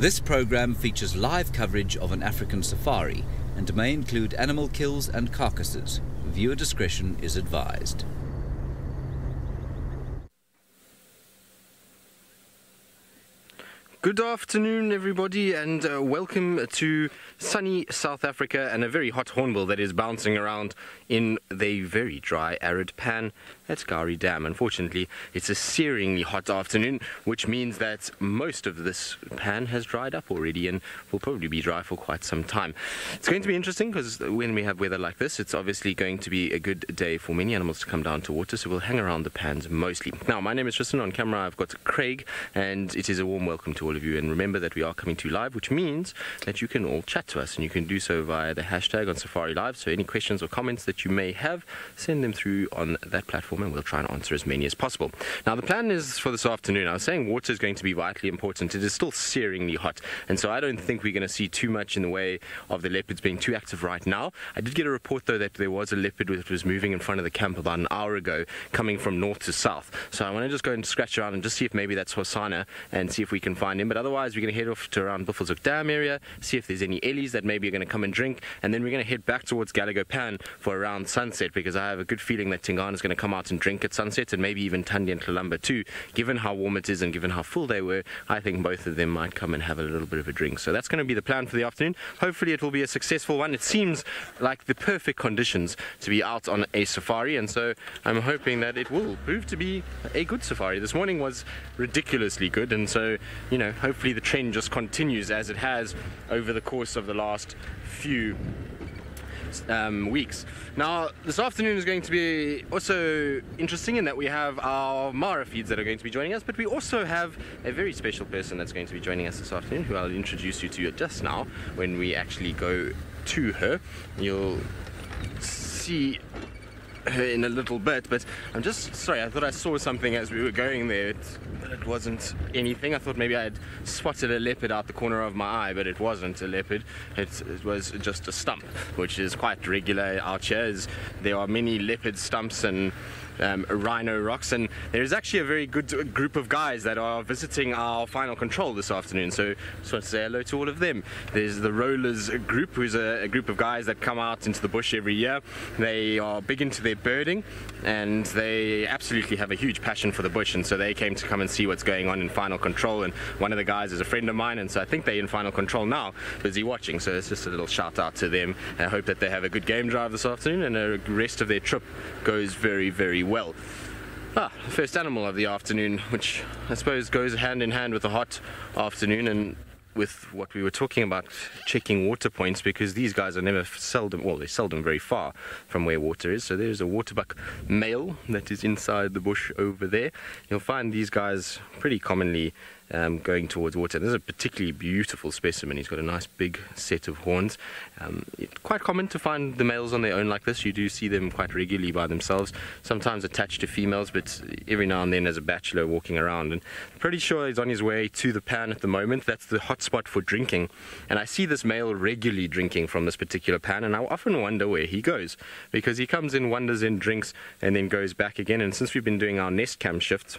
This program features live coverage of an African safari and may include animal kills and carcasses. Viewer discretion is advised. Good afternoon, everybody, and welcome to sunny South Africa and a very hot hornbill that is bouncing around in the very dry, arid pan at Gowrie Dam. Unfortunately, it's a searingly hot afternoon, which means that most of this pan has dried up already and will probably be dry for quite some time. It's going to be interesting because when we have weather like this, it's obviously going to be a good day for many animals to come down to water, so we'll hang around the pans mostly. Now, my name is Tristan. On camera, I've got Craig, and it is a warm welcome to all of you. And remember that we are coming to you live, which means that you can all chat to us, and you can do so via the hashtag on SafariLive. So any questions or comments that you may have, send them through on that platform and we'll try and answer as many as possible. Now, the plan is for this afternoon. I was saying water is going to be vitally important. It is still searingly hot, and so I don't think we're going to see too much in the way of the leopards being too active right now. I did get a report though that there was a leopard that was moving in front of the camp about an hour ago, coming from north to south. So I want to just go and scratch around and just see if maybe that's Hosanna and see if we can find him. But otherwise, we're going to head off to around Buffelshoek Dam area, see if there's any ellies that maybe are going to come and drink, and then we're going to head back towards Gallagher Pan for around sunset, because I have a good feeling that Tingana is going to come out and drink at sunset, and maybe even Thandi and Kalamba too. Given how warm it is and given how full they were, I think both of them might come and have a little bit of a drink. So that's going to be the plan for the afternoon. Hopefully it will be a successful one. It seems like the perfect conditions to be out on a safari, and so I'm hoping that it will prove to be a good safari. This morning was ridiculously good, and so, you know, hopefully the trend just continues as it has over the course of the last few weeks. Now, this afternoon is going to be also interesting in that we have our Mara feeds that are going to be joining us, but we also have a very special person that's going to be joining us this afternoon, who I'll introduce you to just now when we actually go to her. You'll see her in a little bit, but I'm just sorry, I thought I saw something as we were going there. It wasn't anything. I thought maybe I had spotted a leopard out the corner of my eye, but it wasn't a leopard. It was just a stump, which is quite regular out here, as there are many leopard stumps and rhino rocks, and there is actually a very good group of guys that are visiting our final control this afternoon, so just want to say hello to all of them. There's the Rollers group, who's a group of guys that come out into the bush every year. They are big into their birding, and they absolutely have a huge passion for the bush, and so they came to come and see what's going on in final control. And one of the guys is a friend of mine, and so I think they're in final control now, busy watching. So it's just a little shout out to them. I hope that they have a good game drive this afternoon and the rest of their trip goes very, very well. The first animal of the afternoon, which I suppose goes hand in hand with a hot afternoon and with what we were talking about, checking water points, because these guys are they're seldom very far from where water is. So there's a waterbuck male that is inside the bush over there. You'll find these guys pretty commonly going towards water. This is a particularly beautiful specimen. He's got a nice big set of horns. It's quite common to find the males on their own like this. You do see them quite regularly by themselves, sometimes attached to females, but every now and then as a bachelor walking around. And I'm pretty sure he's on his way to the pan at the moment. That's the hot spot for drinking, and I see this male regularly drinking from this particular pan, and I often wonder where he goes, because he comes in, wanders in, drinks, and then goes back again. And since we've been doing our nest cam shifts,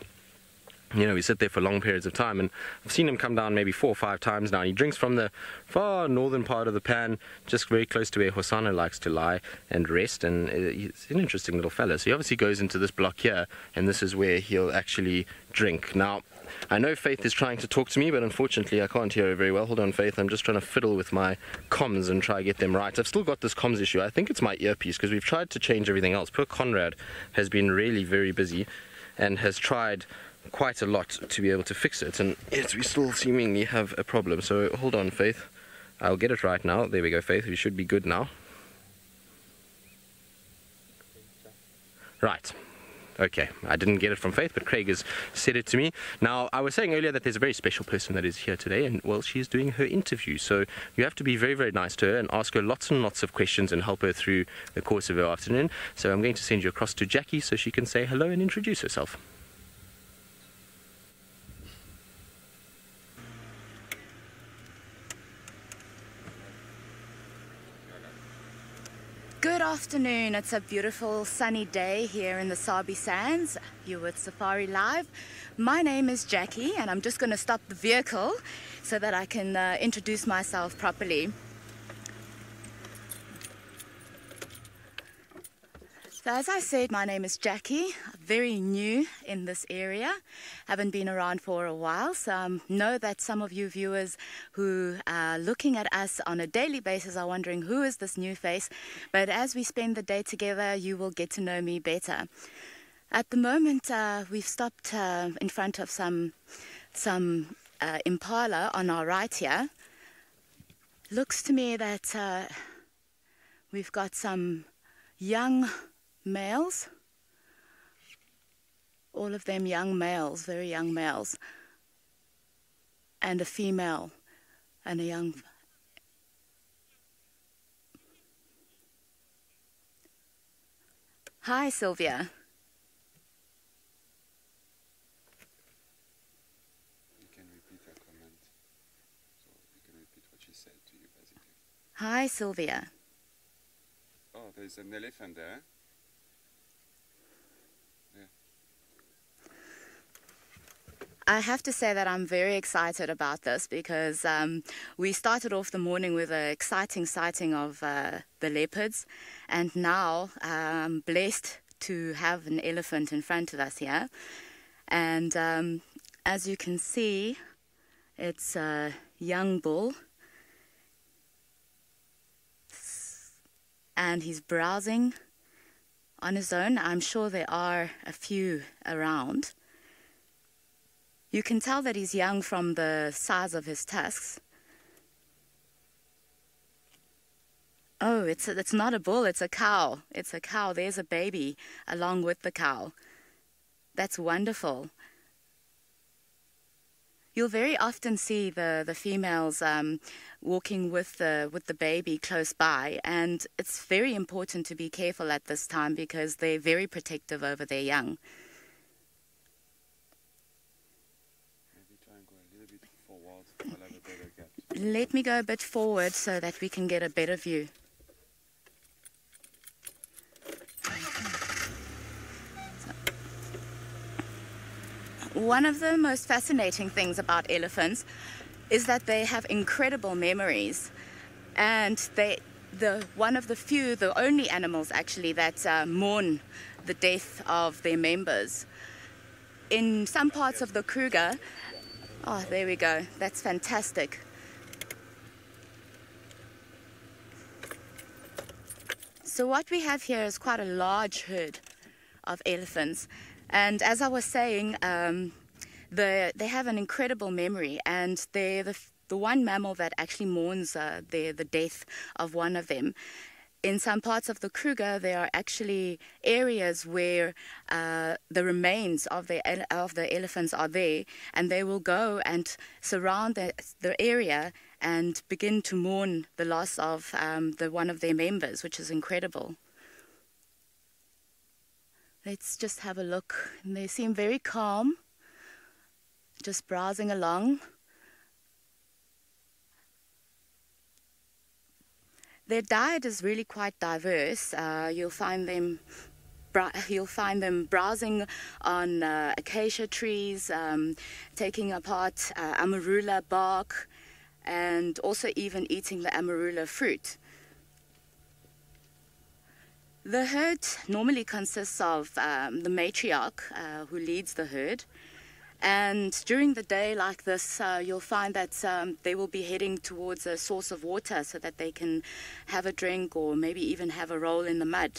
you know, we sit there for long periods of time, and I've seen him come down maybe 4 or 5 times now. He drinks from the far northern part of the pan, just very close to where Hosanna likes to lie and rest, and he's an interesting little fella. So he obviously goes into this block here, and this is where he'll actually drink. Now, I know Faith is trying to talk to me, but unfortunately I can't hear her very well. Hold on, Faith, I'm just trying to fiddle with my comms and try to get them right. I've still got this comms issue. I think it's my earpiece, because we've tried to change everything else. Poor Conrad has been really very busy and has tried quite a lot to be able to fix it, and yet we still seemingly have a problem. So hold on, Faith, I'll get it right now. There we go, Faith, we should be good now. Right. Okay, I didn't get it from Faith, but Craig has said it to me. Now, I was saying earlier that there's a very special person that is here today, and, well, she's doing her interview. So you have to be very, very nice to her and ask her lots and lots of questions and help her through the course of her afternoon. So I'm going to send you across to Jackie so she can say hello and introduce herself. Good afternoon. It's a beautiful sunny day here in the Sabi Sands. You're with SafariLive. My name is Jackie and I'm just going to stop the vehicle so that I can introduce myself properly. So as I said, my name is Jackie, very new in this area, haven't been around for a while, so I know that some of you viewers who are looking at us on a daily basis are wondering who is this new face, but as we spend the day together, you will get to know me better. At the moment, we've stopped in front of some impala on our right here. Looks to me that we've got some young males, all of them young males, very young males, and a female and a young. Hi, Sylvia. You can repeat her comment, so you can repeat what she said to you, basically. Hi, Sylvia. Oh, there's an elephant there. I have to say that I'm very excited about this because we started off the morning with an exciting sighting of the leopards, and now I'm blessed to have an elephant in front of us here. And as you can see, it's a young bull, and he's browsing on his own. I'm sure there are a few around. You can tell that he's young from the size of his tusks. Oh, it's not a bull, it's a cow. It's a cow. There's a baby along with the cow. That's wonderful. You'll very often see the females walking with the baby close by, and it's very important to be careful at this time because they're very protective over their young. Let me go a bit forward so that we can get a better view. One of the most fascinating things about elephants is that they have incredible memories, and one of the few, the only animals actually that mourn the death of their members. In some parts of the Kruger, oh, there we go, that's fantastic. So what we have here is quite a large herd of elephants, and as I was saying, they have an incredible memory, and they're the one mammal that actually mourns the death of one of them. In some parts of the Kruger, there are actually areas where the remains of the elephants are there, and they will go and surround the area and begin to mourn the loss of one of their members, which is incredible. Let's just have a look. They seem very calm, just browsing along. Their diet is really quite diverse. You'll find them browsing on acacia trees, taking apart amarula bark, and also even eating the amarula fruit. The herd normally consists of the matriarch who leads the herd, and during the day like this you'll find that they will be heading towards a source of water so that they can have a drink or maybe even have a roll in the mud.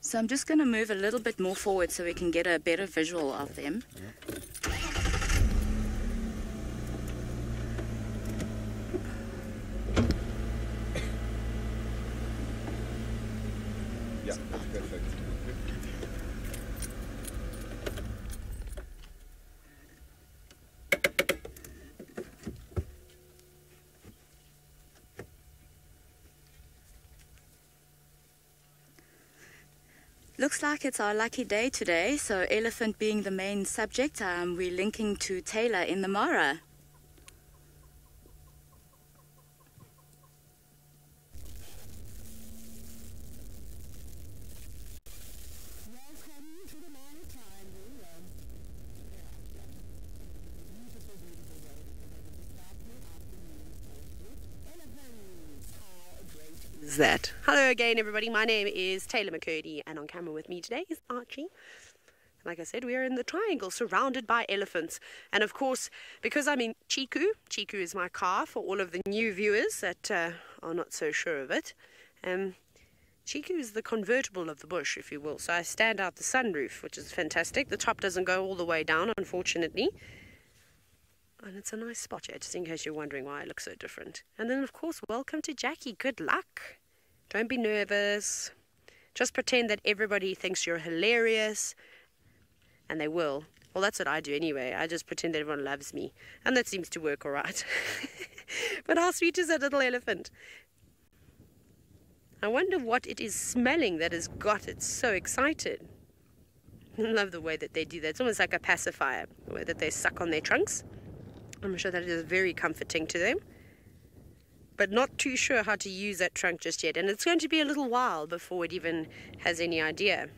So I'm just going to move a little bit more forward so we can get a better visual of them. Yeah, that's perfect. Looks like it's our lucky day today, so elephant being the main subject, we're linking to Taylor in the Mara. That. Hello again, everybody. My name is Taylor McCurdy, and on camera with me today is Archie. Like I said, we are in the triangle surrounded by elephants. And of course, because I'm in Chiku is my car for all of the new viewers that are not so sure of it. Chiku is the convertible of the bush, if you will. So I stand out the sunroof, which is fantastic. The top doesn't go all the way down, unfortunately. And it's a nice spot here, just in case you're wondering why I look so different. And then, of course, welcome to Jackie. Good luck. Don't be nervous. Just pretend that everybody thinks you're hilarious. And they will. Well, that's what I do anyway. I just pretend that everyone loves me. And that seems to work all right. But how sweet is that little elephant? I wonder what it is smelling that has got it so excited. I love the way that they do that. It's almost like a pacifier, the way that they suck on their trunks. I'm sure that it is very comforting to them, but not too sure how to use that trunk just yet. And it's going to be a little while before it even has any idea.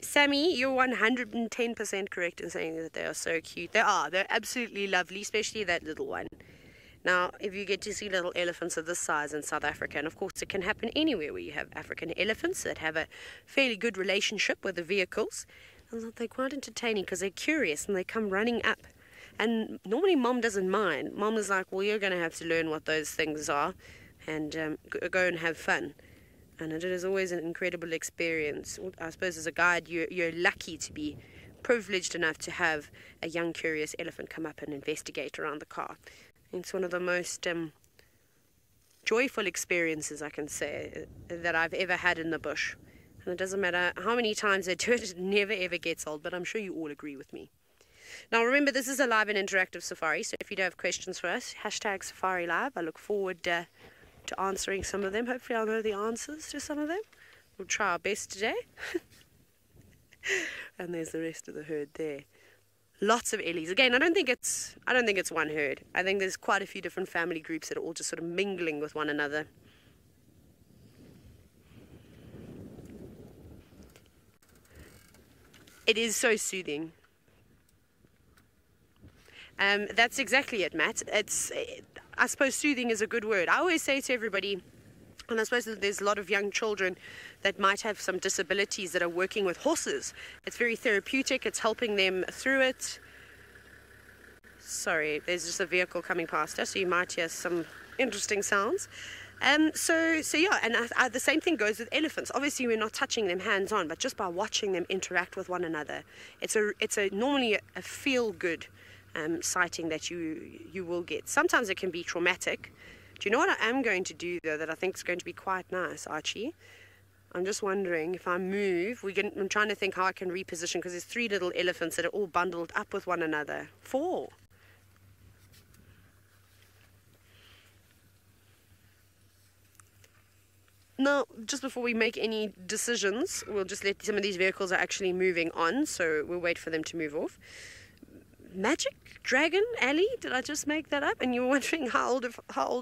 Sammy, you're 110% correct in saying that they are so cute. They are. They're absolutely lovely, especially that little one. Now, if you get to see little elephants of this size in South Africa, and of course it can happen anywhere where you have African elephants that have a fairly good relationship with the vehicles, and they're quite entertaining because they're curious and they come running up. And normally Mom doesn't mind. Mom is like, well, you're going to have to learn what those things are and go and have fun. And it is always an incredible experience. I suppose as a guide, you're lucky to be privileged enough to have a young curious elephant come up and investigate around the car. It's one of the most joyful experiences, I can say, that I've ever had in the bush. And it doesn't matter how many times they do it, it never ever gets old, but I'm sure you all agree with me. Now remember, this is a live and interactive safari, so if you do have questions for us, #SafariLive. I look forward to answering some of them. Hopefully I'll know the answers to some of them. We'll try our best today. And there's the rest of the herd there. Lots of Ellies. Again, I don't think it's one herd. I think there's quite a few different family groups that are all just sort of mingling with one another. It is so soothing. That's exactly it, Matt. I suppose soothing is a good word. I always say to everybody, and I suppose that there's a lot of young children that might have some disabilities that are working with horses. It's very therapeutic. It's helping them through it. Sorry, there's just a vehicle coming past us, so you might hear some interesting sounds. So yeah, and the same thing goes with elephants. Obviously, we're not touching them hands-on, but just by watching them interact with one another, it's normally a feel-good sighting that you will get. Sometimes it can be traumatic. Do you know what I am going to do, though, that I think is going to be quite nice, Archie? I'm just wondering if I move, I'm trying to think how I can reposition, because there's 3 little elephants that are all bundled up with one another. 4. Now, just before we make any decisions, we'll just let some of these vehicles are actually moving on, so we'll wait for them to move off. Magic Dragon Alley? Did I just make that up? And you were wondering how old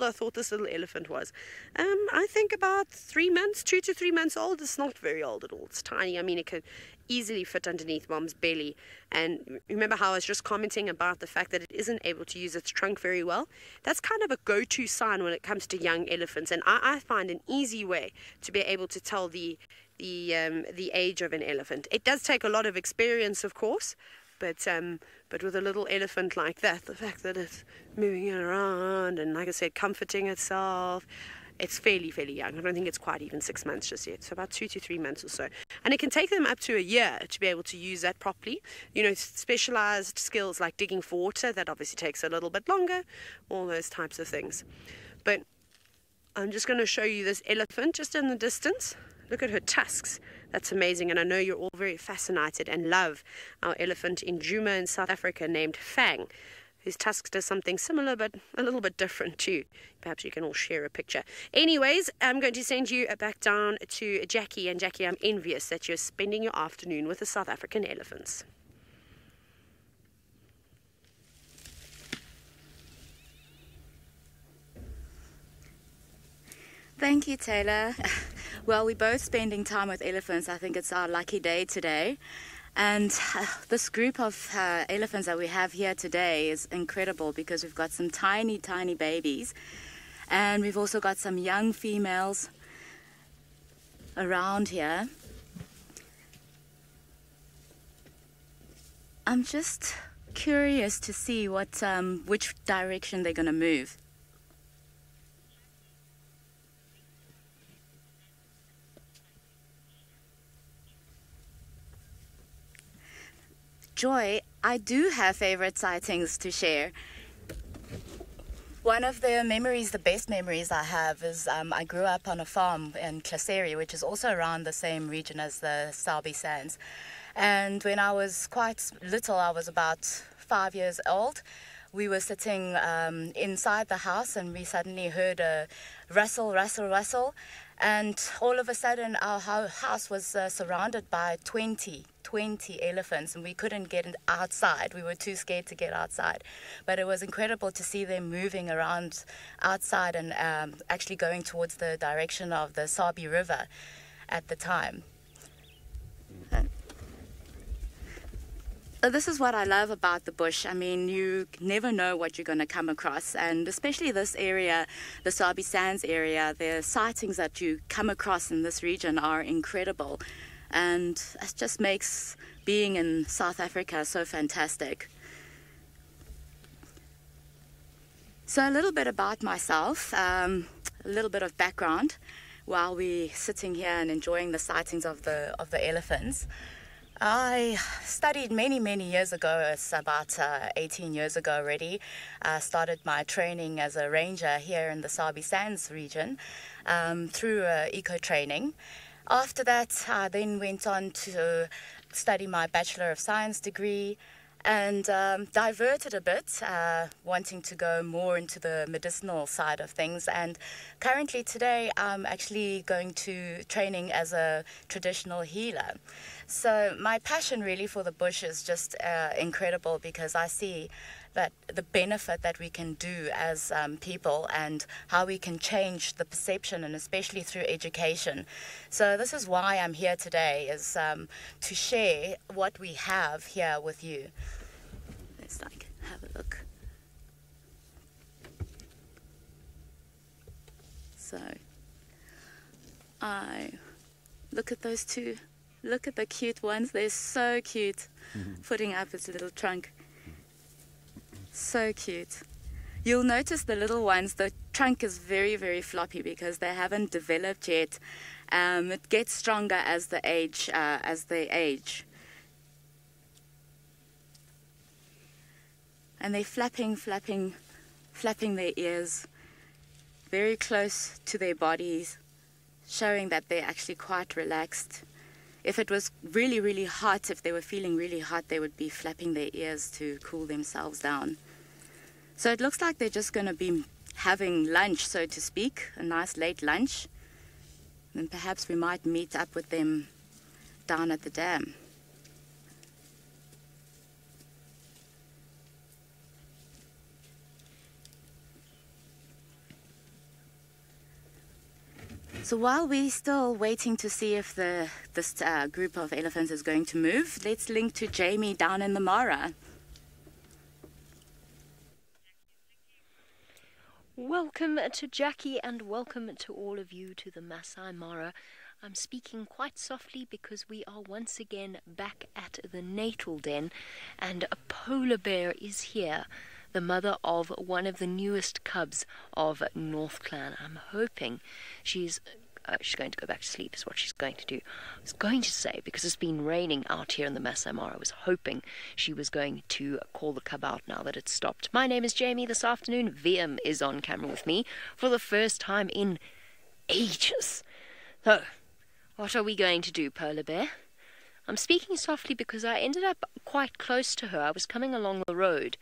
I thought this little elephant was. I think about 3 months, 2 to 3 months old. It's not very old at all. It's tiny. I mean, it could easily fit underneath Mom's belly. And remember how I was just commenting about the fact that it isn't able to use its trunk very well? That's kind of a go-to sign when it comes to young elephants. And I find an easy way to be able to tell the age of an elephant. It does take a lot of experience, of course, but with a little elephant like that, the fact that it's moving around and, like I said, comforting itself, it's fairly young. I don't think it's quite even 6 months just yet, so about 2 to 3 months or so. And it can take them up to a year to be able to use that properly. You know, specialized skills like digging for water, that obviously takes a little bit longer, all those types of things. But I'm just going to show you this elephant just in the distance. Look at her tusks. That's amazing, and I know you're all very fascinated and love our elephant in Djuma in South Africa named Fang. whose tusk does something similar but a little bit different too. Perhaps you can all share a picture. Anyways, I'm going to send you back down to Jackie. And Jackie, I'm envious that you're spending your afternoon with the South African elephants. Thank you, Taylor. Well, we're both spending time with elephants. I think it's our lucky day today. And this group of elephants that we have here today is incredible because we've got some tiny, tiny babies. And we've also got some young females around here. I'm just curious to see what which direction they're going to move. Joy, I do have favorite sightings to share. One of the memories, the best memories I have is I grew up on a farm in Klaseri, which is also around the same region as the Sabi Sands. And when I was quite little, I was about 5 years old, we were sitting inside the house and we suddenly heard a rustle, rustle, rustle. And all of a sudden our house was surrounded by 20 elephants, and we couldn't get outside. We were too scared to get outside. But it was incredible to see them moving around outside and actually going towards the direction of the Sabi River at the time. This is what I love about the bush. I mean, you never know what you're going to come across, and especially this area, the Sabi Sands area, the sightings that you come across in this region are incredible, and it just makes being in South Africa so fantastic. So a little bit about myself, a little bit of background while we're sitting here and enjoying the sightings of the elephants. I studied many years ago. It's about 18 years ago already. I started my training as a ranger here in the Sabi Sands region through eco training. After that, I then went on to study my Bachelor of Science degree and diverted a bit, wanting to go more into the medicinal side of things. And currently today, I'm actually going to training as a traditional healer. So my passion really for the bush is just incredible, because I see that the benefit that we can do as people and how we can change the perception, and especially through education. So this is why I'm here today, is to share what we have here with you. Let's have a look. So look at those two. Look at the cute ones. They're so cute. Putting up its little trunk. So cute. You'll notice the little ones, the trunk is very floppy because they haven't developed yet. It gets stronger as they age. And they're flapping their ears very close to their bodies, showing that they're actually quite relaxed. If it was really hot, if they were feeling really hot, they would be flapping their ears to cool themselves down. So it looks like they're just going to be having lunch, so to speak, a nice late lunch. And perhaps we might meet up with them down at the dam. So while we're still waiting to see if this group of elephants is going to move, let's link to Jamie down in the Mara. Welcome to Jackie, and welcome to all of you to the Masai Mara. I'm speaking quite softly because we are once again back at the natal den, and a polar bear is here, the mother of one of the newest cubs of North Clan. I'm hoping she's going to go back to sleep is what she's going to do. I was going to say, because it's been raining out here in the Masai Mara, I was hoping she was going to call the cub out now that it's stopped. My name is Jamie. This afternoon, VM is on camera with me for the first time in ages. So, what are we going to do, Polar Bear? I'm speaking softly because I ended up quite close to her. I was coming along the road,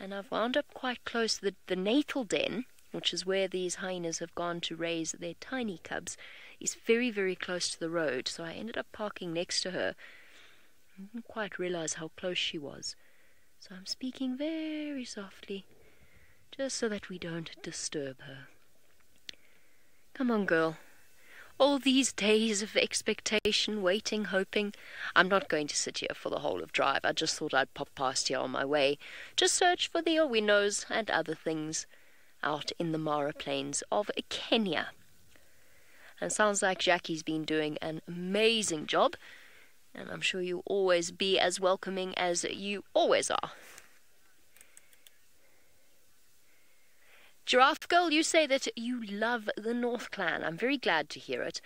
and I've wound up quite close. The natal den, which is where these hyenas have gone to raise their tiny cubs, is very, very close to the road, so I ended up parking next to her. I didn't quite realize how close she was, so I'm speaking very softly, just so that we don't disturb her. Come on, girl. All these days of expectation, waiting, hoping. I'm not going to sit here for the whole of drive. I just thought I'd pop past here on my way, just search for the Owinos and other things out in the Mara Plains of Kenya. And it sounds like Jackie's been doing an amazing job, and I'm sure you'll always be as welcoming as you always are. Giraffe Girl, you say that you love the North Clan. I'm very glad to hear it.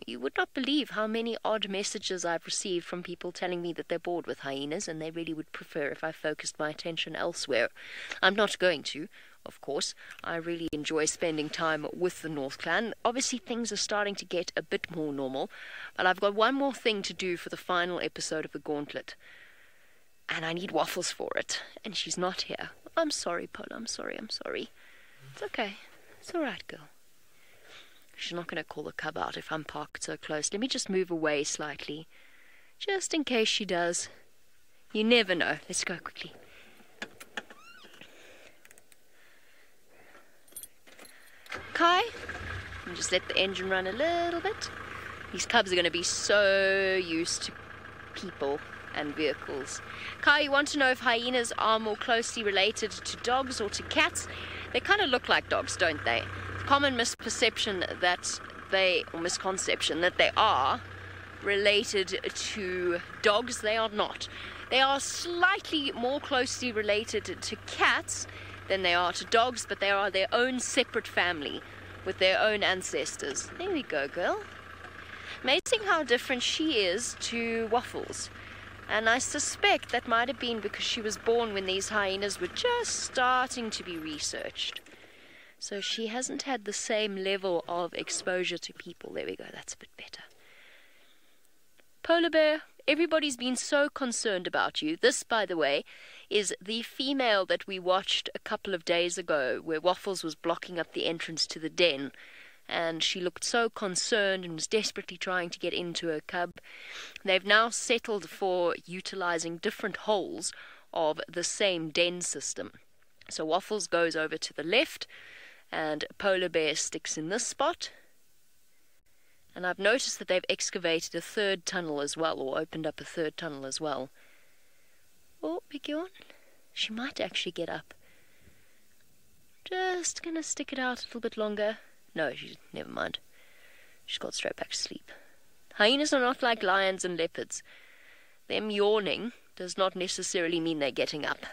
You would not believe how many odd messages I've received from people telling me that they're bored with hyenas and they really would prefer if I focused my attention elsewhere. I'm not going to, of course. I really enjoy spending time with the North Clan. Obviously, things are starting to get a bit more normal, but I've got one more thing to do for the final episode of the Gauntlet. And I need Waffles for it. And she's not here. I'm sorry, Paul. I'm sorry. It's okay. It's all right, girl. She's not going to call the cub out if I'm parked so close. Let me just move away slightly, just in case she does. You never know. Let's go quickly. Kai, just let the engine run a little bit. These cubs are going to be so used to people and vehicles. Kai, you want to know if hyenas are more closely related to dogs or to cats? They kind of look like dogs, don't they? Common misperception that misconception that they are related to dogs. They are not. They are slightly more closely related to cats than they are to dogs, but they are their own separate family with their own ancestors. There we go, girl. Amazing how different she is to Waffles. And I suspect that might have been because she was born when these hyenas were just starting to be researched. So she hasn't had the same level of exposure to people. There we go, that's a bit better. Polar Bear, everybody's been so concerned about you. This, by the way, is the female that we watched a couple of days ago where Waffles was blocking up the entrance to the den. And she looked so concerned and was desperately trying to get into her cub. They've now settled for utilizing different holes of the same den system. So Waffles goes over to the left, and Polar Bear sticks in this spot. And I've noticed that they've excavated a third tunnel as well, or opened up a third tunnel as well. Oh, big yawn. She might actually get up. Just gonna stick it out a little bit longer. No, never mind. She's got straight back to sleep. Hyenas are not like lions and leopards. Them yawning does not necessarily mean they're getting up.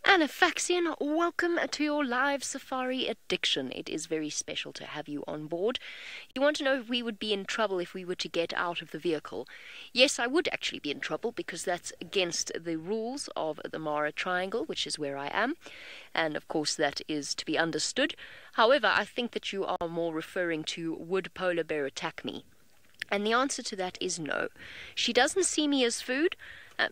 Anafaxian, welcome to your live safari addiction. It is very special to have you on board. You want to know if we would be in trouble if we were to get out of the vehicle? Yes, I would actually be in trouble because that's against the rules of the Mara Triangle, which is where I am. And of course that is to be understood. However, I think that you are more referring to would Polar Bear attack me? And the answer to that is no. She doesn't see me as food.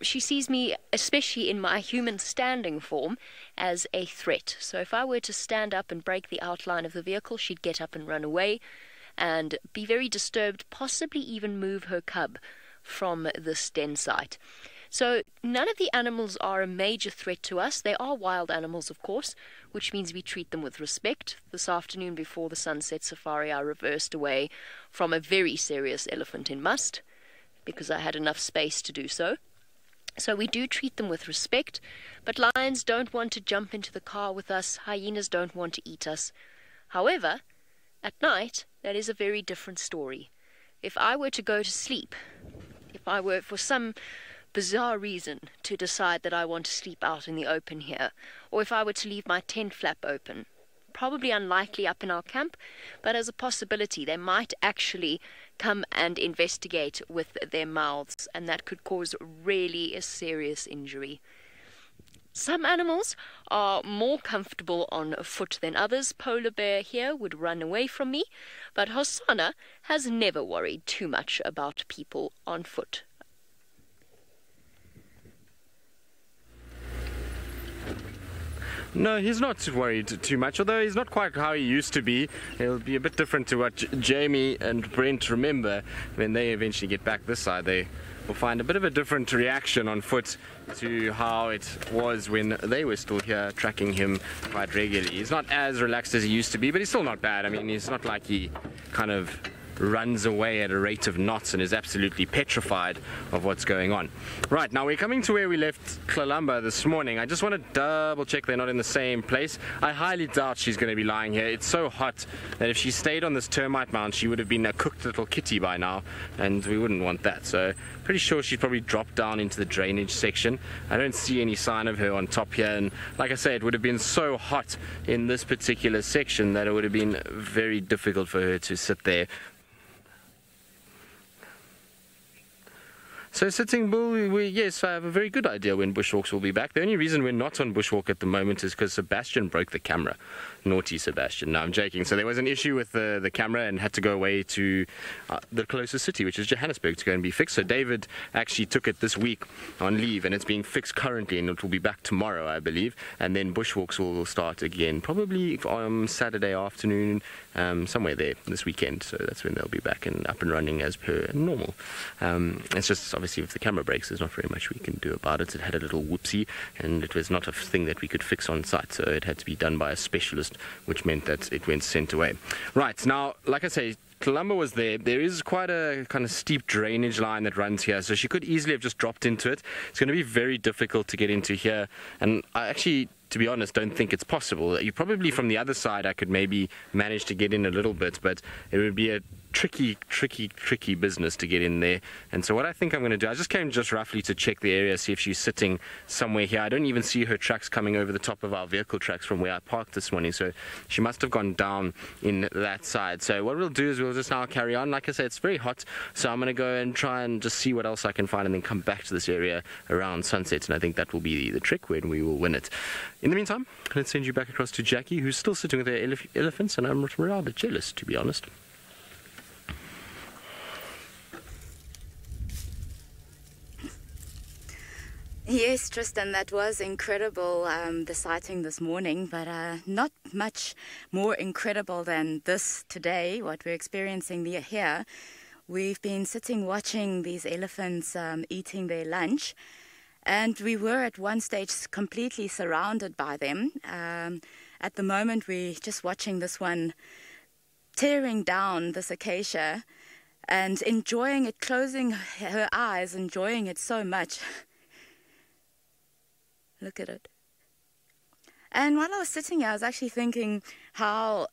She sees me, especially in my human standing form, as a threat. So if I were to stand up and break the outline of the vehicle, she'd get up and run away and be very disturbed, possibly even move her cub from this den site. So none of the animals are a major threat to us. They are wild animals, of course, which means we treat them with respect. This afternoon before the sunset safari, I reversed away from a very serious elephant in Must because I had enough space to do so. So we do treat them with respect, but lions don't want to jump into the car with us. Hyenas don't want to eat us. However, at night, that is a very different story. If I were to go to sleep, if I were for some bizarre reason to decide that I want to sleep out in the open here, or if I were to leave my tent flap open, probably unlikely up in our camp, but as a possibility, they might actually come and investigate with their mouths, and that could cause really a serious injury. Some animals are more comfortable on foot than others. Polar bear here would run away from me, but Hosanna has never worried too much about people on foot. No, he's not worried too much, although he's not quite how he used to be. He'll be a bit different to what Jamie and Brent remember. When they eventually get back this side, they will find a bit of a different reaction on foot to how it was when they were still here tracking him quite regularly. He's not as relaxed as he used to be, but he's still not bad. I mean, he's not like he kind of runs away at a rate of knots and is absolutely petrified of what's going on. Right, now we're coming to where we left Columba this morning. I just want to double check they're not in the same place. I highly doubt she's going to be lying here. It's so hot that if she stayed on this termite mound, she would have been a cooked little kitty by now, and we wouldn't want that. So pretty sure she'd probably dropped down into the drainage section. I don't see any sign of her on top here, and like I say, it would have been so hot in this particular section that it would have been very difficult for her to sit there. So Sitting Bull, yes, I have a very good idea when bushwalks will be back. The only reason we're not on bushwalk at the moment is because Sebastian broke the camera. Naughty Sebastian. No, I'm joking. So there was an issue with the camera and had to go away to the closest city, which is Johannesburg, to go and be fixed. So David actually took it this week on leave, and it's being fixed currently, and it will be back tomorrow, I believe. And then bushwalks will start again, probably on Saturday afternoon, somewhere there this weekend. So that's when they'll be back and up and running as per normal. It's just obviously if the camera breaks, there's not very much we can do about it. It had a little whoopsie, and it was not a thing that we could fix on site, so it had to be done by a specialist, which meant that it went sent away. Right, now, like I say, Columba was there. There is quite a kind of steep drainage line that runs here, so she could easily have just dropped into it. It's going to be very difficult to get into here, and I actually, to be honest, don't think it's possible. You probably from the other side I could maybe manage to get in a little bit, but it would be a tricky business to get in there. And so what I think I'm going to do, I just came just roughly to check the area, see if she's sitting somewhere here. I don't even see her tracks coming over the top of our vehicle tracks from where I parked this morning, so she must have gone down in that side. So what we'll do is we'll just now carry on. Like I said, it's very hot, so I'm going to go and try and just see what else I can find and then come back to this area around sunset, and I think that will be the trick when we will win it. In the meantime, let's send you back across to Jackie, who's still sitting with her elephants, and I'm rather jealous, to be honest. Yes, Tristan, that was incredible, the sighting this morning, but not much more incredible than this today, what we're experiencing here. We've been sitting watching these elephants eating their lunch, and we were at one stage completely surrounded by them. At the moment, we're just watching this one tearing down this acacia and enjoying it, closing her eyes, enjoying it so much. Look at it. And while I was sitting here, I was actually thinking how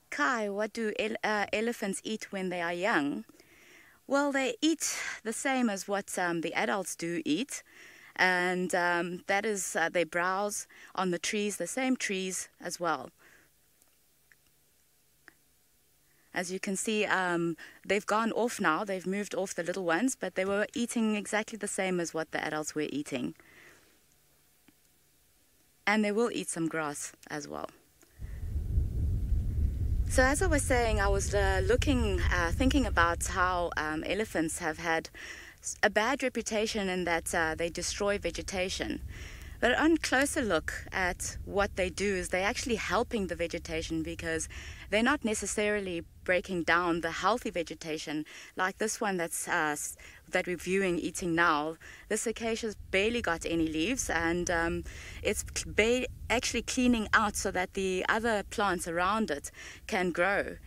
Kai, what do elephants eat when they are young? Well, they eat the same as what the adults do eat, and that is they browse on the trees, the same trees as well. As you can see, they've gone off now. They've moved off the little ones, but they were eating exactly the same as what the adults were eating. And they will eat some grass as well. So as I was saying, I was thinking about how elephants have had a bad reputation in that they destroy vegetation. But on closer look at what they do is they're actually helping the vegetation, because they're not necessarily breaking down the healthy vegetation like this one that we're viewing eating now. This acacia's barely got any leaves, and it's actually cleaning out so that the other plants around it can grow.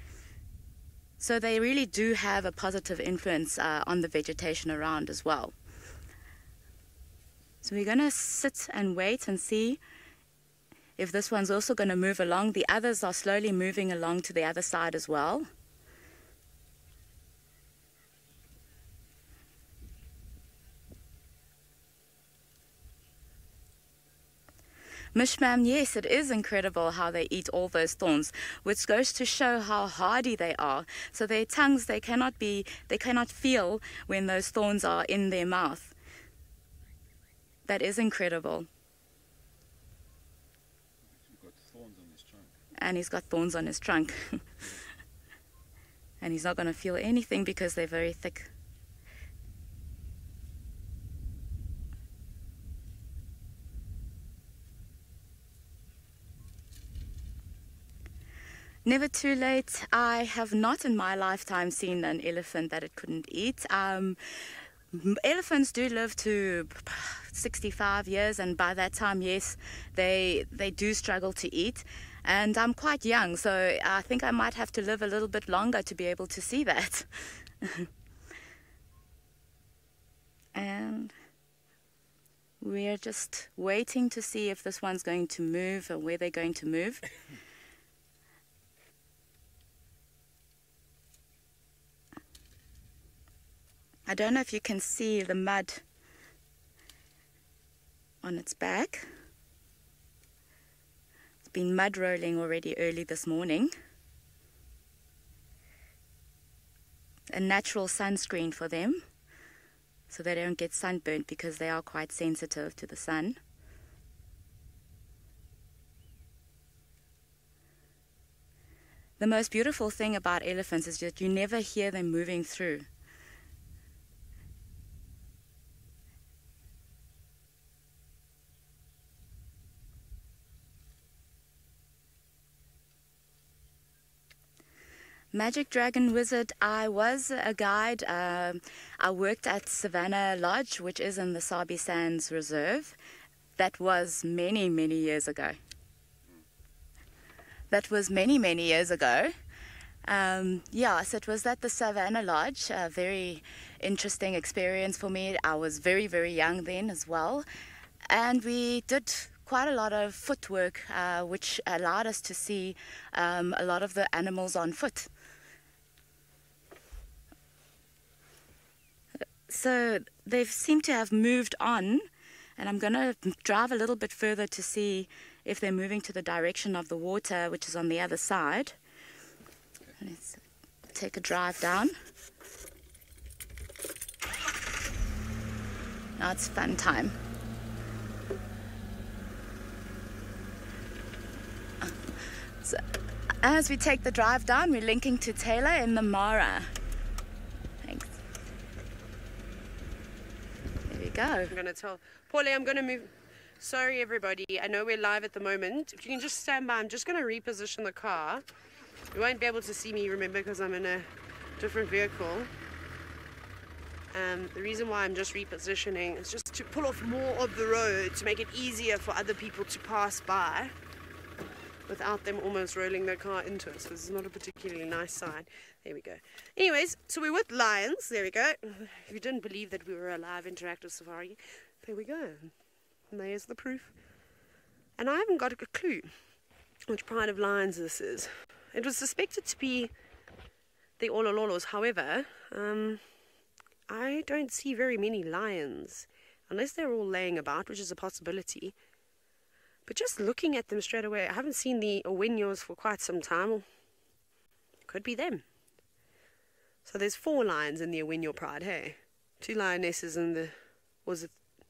So they really do have a positive influence on the vegetation around as well. So we're going to sit and wait and see if this one's also going to move along. The others are slowly moving along to the other side as well. Mishmam, yes, it is incredible how they eat all those thorns, which goes to show how hardy they are. So their tongues, they cannot feel when those thorns are in their mouth. That is incredible. And he's got thorns on his trunk. And he's not going to feel anything because they're very thick. Never too late. I have not in my lifetime seen an elephant that it couldn't eat. Elephants do live to 65 years, and by that time, yes, they do struggle to eat. And I'm quite young, so I think I might have to live a little bit longer to be able to see that. And we're just waiting to see if this one's going to move or where they're going to move. I don't know if you can see the mud on its back. It's been mud rolling already early this morning. A natural sunscreen for them, so they don't get sunburnt because they are quite sensitive to the sun. The most beautiful thing about elephants is that you never hear them moving through. Magic Dragon Wizard, I was a guide. I worked at Savannah Lodge, which is in the Sabi Sands Reserve. That was many, many years ago. Yeah, so it was at the Savannah Lodge. A very interesting experience for me. I was very, very young then as well. And we did quite a lot of footwork, which allowed us to see a lot of the animals on foot. So they seem to have moved on, and I'm going to drive a little bit further to see if they're moving to the direction of the water, which is on the other side. Let's take a drive down. Now it's fun time. So, as we take the drive down, we're linking to Taylor in the Mara. Thanks. There we go. I'm going to tell Paulie, I'm going to move. Sorry, everybody. I know we're live at the moment. If you can just stand by, I'm just going to reposition the car. You won't be able to see me, remember, because I'm in a different vehicle. The reason why I'm just repositioning is just to pull off more of the road to make it easier for other people to pass by without them almost rolling their car into us. This is not a particularly nice sign. There we go. Anyways, so we're with lions. There we go. If you didn't believe that we were a live interactive safari, there we go. And there's the proof. And I haven't got a clue which pride of lions this is. It was suspected to be the Olololos. However, I don't see very many lions, unless they're all laying about, which is a possibility. But just looking at them straight away, I haven't seen the Owenyos for quite some time. Could be them. So there's 4 lions in the Owenyo pride, hey? 2 lionesses and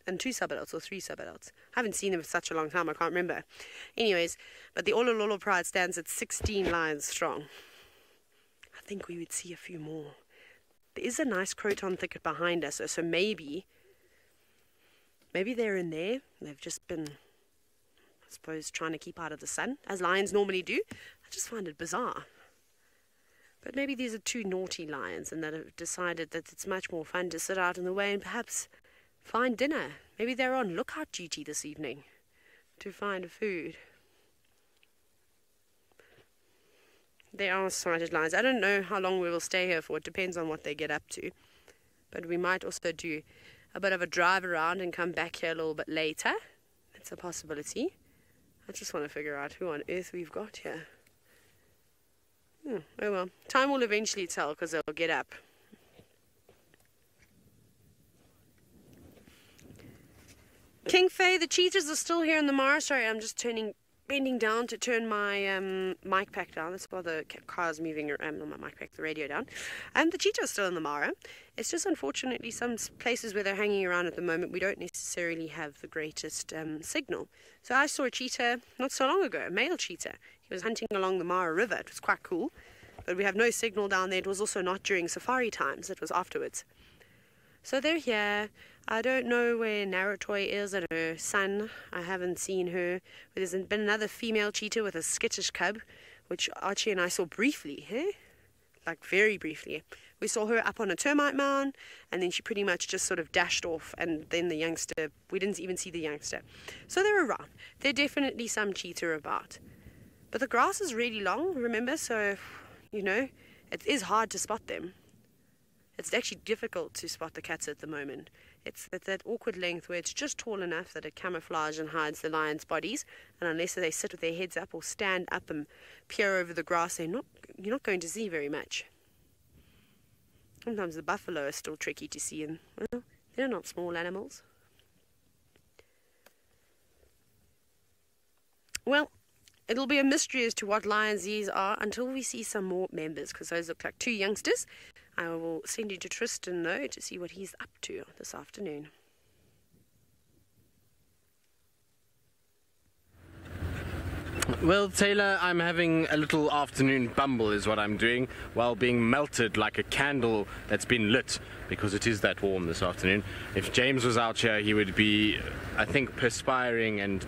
and 2 sub-adults or 3 sub-adults. I haven't seen them for such a long time, I can't remember. Anyways, but the Olololo pride stands at 16 lions strong. I think we would see a few more. There is a nice croton thicket behind us, so maybe they're in there. They've just been, I suppose, trying to keep out of the sun, as lions normally do. I just find it bizarre. But maybe these are 2 naughty lions and that have decided that it's much more fun to sit out in the way and perhaps find dinner. Maybe they're on lookout duty this evening to find food. They are sighted lions. I don't know how long we will stay here for. It depends on what they get up to. But we might also do a bit of a drive around and come back here a little bit later. It's a possibility. I just want to figure out who on earth we've got here. Oh well. Time will eventually tell because they'll get up. King Faye, the cheetahs are still here in the Mara. Sorry, I'm just bending down to turn my mic pack down. That's why the car's moving, not my mic pack, the radio down. And the cheetahs are still in the Mara. It's just unfortunately some places where they're hanging around at the moment, we don't necessarily have the greatest signal. So I saw a cheetah not so long ago, a male cheetah. He was hunting along the Mara River. It was quite cool. But we have no signal down there. It was also not during safari times. It was afterwards. So they're here. I don't know where Naratoy is and her son. I haven't seen her. But there's been another female cheetah with a skittish cub, which Archie and I saw briefly, like very briefly. We saw her up on a termite mound, and then she pretty much just sort of dashed off, and then the youngster, we didn't even see the youngster. So they're around. There are definitely some cheetah about. But the grass is really long, remember? So, you know, it is hard to spot them. It's actually difficult to spot the cats at the moment. It's at that awkward length where it's just tall enough that it camouflages and hides the lions' bodies, and unless they sit with their heads up or stand up and peer over the grass, you're not going to see very much. Sometimes the buffalo is still tricky to see, and well, they're not small animals. Well, it'll be a mystery as to what lions these are until we see some more members, because those look like two youngsters. I will send you to Tristan, though, to see what he's up to this afternoon. Well, Taylor, I'm having a little afternoon bumble is what I'm doing, while being melted like a candle that's been lit, because it is that warm this afternoon. If James was out here, he would be, I think, perspiring and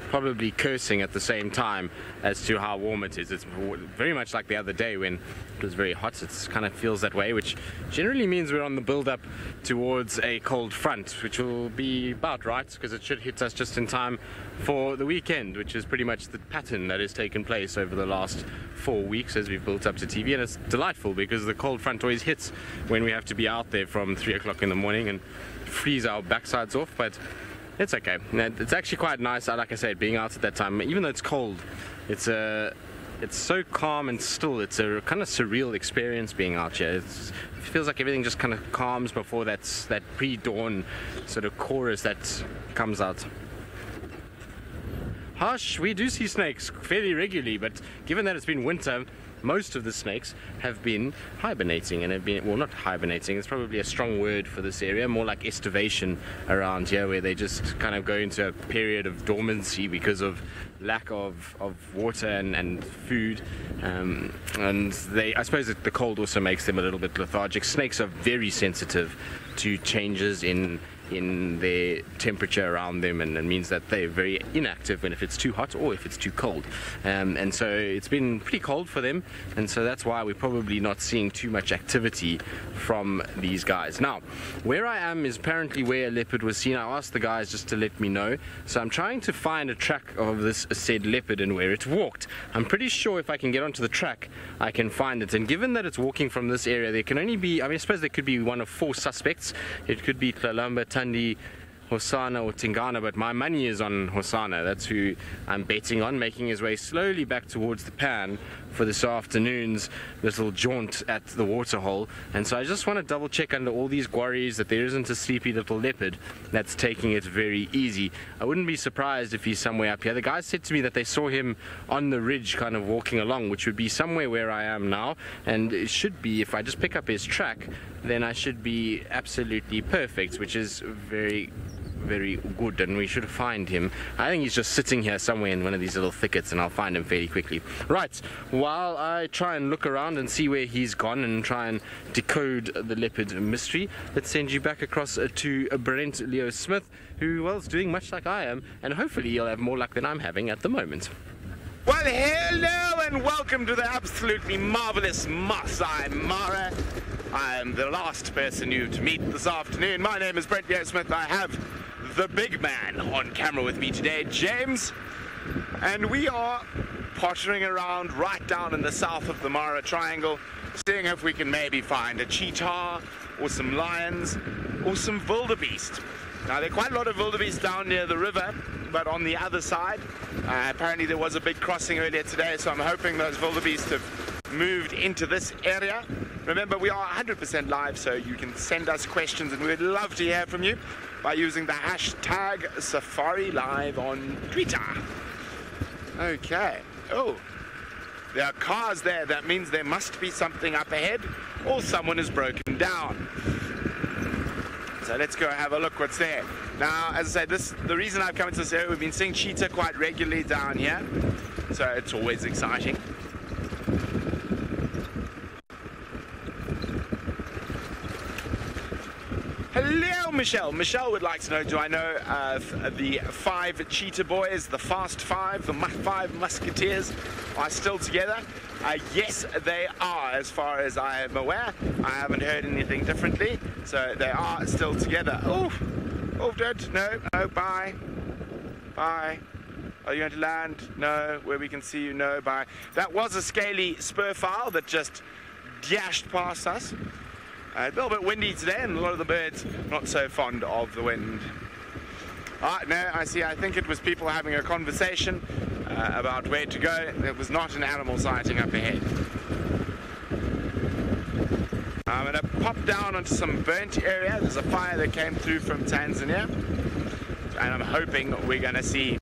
probably cursing at the same time as to how warm it is. It's very much like the other day when it was very hot. It kind of feels that way, which generally means we're on the build-up towards a cold front, which will be about right, because it should hit us just in time for the weekend, which is pretty much the pattern that has taken place over the last 4 weeks as we've built up to TV. And it's delightful because the cold front always hits when we have to be out there from 3 o'clock in the morning and freeze our backsides off, but it's okay. It's actually quite nice, like I said, being out at that time. Even though it's cold, it's so calm and still. It's a kind of surreal experience being out here. It feels like everything just kind of calms before that pre-dawn sort of chorus that comes out. Harsh, we do see snakes fairly regularly, but given that it's been winter, most of the snakes have been hibernating, and have been, well, not hibernating, it's probably a strong word for this area, more like estivation around here, where they just kind of go into a period of dormancy because of lack of water and food, and I suppose that the cold also makes them a little bit lethargic. Snakes are very sensitive to changes in their temperature around them, and it means that they're very inactive when if it's too hot or if it's too cold, and so it's been pretty cold for them, and so that's why we're probably not seeing too much activity from these guys. Now, where I am is apparently where a leopard was seen. I asked the guys just to let me know, so I'm trying to find a track of this said leopard and where it walked. I'm pretty sure if I can get onto the track I can find it, and given that it's walking from this area, there can only be, I mean, I suppose there could be one of 4 suspects. It could be Tlalamba, Tandi, Hosana or Tingana, but my money is on Hosana. That's who I'm betting on, making his way slowly back towards the pan for this afternoon's little jaunt at the waterhole. And so I just want to double check under all these quarries that there isn't a sleepy little leopard that's taking it very easy. I wouldn't be surprised if he's somewhere up here. The guys said to me that they saw him on the ridge kind of walking along, which would be somewhere where I am now, and it should be, if I just pick up his track, then I should be absolutely perfect, which is very good, and we should find him. I think he's just sitting here somewhere in one of these little thickets, and I'll find him fairly quickly. Right, while I try and look around and see where he's gone and try and decode the leopard mystery, let's send you back across to Brent Leo Smith, who, well, is doing much like I am, and hopefully he'll have more luck than I'm having at the moment. Well, hello and welcome to the absolutely marvelous Masai Mara. I am the last person you to meet this afternoon. My name is Brent Leo Smith. I have the big man on camera with me today, James, and we are pottering around right down in the south of the Mara Triangle, seeing if we can maybe find a cheetah or some lions or some wildebeest. Now, there are quite a lot of wildebeest down near the river, but on the other side, apparently there was a big crossing earlier today, so I'm hoping those wildebeest have moved into this area. Remember, we are 100% live, so you can send us questions, and we would love to hear from you by using the hashtag SafariLive on Twitter. Okay. Oh, there are cars there. That means there must be something up ahead, or someone is broken down. So let's go have a look what's there. Now, as I say, the reason I've come into this area, we've been seeing cheetah quite regularly down here, so it's always exciting. Hello, Michelle. Michelle would like to know, do I know the 5 cheetah boys, the Fast 5, the 5 musketeers are still together? Yes, they are, as far as I am aware. I haven't heard anything differently, so they are still together. Oh, don't, no, bye. Bye. Are you going to land? No. Where we can see you? No, bye. That was a scaly spur fowl that just dashed past us. A little bit windy today, and a lot of the birds not so fond of the wind. No, I see. I think it was people having a conversation about where to go. It was not an animal sighting up ahead. I'm going to pop down onto some burnt area. There's a fire that came through from Tanzania, and I'm hoping we're going to see...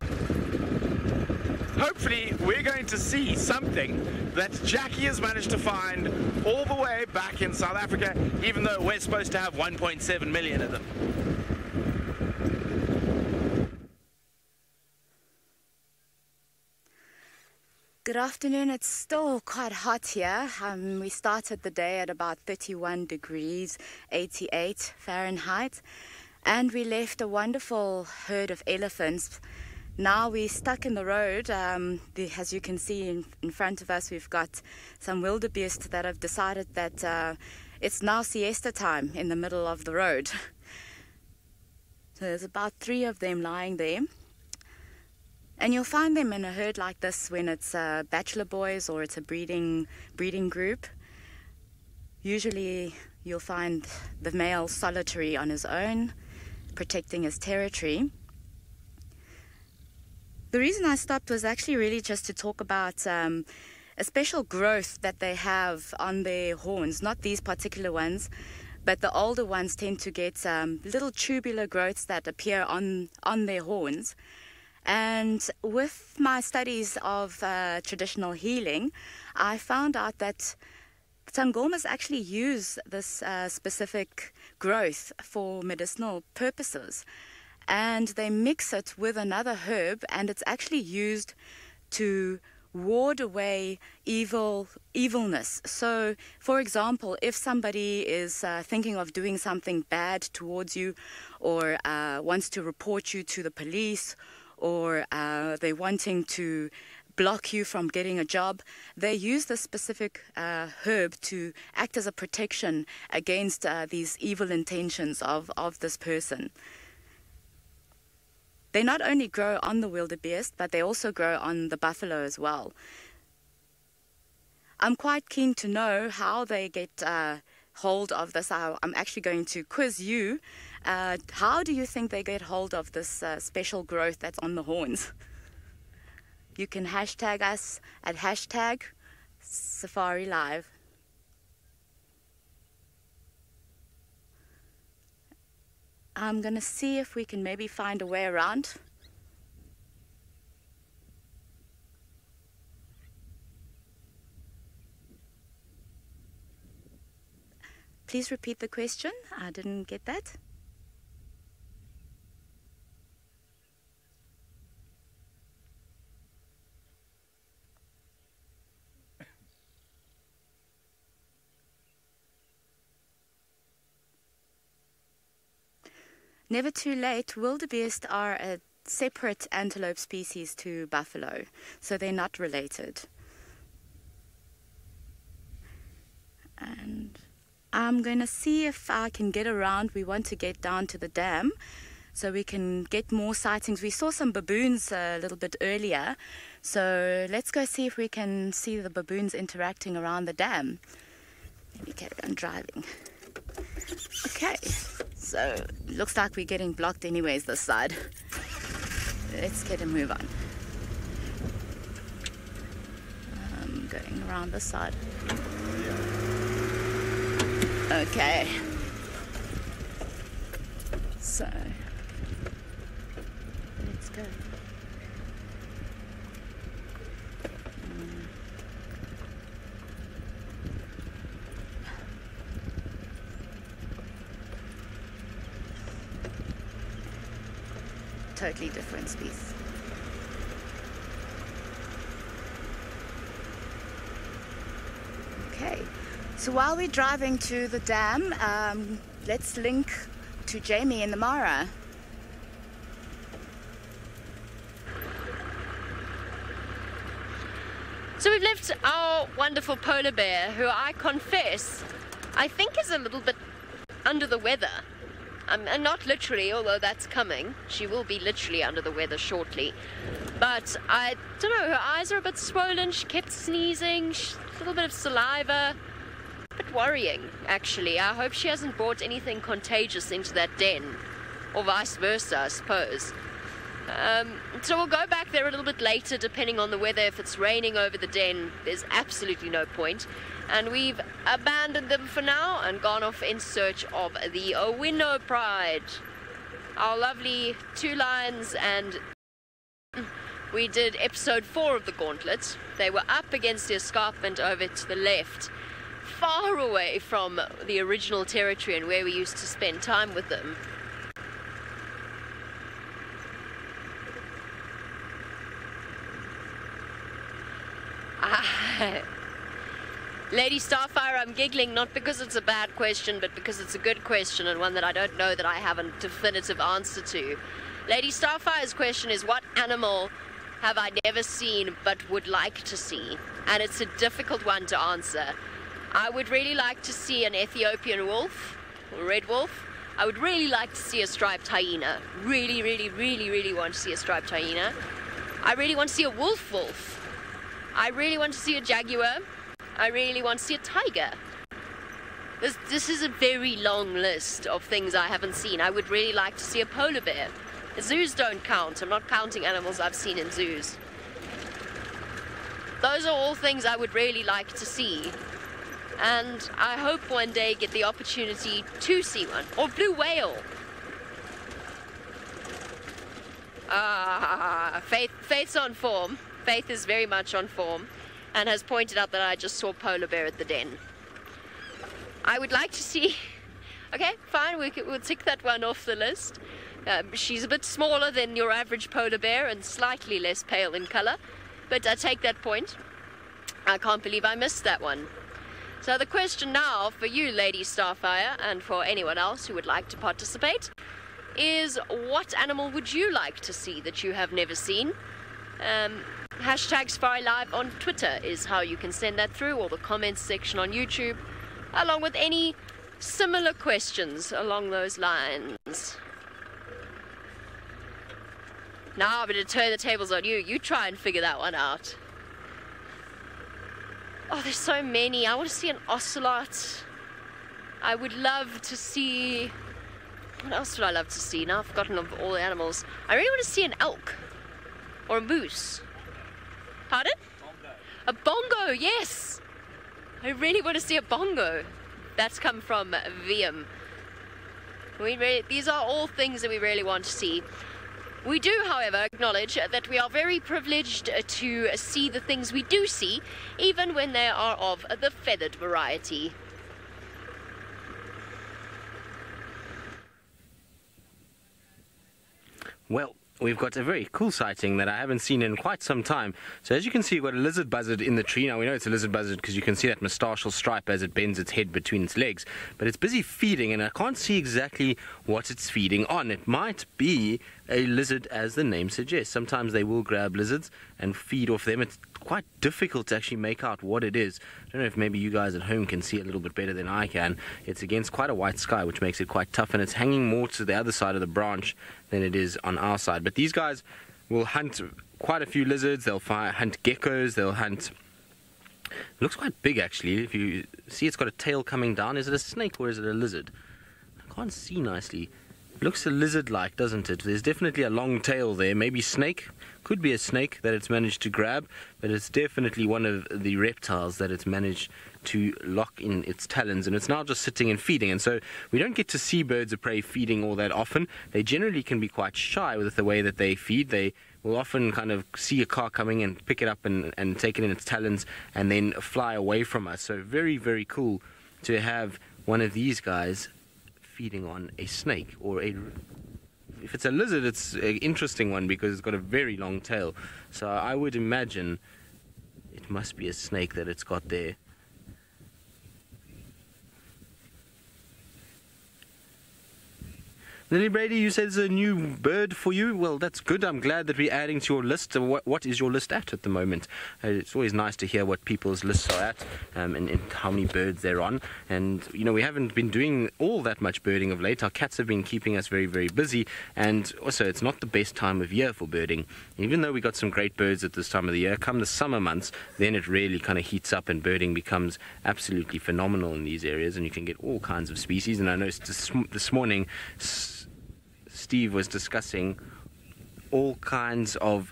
Hopefully, we're going to see something that Jackie has managed to find all the way back in South Africa, even though we're supposed to have 1.7 million of them. Good afternoon. It's still quite hot here. We started the day at about 31 degrees, 88 Fahrenheit, and we left a wonderful herd of elephants. Now we're stuck in the road. As you can see in front of us, we've got some wildebeest that have decided that it's now siesta time in the middle of the road. So there's about 3 of them lying there. And you'll find them in a herd like this when it's bachelor boys or it's a breeding group. Usually you'll find the male solitary on his own, protecting his territory. The reason I stopped was actually really just to talk about a special growth that they have on their horns. Not these particular ones, but the older ones tend to get little tubular growths that appear on their horns. And with my studies of traditional healing, I found out that Sangomas actually use this specific growth for medicinal purposes. And they mix it with another herb, and it's actually used to ward away evilness. So, for example, if somebody is thinking of doing something bad towards you, or wants to report you to the police, or they're wanting to block you from getting a job, they use this specific herb to act as a protection against these evil intentions of this person. They not only grow on the wildebeest, but they also grow on the buffalo as well. I'm quite keen to know how they get hold of this. I'm actually going to quiz you. How do you think they get hold of this special growth that's on the horns? You can hashtag us at hashtag SafariLive. I'm going to see if we can maybe find a way around. Please repeat the question. I didn't get that. Never too late. Wildebeest are a separate antelope species to buffalo, so they're not related. And I'm going to see if I can get around. We want to get down to the dam so we can get more sightings. We saw some baboons a little bit earlier, so let's go see if we can see the baboons interacting around the dam. Let me carry on driving. Okay, so looks like we're getting blocked anyways this side. Let's get a move on. I'm going around this side. Okay. So, let's go. Totally different species. Okay, so while we're driving to the dam, let's link to Jamie in the Mara. So we've left our wonderful polar bear, who I confess, I think is a little bit under the weather. And not literally, although that's coming. She will be literally under the weather shortly. But I don't know, her eyes are a bit swollen, she kept sneezing, a little bit of saliva. A bit worrying, actually. I hope she hasn't brought anything contagious into that den. Or vice versa, I suppose. So we'll go back there a little bit later, depending on the weather. If it's raining over the den, there's absolutely no point. And we've abandoned them for now and gone off in search of the Winnow Pride. Our lovely 2 lions, and we did episode 4 of the Gauntlet. They were up against the escarpment over to the left, far away from the original territory and where we used to spend time with them. Lady Starfire, I'm giggling not because it's a bad question, but because it's a good question and one that I don't know that I have a definitive answer to. Lady Starfire's question is, what animal have I never seen but would like to see? And it's a difficult one to answer. I would really like to see an Ethiopian wolf, or red wolf. I would really like to see a striped hyena. Really, really, really, really want to see a striped hyena. I really want to see a wolf. I really want to see a jaguar. I really want to see a tiger. This is a very long list of things I haven't seen. I would really like to see a polar bear. Zoos don't count. I'm not counting animals I've seen in zoos. Those are all things I would really like to see. And I hope one day get the opportunity to see one. Or blue whale. Faith's on form. Faith is very much on form and has pointed out that I just saw polar bear at the den. I would like to see... Okay, fine, we'll tick that one off the list. She's a bit smaller than your average polar bear and slightly less pale in colour, but I take that point. I can't believe I missed that one. So the question now for you, Lady Starfire, and for anyone else who would like to participate, is what animal would you like to see that you have never seen? Hashtag SafariLive on Twitter is how you can send that through, or the comments section on YouTube, along with any similar questions along those lines. Now I'm going to turn the tables on you. You try and figure that one out. Oh, there's so many. I want to see an ocelot. I would love to see... What else would I love to see? Now I've forgotten of all the animals. I really want to see an elk. Or a moose. Pardon? Bongo. A bongo, yes! I really want to see a bongo. That's come from VM. These are all things that we really want to see. We do, however, acknowledge that we are very privileged to see the things we do see, even when they are of the feathered variety. Well, we've got a very cool sighting that I haven't seen in quite some time. So as you can see, we've got a lizard buzzard in the tree. Now we know it's a lizard buzzard because you can see that moustachial stripe as it bends its head between its legs. But it's busy feeding, and I can't see exactly what it's feeding on. It might be a lizard, as the name suggests. Sometimes they will grab lizards and feed off them. It's quite difficult to actually make out what it is. I don't know if maybe you guys at home can see it a little bit better than I can. It's against quite a white sky, which makes it quite tough, and it's hanging more to the other side of the branch than it is on our side. But these guys will hunt quite a few lizards. They'll hunt geckos. They'll hunt... It looks quite big, actually. If you see, it's got a tail coming down. Is it a snake or is it a lizard? I can't see nicely. Looks a lizard-like, doesn't it? There's definitely a long tail there. Maybe snake. Could be a snake that it's managed to grab, but it's definitely one of the reptiles that it's managed to lock in its talons, and it's now just sitting and feeding. And so we don't get to see birds of prey feeding all that often. They generally can be quite shy with the way that they feed. They will often kind of see a car coming and pick it up and take it in its talons and then fly away from us. So very, very cool to have one of these guys feeding on a snake, or if it's a lizard, it's an interesting one because it's got a very long tail. So I would imagine it must be a snake that it's got there. Lily Brady, you said there's a new bird for you. Well, that's good. I'm glad that we're adding to your list. What is your list at the moment? It's always nice to hear what people's lists are at, and how many birds they're on. And, you know, we haven't been doing all that much birding of late. Our cats have been keeping us very, very busy. And also, it's not the best time of year for birding. Even though we got some great birds at this time of the year, come the summer months, then it really kind of heats up and birding becomes absolutely phenomenal in these areas. And you can get all kinds of species. And I know this morning Steve was discussing all kinds of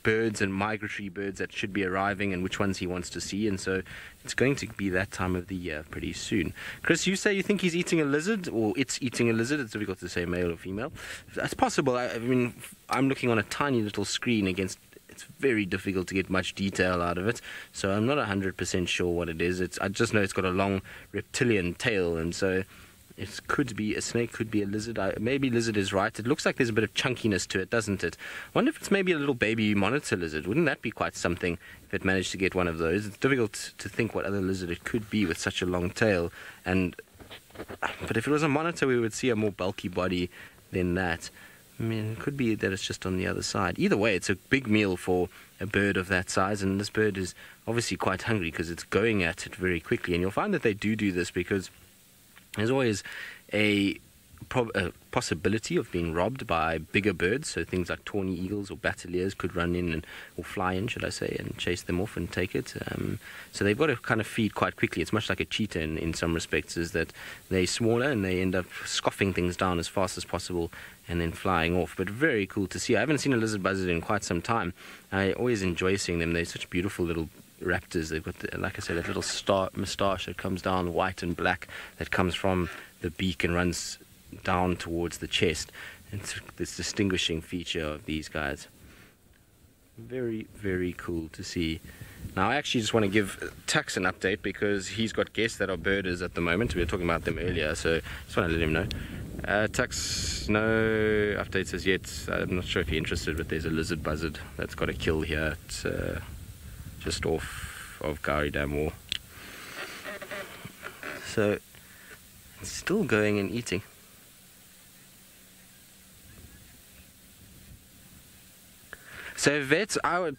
birds and migratory birds that should be arriving and which ones he wants to see, and so it's going to be that time of the year pretty soon. Chris, you say you think he's eating a lizard, or it's eating a lizard. It's difficult to say male or female. That's possible. I mean, I'm looking on a tiny little screen against. It's very difficult to get much detail out of it, so I'm not 100% sure what it is. I just know it's got a long reptilian tail, and so it could be a snake, could be a lizard. Maybe lizard is right. It looks like there's a bit of chunkiness to it, doesn't it? I wonder if it's maybe a little baby monitor lizard. Wouldn't that be quite something if it managed to get one of those? It's difficult to think what other lizard it could be with such a long tail. But if it was a monitor, we would see a more bulky body than that. I mean, it could be that it's just on the other side. Either way, it's a big meal for a bird of that size, and this bird is obviously quite hungry because it's going at it very quickly. And you'll find that they do this because there's always a possibility of being robbed by bigger birds, so things like tawny eagles or bateliers could run in or fly in, should I say, and chase them off and take it. So they've got to kind of feed quite quickly. It's much like a cheetah in some respects, is that they're smaller and they end up scoffing things down as fast as possible and then flying off. But very cool to see. I haven't seen a lizard buzzard in quite some time. I always enjoy seeing them. They're such beautiful little raptors. They've got, like I said, that little moustache that comes down white and black that comes from the beak and runs down towards the chest. It's this distinguishing feature of these guys. Very, very cool to see. Now I actually just want to give Tux an update because he's got guests that are birders at the moment. We were talking about them earlier, so just want to let him know. Tux, no updates as yet. I'm not sure if you're interested, but there's a lizard buzzard that's got a kill here at just off of Gowrie Dam Wall. So it's still going and eating. So Vet,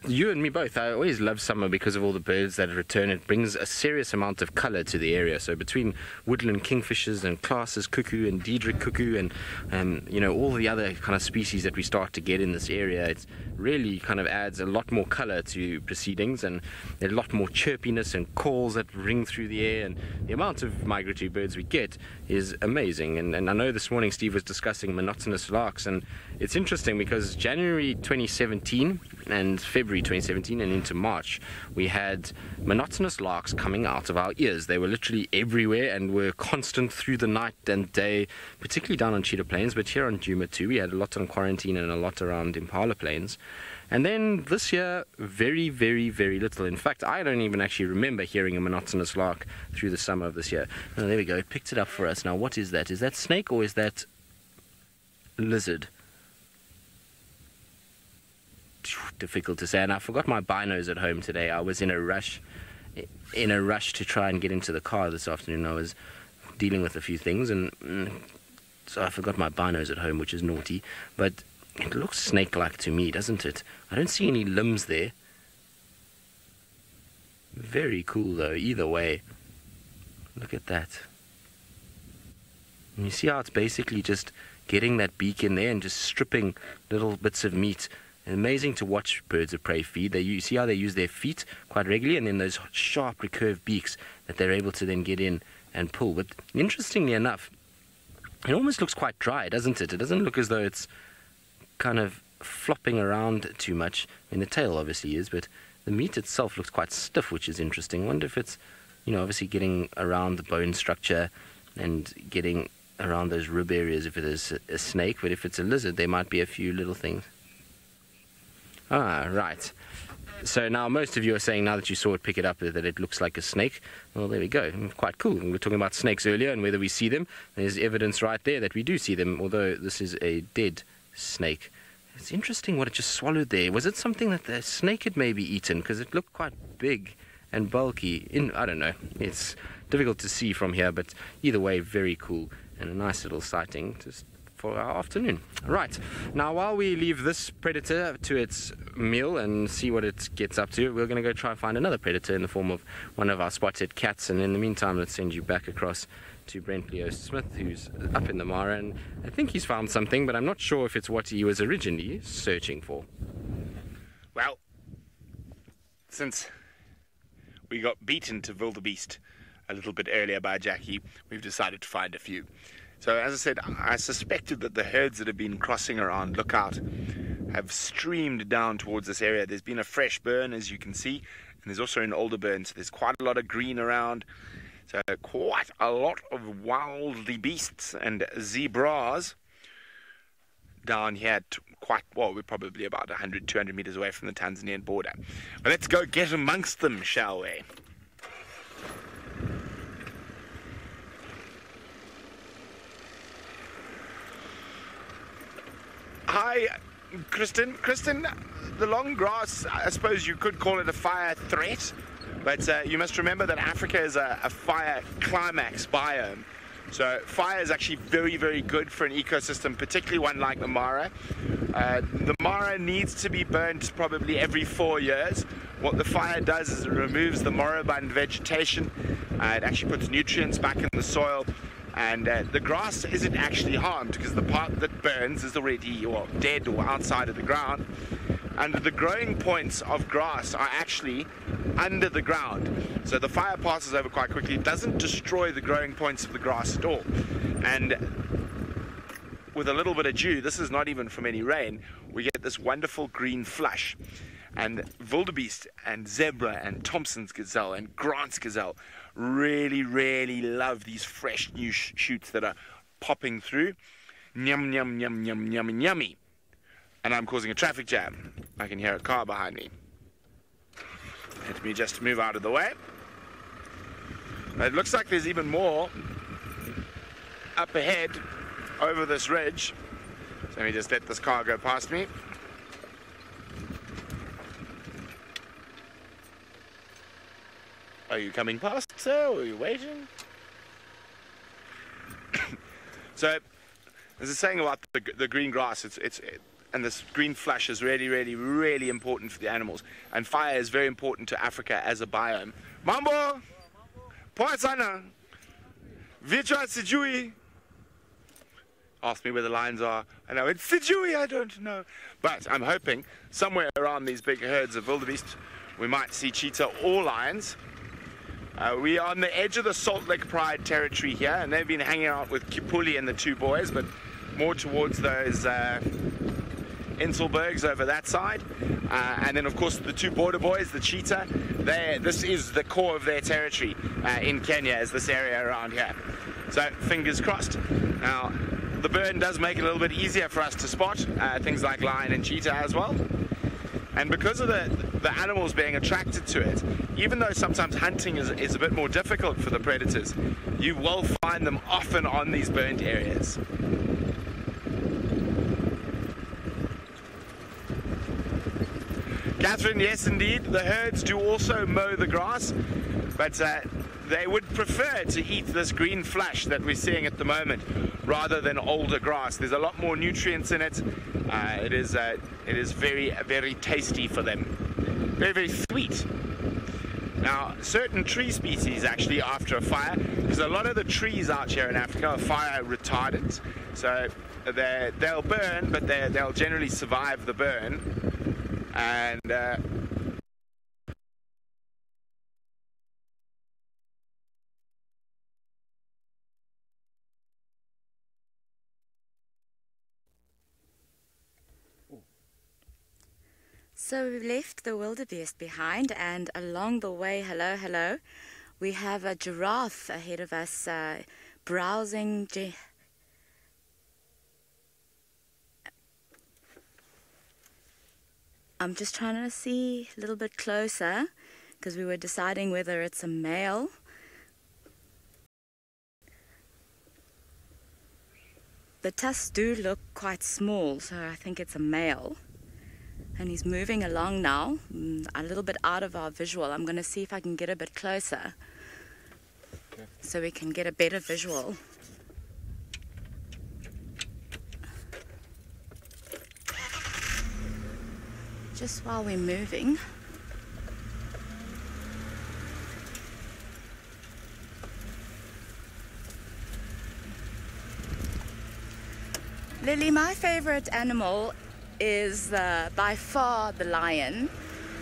you and me both, I always love summer because of all the birds that return. It brings a serious amount of colour to the area. So between woodland kingfishers and Klaas's cuckoo and Diedrich cuckoo and you know, all the other kind of species that we start to get in this area, it really kind of adds a lot more colour to proceedings and a lot more chirpiness and calls that ring through the air, and the amount of migratory birds we get is amazing. And I know this morning Steve was discussing monotonous larks, and it's interesting because January 2017 and February 2017 and into March, we had monotonous larks coming out of our ears. They were literally everywhere and were constant through the night and day, particularly down on Cheetah Plains, but here on Djuma too. We had a lot on Quarantine and a lot around Impala Plains. And then this year, very, very, very little. In fact, I don't even actually remember hearing a monotonous lark through the summer of this year. Oh, there we go. It picked it up for us. Now, what is that? Is that snake or is that lizard? Difficult to say. And I forgot my binos at home today. I was in a rush to try and get into the car this afternoon. I was dealing with a few things, and so I forgot my binos at home, which is naughty. But it looks snake-like to me, doesn't it? I don't see any limbs there. Very cool, though, either way. Look at that. And you see how it's basically just getting that beak in there and just stripping little bits of meat. And amazing to watch birds of prey feed. You see how they use their feet quite regularly, and then those sharp recurved beaks that they're able to then get in and pull. But interestingly enough, It almost looks quite dry, doesn't it? It doesn't look as though it's kind of flopping around too much. I mean, the tail obviously is, but the meat itself looks quite stiff, which is interesting. I wonder if it's, obviously getting around the bone structure and getting around those rib areas if it is a snake, but if it's a lizard, there might be a few little things. Ah, right. So now most of you are saying, now that you saw it pick it up, that it looks like a snake. Well, there we go. Quite cool. We were talking about snakes earlier and whether we see them. There's evidence right there that we do see them, although this is a dead snake. It's interesting what it just swallowed there. Was it something that the snake had maybe eaten? Because it looked quite big and bulky. I don't know. It's difficult to see from here, but either way, very cool and a nice little sighting just for our afternoon. Right, now while we leave this predator to its meal and see what it gets up to, we're going to go try and find another predator in the form of one of our spotted cats, and in the meantime let's send you back across to Brent Leo Smith, who's up in the Mara, and I think he's found something, but I'm not sure if it's what he was originally searching for. Well, since we got beaten to wildebeest a little bit earlier by Jackie, we've decided to find a few. So as I said, I suspected that the herds that have been crossing around Lookout have streamed down towards this area. There's been a fresh burn, as you can see, and there's also an older burn, so there's quite a lot of green around. So quite a lot of wildebeests and zebras down here, we're probably about 100, 200 meters away from the Tanzanian border. But let's go get amongst them, shall we? Hi, Kristen. Kristen, the long grass, I suppose you could call it a fire threat, but you must remember that Africa is a fire climax biome. So fire is actually very, very good for an ecosystem, particularly one like the Mara. The Mara needs to be burnt probably every 4 years. What the fire does is it removes the moribund vegetation. It actually puts nutrients back in the soil. And the grass isn't actually harmed because the part that burns is already dead or outside of the ground. And the growing points of grass are actually under the ground. So the fire passes over quite quickly. It doesn't destroy the growing points of the grass at all. And with a little bit of dew, this is not even from any rain, we get this wonderful green flush. And wildebeest and zebra and Thompson's gazelle and Grant's gazelle really, really love these fresh new shoots that are popping through. Yum, yum, yum, yum, yum, yummy. And I'm causing a traffic jam. I can hear a car behind me. Let me just move out of the way. It looks like there's even more up ahead over this ridge. So let me just let this car go past me. Are you coming past, sir, or are you waiting? So, there's a saying about the green grass, and this green flush is really, really, really important for the animals. And fire is very important to Africa as a biome. Mambo! Poa sana! Vichwa sijui! Ask me where the lions are. I know, it's sijui, I don't know. But I'm hoping somewhere around these big herds of wildebeest, we might see cheetah or lions. We are on the edge of the Salt Lake Pride territory here, and they've been hanging out with Kipuli and the two boys, but more towards those Inselbergs over that side. And then, of course, the two border boys, the cheetah, this is the core of their territory in Kenya, is this area around here. So, fingers crossed. Now, the burn does make it a little bit easier for us to spot things like lion and cheetah as well. And because of the animals being attracted to it, even though sometimes hunting is a bit more difficult for the predators, you will find them often on these burnt areas. Catherine, yes indeed, the herds do also mow the grass, but they would prefer to eat this green flush that we're seeing at the moment rather than older grass. There's a lot more nutrients in it. It is very, very tasty for them. Very, very sweet. Now, certain tree species actually, after a fire, because a lot of the trees out here in Africa are fire retardant, so they'll burn, but they'll generally survive the burn. And So we left the wildebeest behind, and along the way, hello, we have a giraffe ahead of us browsing. I'm just trying to see a little bit closer because we were deciding whether it's a male. The tusks do look quite small, so I think it's a male. And he's moving along now, a little bit out of our visual. I'm going to see if I can get a bit closer so we can get a better visual. Just while we're moving. Lily, my favorite animal is by far the lion.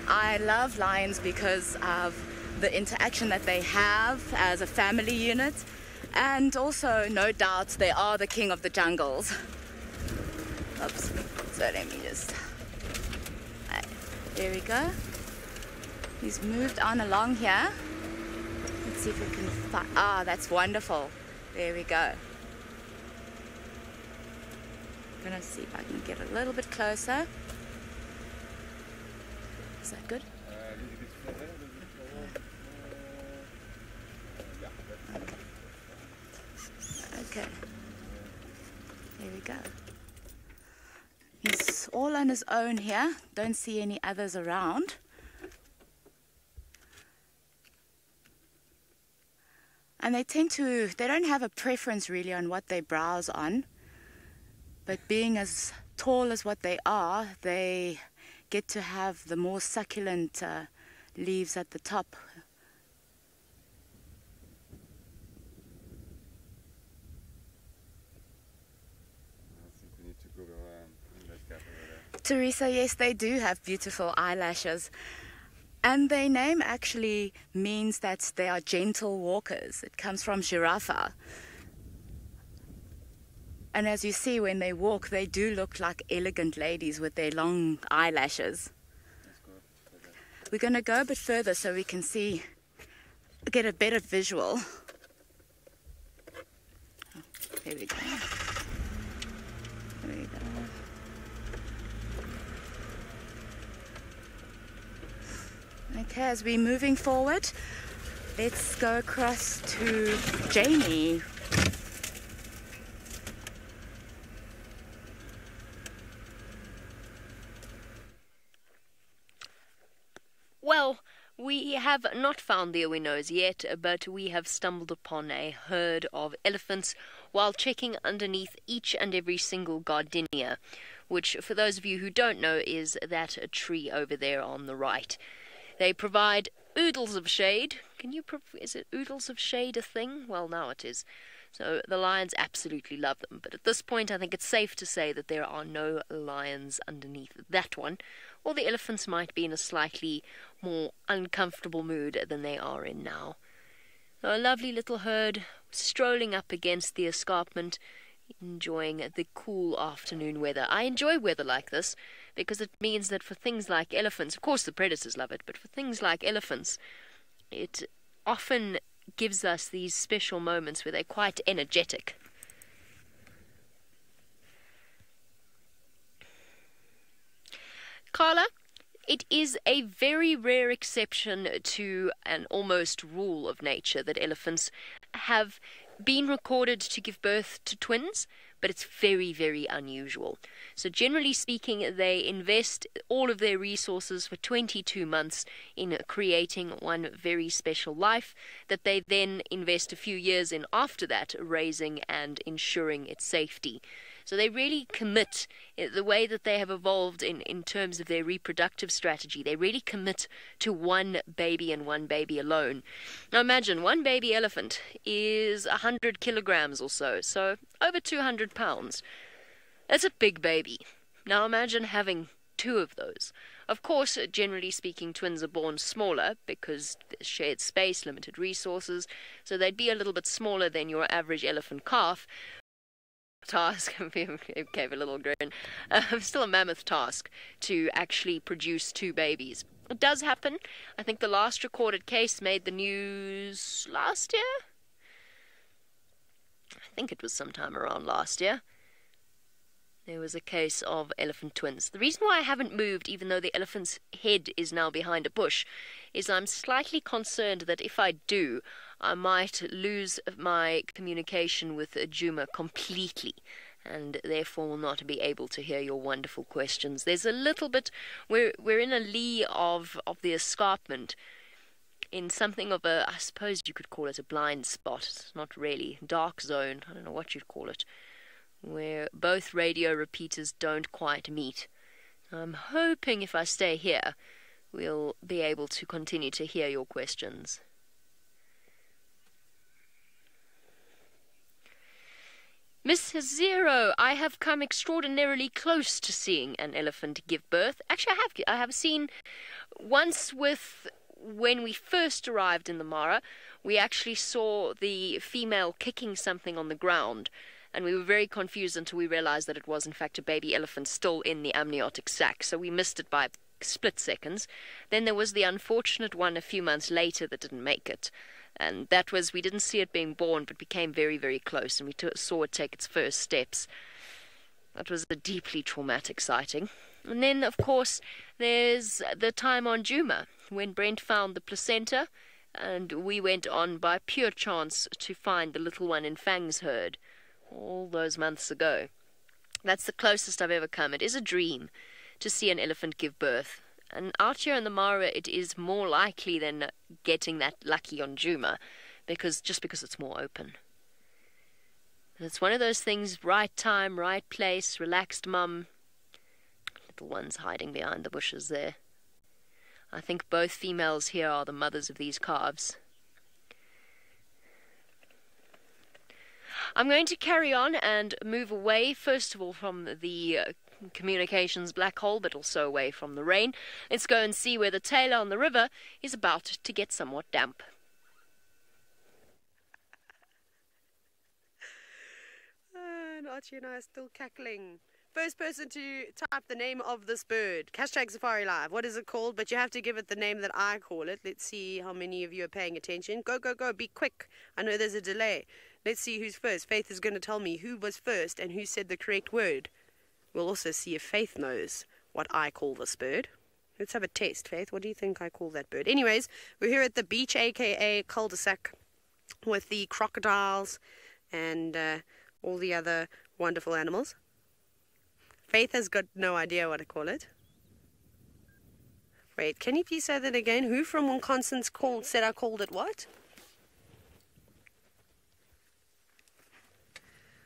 I love lions because of the interaction that they have as a family unit, and also, no doubt, they are the king of the jungles. Oops, so let me just... There we go. He's moved on along here. Let's see if we can find... Ah, that's wonderful. There we go. I'm gonna see if I can get a little bit closer. Is that good? Okay. There we go. He's all on his own here. Don't see any others around. And they don't have a preference really on what they browse on. But being as tall as what they are, they get to have the more succulent leaves at the top. Teresa, yes, they do have beautiful eyelashes. And their name actually means that they are gentle walkers. It comes from giraffa. And as you see, when they walk, they do look like elegant ladies with their long eyelashes. We're going to go a bit further so we can get a better visual. Oh, there we go. There we go. Okay, as we're moving forward, let's go across to Jamie. Well, we have not found the Owinos yet, but we have stumbled upon a herd of elephants while checking underneath each and every single gardenia, which, for those of you who don't know, is that a tree over there on the right. They provide oodles of shade. Is it oodles of shade a thing? Well, now it is. So the lions absolutely love them. But at this point, I think it's safe to say that there are no lions underneath that one. Or the elephants might be in a slightly more uncomfortable mood than they are in now. So a lovely little herd strolling up against the escarpment, enjoying the cool afternoon weather. I enjoy weather like this because it means that for things like elephants, of course the predators love it, but for things like elephants, it often gives us these special moments where they're quite energetic. Carla, it is a very rare exception to an almost rule of nature that elephants have been recorded to give birth to twins, but it's very, very unusual. So generally speaking, they invest all of their resources for 22 months in creating one very special life that they then invest a few years in after that, raising and ensuring its safety. So they really commit, the way that they have evolved in terms of their reproductive strategy, they really commit to one baby and one baby alone. Now imagine, one baby elephant is 100 kilograms or so over 200 pounds. That's a big baby. Now imagine having two of those. Of course, generally speaking, twins are born smaller because there's shared space, limited resources, so they'd be a little bit smaller than your average elephant calf. task. It gave a little grin. Still a mammoth task to actually produce 2 babies. It does happen. I think the last recorded case made the news last year. I think it was sometime around last year. There was a case of elephant twins. The reason why I haven't moved, even though the elephant's head is now behind a bush, is I'm slightly concerned that if I do, I might lose my communication with Juma completely, and therefore will not be able to hear your wonderful questions. There's a little bit, we're in a lee of the escarpment, in something of a, I suppose you could call it a blind spot. It's not really, dark zone, I don't know what you'd call it, where both radio repeaters don't quite meet. I'm hoping if I stay here, we'll be able to continue to hear your questions. Miss Zero, I have come extraordinarily close to seeing an elephant give birth. Actually, I have seen once when we first arrived in the Mara, we actually saw the female kicking something on the ground, and we were very confused until we realized that it was in fact a baby elephant still in the amniotic sac, so we missed it by split seconds. Then there was the unfortunate one a few months later that didn't make it. And that was, we didn't see it being born, but became very, very close, and we saw it take its first steps. That was a deeply traumatic sighting. And then, of course, there's the time on Juma, when Brent found the placenta, and we went on by pure chance to find the little one in Fang's herd, all those months ago. That's the closest I've ever come. It is a dream to see an elephant give birth. And out here in the Mara, it is more likely than getting that lucky on Juma, because it's more open. And it's one of those things, right time, right place, relaxed mum. Little one's hiding behind the bushes there. I think both females here are the mothers of these calves. I'm going to carry on and move away, first of all, from the communications black hole, but also away from the rain. Let's go and see where the tailor on the river is about to get somewhat damp. And Archie and I are still cackling. First person to type the name of this bird. #SafariLive. What is it called? But you have to give it the name that I call it. Let's see how many of you are paying attention. Go, go, go. Be quick. I know there's a delay. Let's see who's first. Faith is going to tell me who was first and who said the correct word. We'll also see if Faith knows what I call this bird. Let's have a test, Faith. What do you think I call that bird? Anyways, we're here at the beach, a.k.a. cul-de-sac, with the crocodiles and all the other wonderful animals. Faith has got no idea what to call it. Wait, can you please say that again? Who from Wisconsin said I called it what?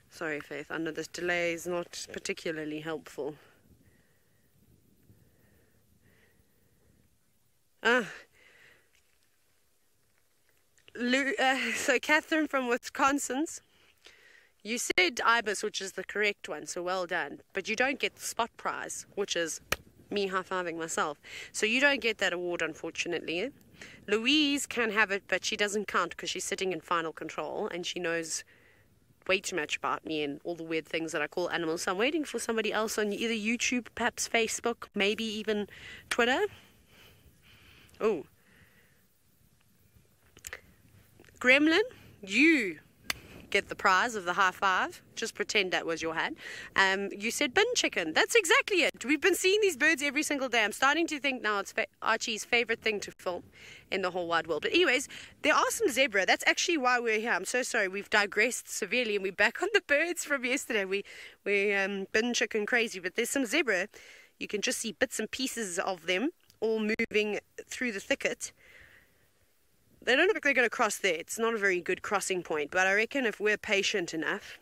Sorry, Faith. I know this delay is not particularly helpful. So Catherine from Wisconsin's, you said ibis, which is the correct one, so well done. But you don't get the spot prize, which is me high-fiving myself. So you don't get that award, unfortunately. Louise can have it, but she doesn't count because she's sitting in final control, and she knows way too much about me and all the weird things that I call animals. So I'm waiting for somebody else on either YouTube, perhaps Facebook, maybe even Twitter. Oh. Gremlin, you get the prize of the high five. Just pretend that was your hat. You said bin chicken. That's exactly it. We've been seeing these birds every single day. I'm starting to think now it's Archie's favorite thing to film in the whole wide world. But anyways, there are some zebra. That's actually why we're here. I'm so sorry. We've digressed severely and we're back on the birds from yesterday. We're bin chicken crazy. But there's some zebra. You can just see bits and pieces of them all moving through the thicket. They don't look like they're going to cross there. It's not a very good crossing point. But I reckon if we're patient enough,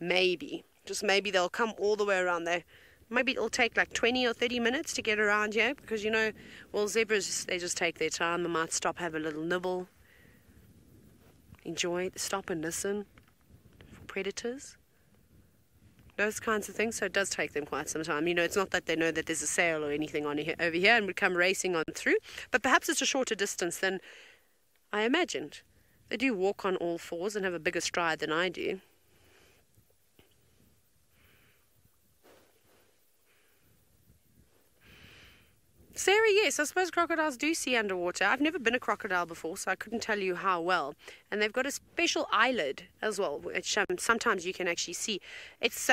maybe, just maybe they'll come all the way around there. Maybe it'll take like 20 or 30 minutes to get around here. Because, you know, well, zebras, they just take their time. They might stop, have a little nibble. Enjoy, stop and listen for predators. Those kinds of things. So it does take them quite some time. You know, it's not that they know that there's a sail or anything on here, over here and would come racing on through. But perhaps it's a shorter distance than I imagined. They do walk on all fours and have a bigger stride than I do. Sarah, yes, I suppose crocodiles do see underwater. I've never been a crocodile before, so I couldn't tell you how well. And they've got a special eyelid as well, which sometimes you can actually see. It's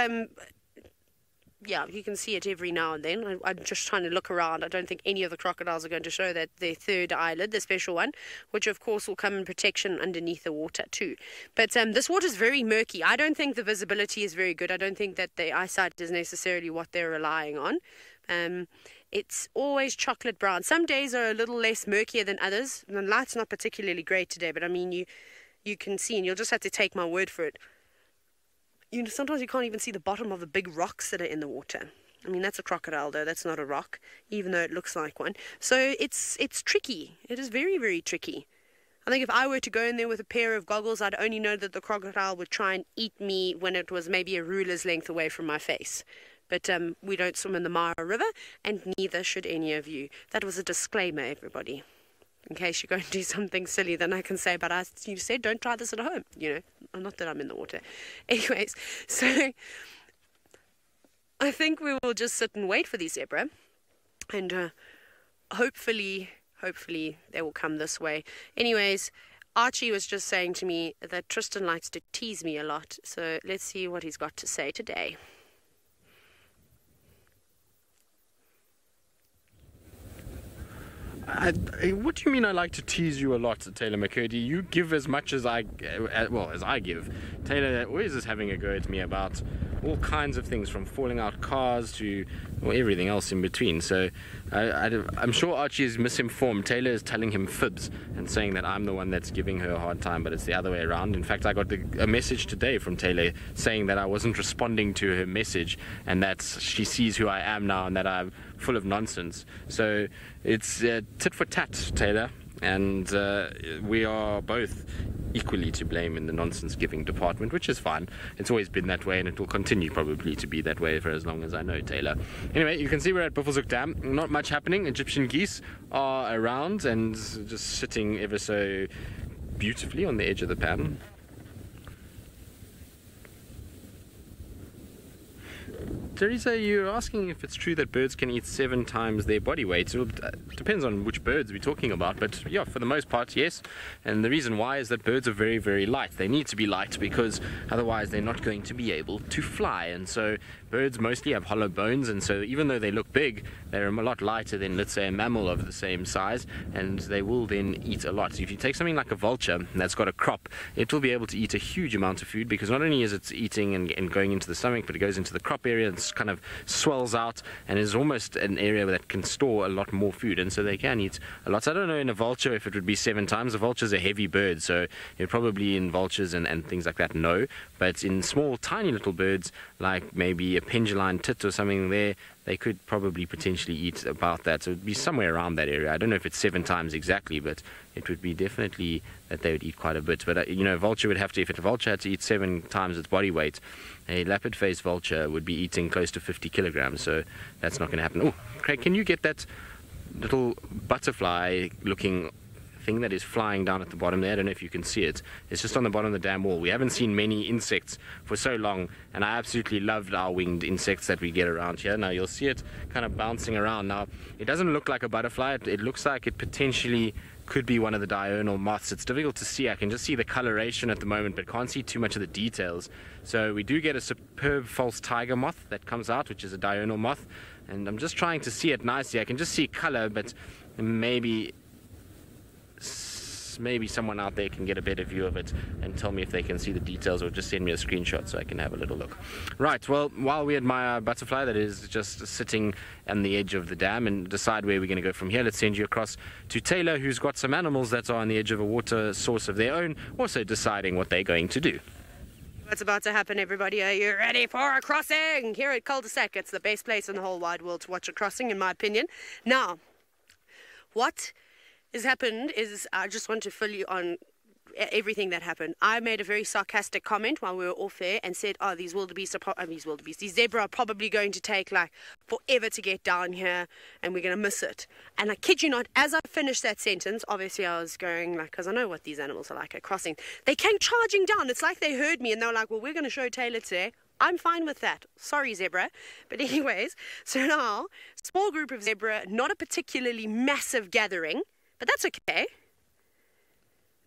yeah, you can see it every now and then. I'm just trying to look around. I don't think any of the crocodiles are going to show that their third eyelid, the special one, which of course will come in protection underneath the water too. But this water is very murky. I don't think the visibility is very good. I don't think that the eyesight is necessarily what they're relying on. It's always chocolate brown. Some days are a little less murkier than others. The light's not particularly great today, but I mean, you can see, and you'll just have to take my word for it. Sometimes you can't even see the bottom of the big rocks that are in the water. I mean, that's a crocodile, though. That's not a rock, even though it looks like one. So it's tricky. It is very, very tricky. I think if I were to go in there with a pair of goggles, I'd only know that the crocodile would try and eat me when it was maybe a ruler's length away from my face. But we don't swim in the Mara River, and neither should any of you. That was a disclaimer, everybody. In case you go and do something silly, then I can say, but you said don't try this at home, Not that I'm in the water. Anyways, so I think we will just sit and wait for the zebra, and hopefully they will come this way. Anyways, Archie was just saying to me that Tristan likes to tease me a lot, so let's see what he's got to say today. What do you mean I like to tease you a lot, Taylor McCurdy? You give as much as I give. Taylor always is having a go at me about all kinds of things, from falling out cars to everything else in between. So I'm sure Archie is misinformed. Taylor is telling him fibs and saying that I'm the one that's giving her a hard time, but it's the other way around. In fact, I got a message today from Taylor saying that I wasn't responding to her message, and that she sees who I am now and that I'm full of nonsense. So it's tit for tat, Taylor, and we are both equally to blame in the nonsense giving department, which is fine. It's always been that way, and it will continue probably to be that way for as long as I know, Taylor. Anyway, you can see we're at Buffelshoek Dam. Not much happening. Egyptian geese are around and just sitting ever so beautifully on the edge of the pan. Teresa, you're asking if it's true that birds can eat 7 times their body weight. It depends on which birds we're talking about, but yeah, for the most part, yes. And the reason why is that birds are very, very light. They need to be light because otherwise they're not going to be able to fly. And so birds mostly have hollow bones, and so even though they look big, they're a lot lighter than, let's say, a mammal of the same size, and they will then eat a lot. So if you take something like a vulture that's got a crop, it will be able to eat a huge amount of food, because not only is it eating and going into the stomach, but it goes into the crop area and kind of swells out and is almost an area that can store a lot more food, and so they can eat a lot. So I don't know in a vulture if it would be 7 times. A vulture's a heavy bird, so it probably in vultures and things like that, no. But in small, tiny little birds, like maybe a penduline tit or something there, they could probably potentially eat about that. So it would be somewhere around that area. I don't know if it's 7 times exactly, but it would be definitely that they would eat quite a bit. But, a vulture would have to, if a vulture had to eat 7 times its body weight, a leopard-faced vulture would be eating close to 50 kilograms. So that's not going to happen. Oh, Craig, can you get that little butterfly-looking thing that is flying down at the bottom there? I don't know if you can see it. It's just on the bottom of the dam wall. We haven't seen many insects for so long, and I absolutely loved our winged insects that we get around here. Now you'll see it kind of bouncing around. Now it doesn't look like a butterfly. It looks like it potentially could be one of the diurnal moths. It's difficult to see. I can just see the coloration at the moment, but can't see too much of the details. So we do get a superb false tiger moth that comes out, which is a diurnal moth, and I'm just trying to see it nicely. I can just see color, but maybe someone out there can get a better view of it and tell me if they can see the details, or just send me a screenshot so I can have a little look. Right, well, while we admire a butterfly that is just sitting on the edge of the dam and decide where we're going to go from here, let's send you across to Taylor, who's got some animals that are on the edge of a water source of their own, also deciding what they're going to do. What's about to happen, everybody? Are you ready for a crossing? Here at Cul-de-sac, it's the best place in the whole wide world to watch a crossing, in my opinion. Now, what has happened is, I just want to fill you on everything that happened. I made a very sarcastic comment while we were off there and said, these zebra are probably going to take like forever to get down here and we're going to miss it. And I kid you not, as I finished that sentence, obviously I was going like, because I know what these animals are like at crossing, they came charging down. It's like they heard me and they were like, well, we're going to show Taylor today I'm fine with that. Sorry, zebra. But anyways, so now, small group of zebra, not a particularly massive gathering, but that's okay.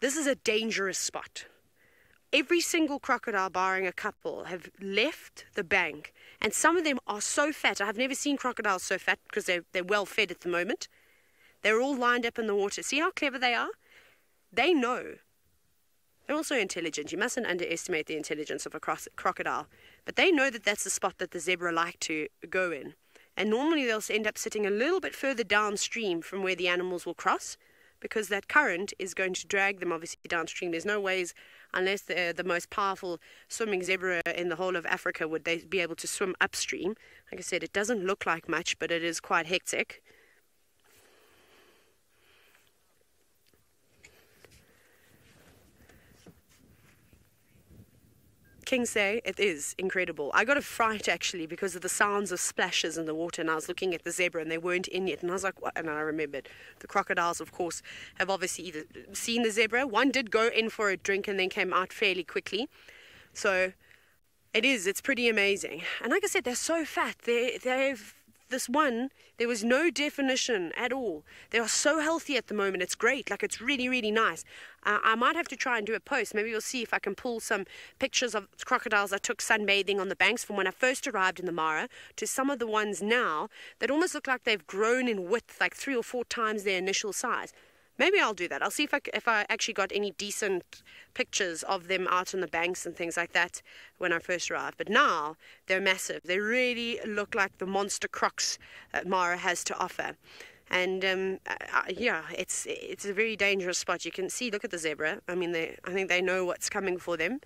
This is a dangerous spot. Every single crocodile, barring a couple, have left the bank, and some of them are so fat. I've never seen crocodiles so fat because they're well fed at the moment. They're all lined up in the water. See how clever they are? They know. They're also intelligent. You mustn't underestimate the intelligence of a crocodile. But they know that that's the spot that the zebra like to go in. And normally they'll end up sitting a little bit further downstream from where the animals will cross, because that current is going to drag them obviously downstream. There's no ways, unless they're the most powerful swimming zebra in the whole of Africa, would they be able to swim upstream. Like I said, it doesn't look like much, but it is quite hectic. Kings say it is incredible. I got a fright actually because of the sounds of splashes in the water, and I was looking at the zebra and they weren't in yet, and I was like, what? And I remembered the crocodiles, of course, have obviously either seen the zebra. One did go in for a drink and then came out fairly quickly. So it's pretty amazing. And like I said, they're so fat. They've this one, there was no definition at all. They are so healthy at the moment. It's great. Like, it's really, really nice. I might have to try and do a post. Maybe we'll see if I can pull some pictures of crocodiles I took sunbathing on the banks from when I first arrived in the Mara to some of the ones now that almost look like they've grown in width, like 3 or 4 times their initial size. Maybe I'll do that. I'll see if I actually got any decent pictures of them out on the banks and things like that when I first arrived. But now they're massive. They really look like the monster crocs that Mara has to offer. And yeah, it's a very dangerous spot. You can see, look at the zebra. I mean, I think they know what's coming for them.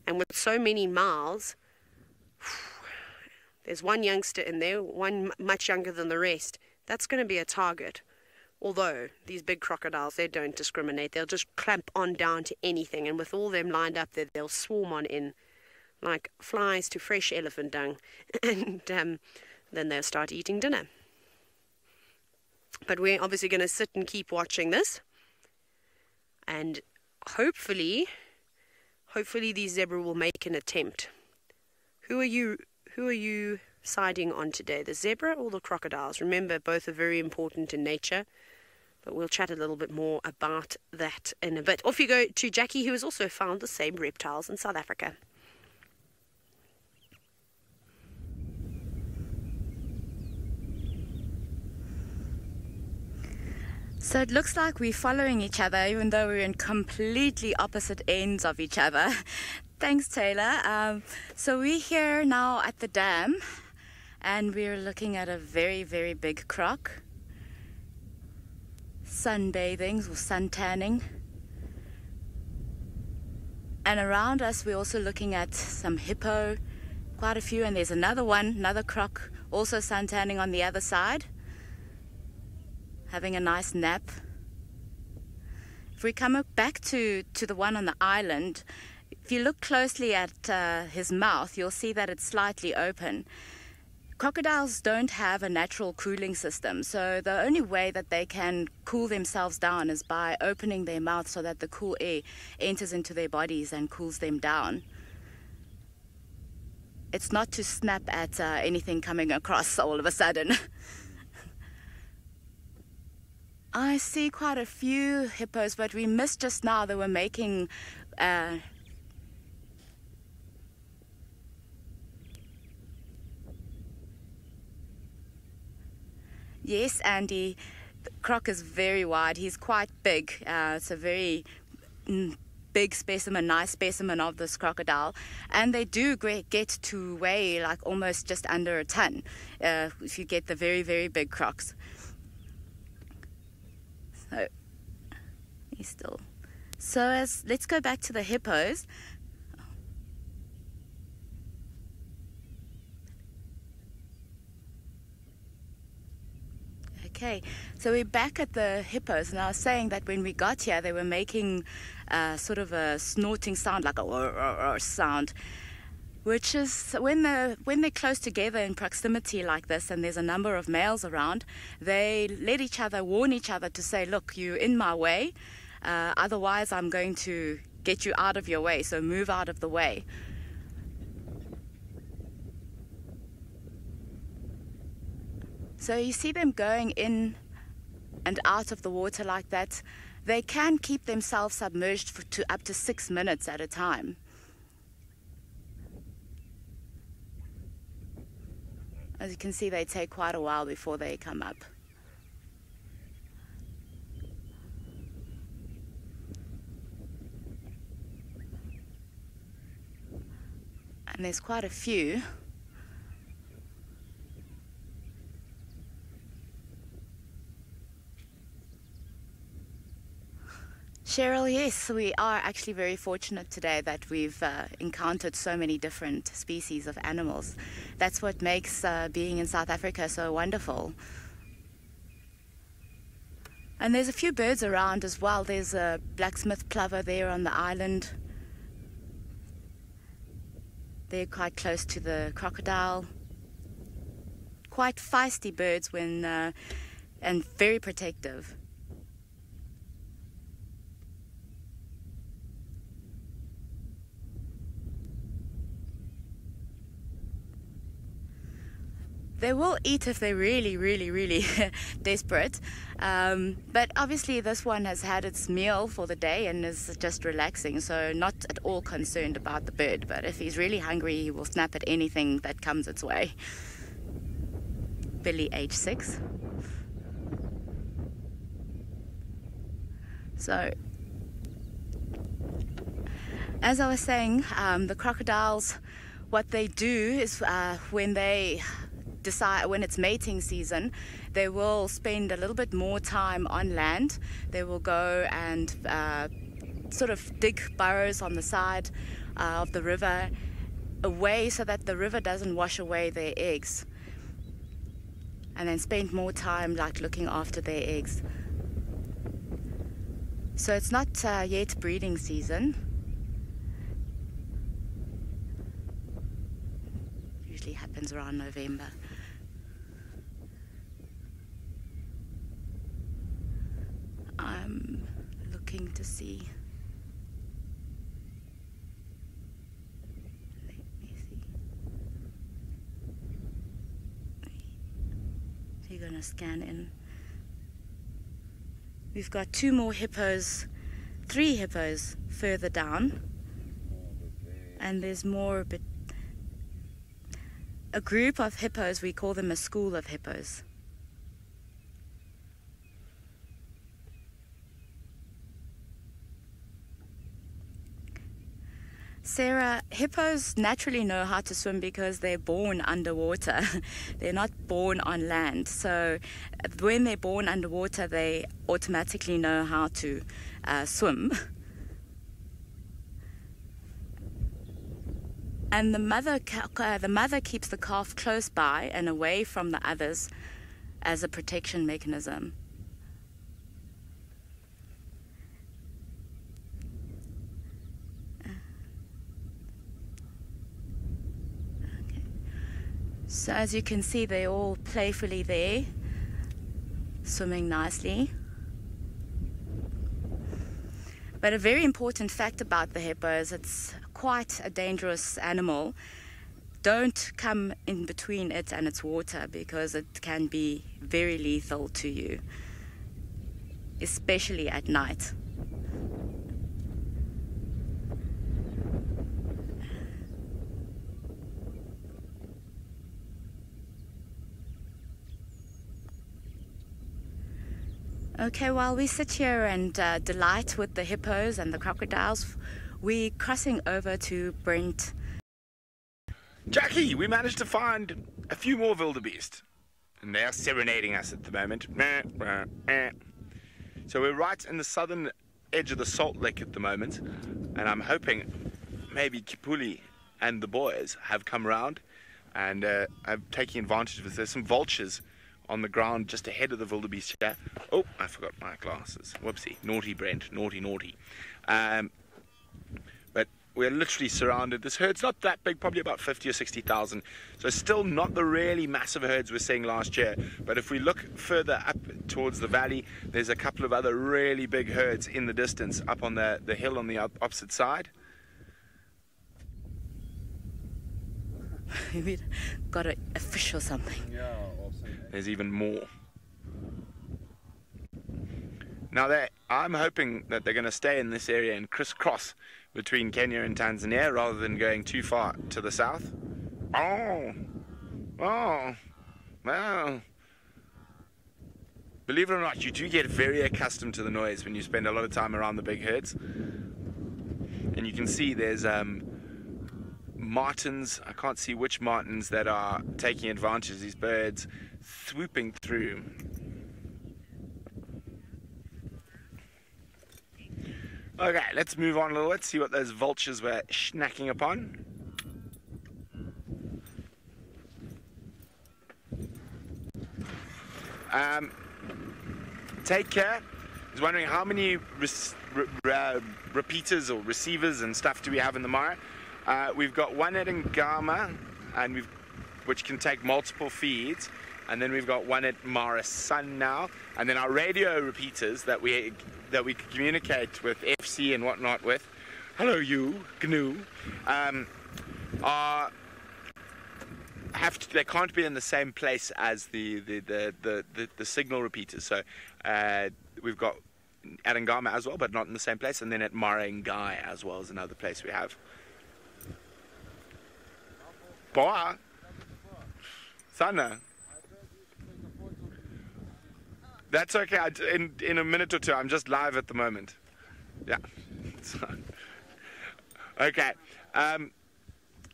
And with so many mouths, there's one youngster in there, one much younger than the rest. That's going to be a target. Although these big crocodiles, they don't discriminate. They'll just clamp on down to anything. And with all them lined up there, they'll swarm on in like flies to fresh elephant dung. And then they'll start eating dinner. But we're obviously going to sit and keep watching this. And hopefully these zebra will make an attempt. Who are you siding on today, the zebra or the crocodiles? Remember, both are very important in nature, but we'll chat a little bit more about that in a bit. Off you go to Jackie, who has also found the same reptiles in South Africa. So it looks like we're following each other, even though we're in completely opposite ends of each other. Thanks, Taylor. So we're here now at the dam, and we're looking at a very, very big croc. Sunbathing or sun tanning. And around us we're also looking at some hippo, quite a few, and there's another croc, also sun tanning on the other side, having a nice nap. If we come back to the one on the island, if you look closely at his mouth, you'll see that it's slightly open. Crocodiles don't have a natural cooling system, so the only way that they can cool themselves down is by opening their mouth so that the cool air enters into their bodies and cools them down. It's not to snap at anything coming across all of a sudden. I see quite a few hippos, but we missed just now. They were making yes, Andy, the croc is very wide. He's quite big. It's a very big specimen, nice specimen of this crocodile. And they do get to weigh like almost just under a ton if you get the very, very big crocs. So, he's still. So let's go back to the hippos. Okay, so we're back at the hippos, and I was saying that when we got here, they were making sort of a snorting sound, like a sound, which is when they're close together in proximity like this, and there's a number of males around, they warn each other to say, look, you're in my way, otherwise I'm going to get you out of your way, so move out of the way. So you see them going in and out of the water like that. They can keep themselves submerged for up to 6 minutes at a time. As you can see, they take quite a while before they come up. And there's quite a few. Cheryl, yes, we are actually very fortunate today that we've encountered so many different species of animals. That's what makes being in South Africa so wonderful. And there's a few birds around as well. There's a blacksmith plover there on the island. They're quite close to the crocodile. Quite feisty birds when and very protective. They will eat if they're really, really, really desperate. But obviously this one has had its meal for the day and is just relaxing, so not at all concerned about the bird. But if he's really hungry, he will snap at anything that comes its way. Billy, age 6. So, as I was saying, the crocodiles, what they do is when it's mating season, they will spend a little bit more time on land. They will go and sort of dig burrows on the side of the river away so that the river doesn't wash away their eggs, and then spend more time like looking after their eggs. So it's not yet breeding season. Usually happens around November. I'm looking to see. Let me see. So you're gonna scan in. We've got 2 more hippos, 3 hippos further down, and there's more, but a group of hippos, we call them a school of hippos. Sarah, hippos naturally know how to swim because they're born underwater. They're not born on land. So when they're born underwater, they automatically know how to swim. And the mother keeps the calf close by and away from the others as a protection mechanism. So as you can see, they're all playfully there, swimming nicely. But a very important fact about the hippo is it's quite a dangerous animal. Don't come in between it and its water because it can be very lethal to you, especially at night. Okay, while we sit here and delight with the hippos and the crocodiles, we're crossing over to Brent. Jackie, we managed to find a few more wildebeest, and they are serenading us at the moment. So we're right in the southern edge of the Salt Lake at the moment, and I'm hoping maybe Kipuli and the boys have come round and are taking advantage of this. There's some vultures on the ground just ahead of the wildebeest here. Oh, I forgot my glasses. Whoopsie. Naughty, Brent. Naughty, naughty. But we're literally surrounded. This herd's not that big, probably about 50 or 60,000. So still not the really massive herds we were seeing last year. But if we look further up towards the valley, there's a couple of other really big herds in the distance up on the hill on the opposite side. We've got a fish or something. Yeah, or some there's even more. Now, I'm hoping that they're going to stay in this area and crisscross between Kenya and Tanzania rather than going too far to the south. Oh, well. Believe it or not, you do get very accustomed to the noise when you spend a lot of time around the big herds. And you can see there's martins, I can't see which martins, that are taking advantage of these birds swooping through. Okay, let's move on a little bit, see what those vultures were snacking upon. Take Care is wondering how many repeaters or receivers and stuff do we have in the Mara. We've got one at Ngama, and which can take multiple feeds, and then we've got one at Mara Sun now, and then our radio repeaters that we communicate with FC and whatnot with. Hello, you GNU. They can't be in the same place as the signal repeaters. So we've got at Ngama as well, but not in the same place, and then at Marengai as well is another place we have. Boa, Sana. That's okay. In a minute or two. I'm just live at the moment. Yeah. Okay.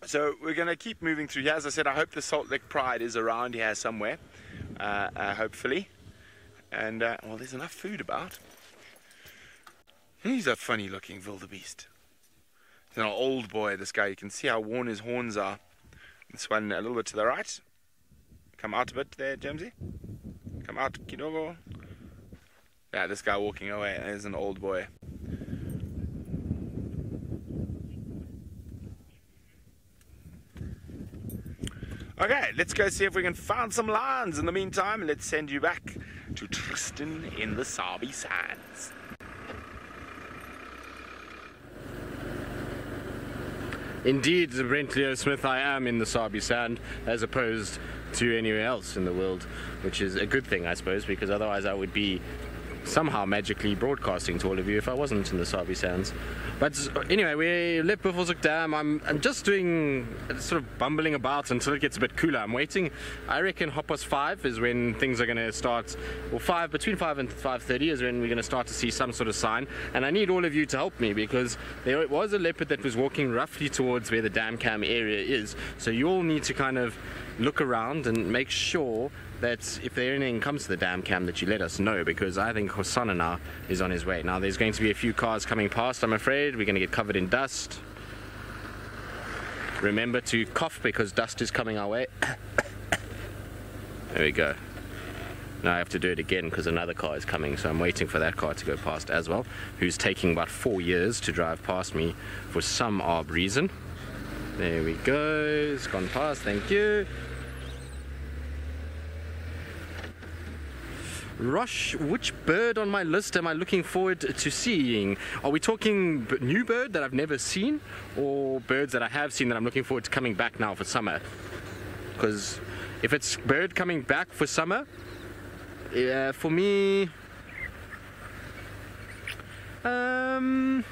So we're going to keep moving through here. As I said, I hope the Salt Lake Pride is around here somewhere, hopefully. And, well, there's enough food about. He's a funny-looking wildebeest. He's an old boy, this guy. You can see how worn his horns are. This one a little bit to the right. Come out a bit there, Jamesy. Come out, kidogo. Yeah, this guy walking away. There's an old boy. Okay, let's go see if we can find some lions. In the meantime, let's send you back to Tristan in the Sabi Sands. Indeed, Brent Leo Smith, I am in the Sabi Sand as opposed to anywhere else in the world, which is a good thing, I suppose, because otherwise I would be somehow magically broadcasting to all of you if I wasn't in the Sabi Sands. But anyway, we left Buffelshoek Dam. I'm just doing sort of bumbling about until it gets a bit cooler. I'm waiting. I reckon 5:30 is when things are going to start, or between 5 and 5:30 is when we're going to start to see some sort of sign. And I need all of you to help me, because there was a leopard that was walking roughly towards where the dam cam area is. So you all need to kind of look around and make sure that if anything comes to the dam cam that you let us know, because I think Hosanna now is on his way. Now there's going to be a few cars coming past, I'm afraid. We're going to get covered in dust. Remember to cough because dust is coming our way. There we go. Now I have to do it again because another car is coming, so I'm waiting for that car to go past as well, who's taking about 4 years to drive past me for some odd reason. There we go, it's gone past, thank you. Rosh, which bird on my list am I looking forward to seeing? Are we talking new bird that I've never seen, or birds that I have seen that I'm looking forward to coming back now for summer? Because if it's bird coming back for summer, for me, woodland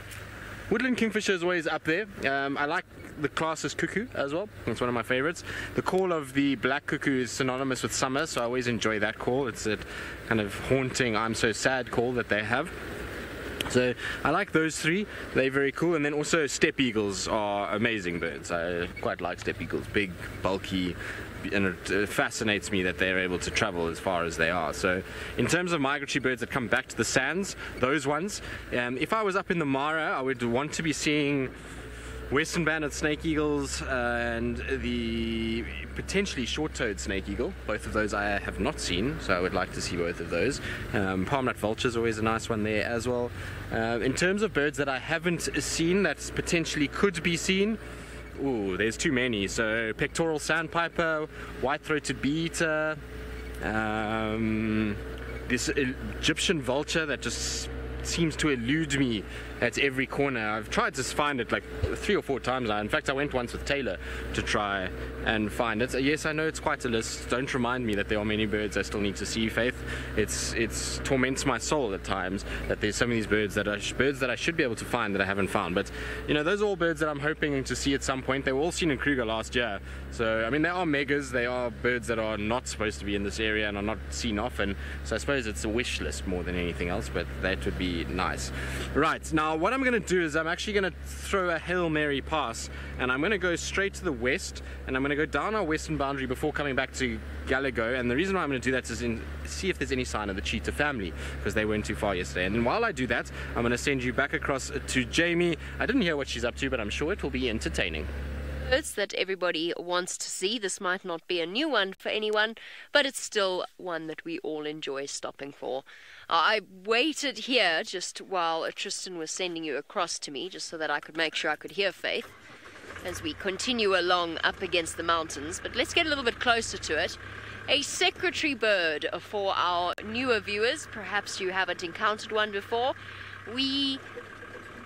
kingfisher is always up there. I like the class's cuckoo as well. It's one of my favorites. The call of the black cuckoo is synonymous with summer, so I always enjoy that call. It's a kind of haunting, I'm so sad call that they have. So I like those three. They're very cool. And then also steppe eagles are amazing birds. I quite like steppe eagles. Big, bulky, and it fascinates me that they're able to travel as far as they are. So in terms of migratory birds that come back to the sands, those ones, if I was up in the Mara, I would want to be seeing western banded snake eagles and the potentially short-toed snake eagle. Both of those I have not seen, so I would like to see both of those. Palm nut vulture is always a nice one there as well. In terms of birds that I haven't seen that potentially could be seen, ooh, there's too many. So pectoral sandpiper, white-throated bee-eater, this Egyptian vulture that just seems to elude me at every corner. I've tried to find it like 3 or 4 times now. In fact, I went once with Taylor to try and find it. Yes, I know it's quite a list. Don't remind me that there are many birds I still need to see, Faith. It's torments my soul at times that there's so many birds that I should be able to find that I haven't found. But you know, those are all birds that I'm hoping to see at some point. They were all seen in Kruger last year. So I mean, they are megas. They are birds that are not supposed to be in this area and are not seen often. So I suppose it's a wish list more than anything else, but that would be nice. Right, now what I'm going to do is I'm actually going to throw a Hail Mary pass, and I'm going to go straight to the west, and I'm going to go down our western boundary before coming back to Gallego. And the reason why I'm going to do that is see if there's any sign of the cheetah family, because they weren't too far yesterday. And then while I do that, I'm going to send you back across to Jamie. I didn't hear what she's up to, but I'm sure it will be entertaining. Birds that everybody wants to see. This might not be a new one for anyone, but it's still one that we all enjoy stopping for. I waited here just while Tristan was sending you across to me, just so that I could make sure I could hear Faith as we continue along up against the mountains. But let's get a little bit closer to it. A secretary bird for our newer viewers. Perhaps you haven't encountered one before. We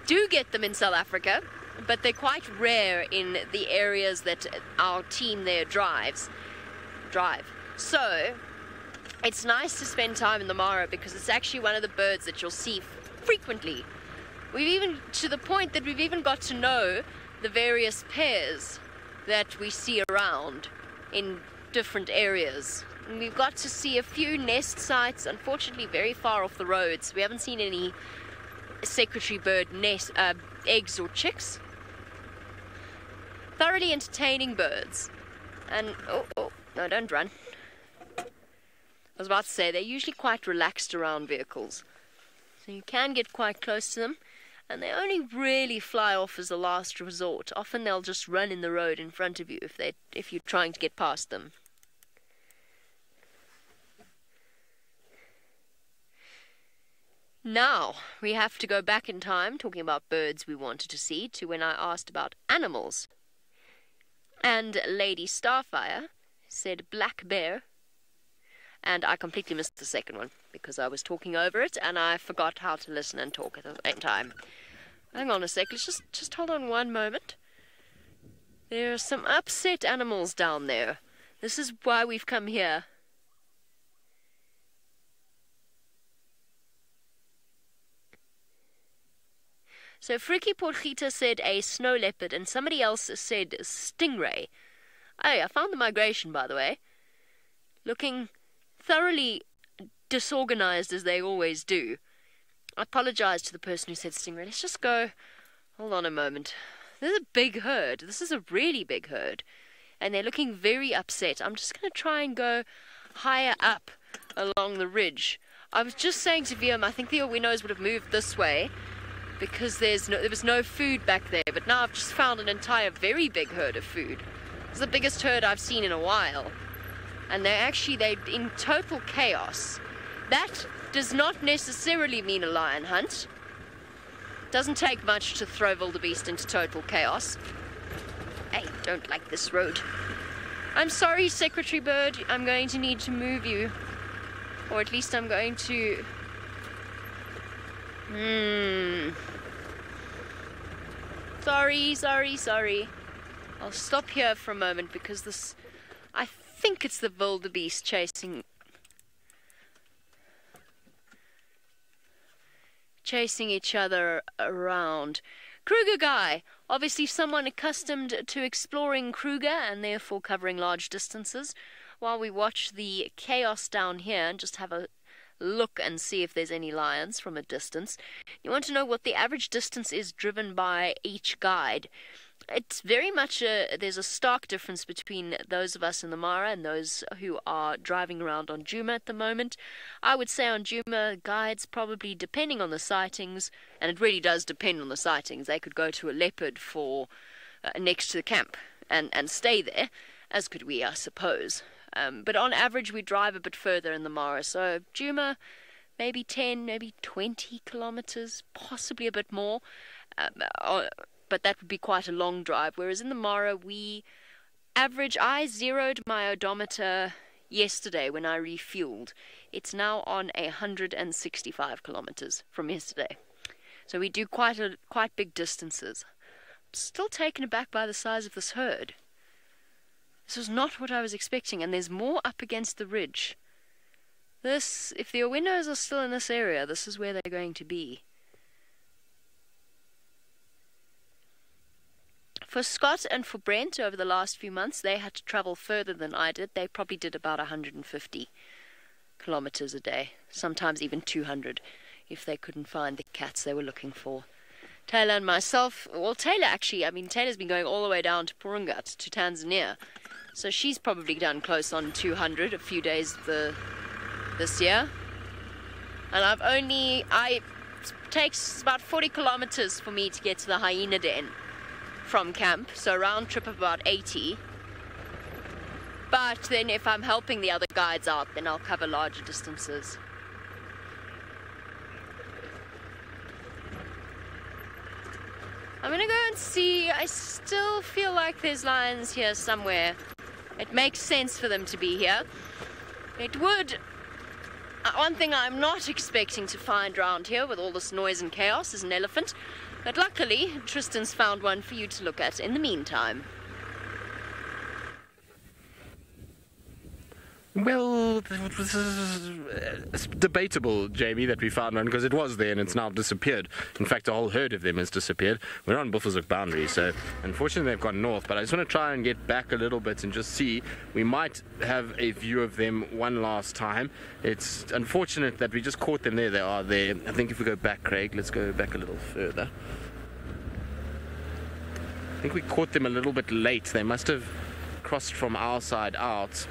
do get them in South Africa, but they're quite rare in the areas that our team there drive. So it's nice to spend time in the Mara because it's actually one of the birds that you'll see frequently. We've even, to the point that we've even got to know the various pairs that we see around in different areas. And we've got to see a few nest sites, unfortunately very far off the roads. We haven't seen any secretary bird nest eggs or chicks. Thoroughly entertaining birds. And oh no, don't run. I was about to say, they're usually quite relaxed around vehicles, so you can get quite close to them, and they only really fly off as a last resort. Often they'll just run in the road in front of you if you're trying to get past them. Now, we have to go back in time, talking about birds we wanted to see, to when I asked about animals. And Lady Starfire said black bear, and I completely missed the second one because I was talking over it and I forgot how to listen and talk at the same time. Hang on a sec, let's just hold on one moment. There are some upset animals down there. This is why we've come here. So Friki Porchita said a snow leopard, and somebody else said stingray. Hey, I found the migration, by the way. Looking thoroughly disorganized as they always do. I apologize to the person who said stingray. Let's just go. Hold on a moment. This is a big herd. This is a really big herd. And they're looking very upset. I'm just going to try and go higher up along the ridge. I was just saying to Viam, I think the Owinos would have moved this way, because there was no food back there, but now I've just found an entire very big herd of food. It's the biggest herd I've seen in a while, and they're in total chaos. That does not necessarily mean a lion hunt. Doesn't take much to throw wildebeest into total chaos. I don't like this road. I'm sorry, Secretary Bird, I'm going to need to move you, or at least I'm going to... Sorry. I'll stop here for a moment because this... I think it's the wildebeest chasing each other around. Kruger guy, obviously someone accustomed to exploring Kruger and therefore covering large distances, while we watch the chaos down here and just have a look and see if there's any lions from a distance. You want to know what the average distance is driven by each guide. It's very much there's a stark difference between those of us in the Mara and those who are driving around on Djuma at the moment. I would say on Djuma, guides probably, depending on the sightings, and it really does depend on the sightings, they could go to a leopard for next to the camp and stay there, as could we, I suppose. But on average, we drive a bit further in the Mara. So Djuma, maybe 10, maybe 20 kilometers, possibly a bit more. But that would be quite a long drive. Whereas in the Mara, we average... I zeroed my odometer yesterday when I refueled. It's now on 165 kilometers from yesterday. So we do quite big distances. Still taken aback by the size of this herd. This was not what I was expecting, and there's more up against the ridge. If the Owinos are still in this area, this is where they're going to be. For Scott and for Brent, over the last few months, they had to travel further than I did. They probably did about 150 kilometers a day, sometimes even 200, if they couldn't find the cats they were looking for. Taylor and myself, well, Taylor actually, Taylor's been going all the way down to Purungat, to Tanzania. So she's probably done close on 200 a few days this year. And it takes about 40 kilometers for me to get to the hyena den from camp. So a round trip of about 80. But then if I'm helping the other guides out, then I'll cover larger distances. I'm gonna go and see. I still feel like there's lions here somewhere. It makes sense for them to be here. It would. One thing I'm not expecting to find around here with all this noise and chaos is an elephant. But luckily, Tristan's found one for you to look at in the meantime. Well, it's debatable, Jamie, that we found one, because it was there and it's now disappeared. In fact, a whole herd of them has disappeared. We're on Buffelshoek boundary, so unfortunately they've gone north, but I just want to try and get back a little bit and just see. We might have a view of them one last time. It's unfortunate that we just caught them there. They are there. I think if we go back, Craig, let's go back a little further. I think we caught them a little bit late. They must have crossed from our side out.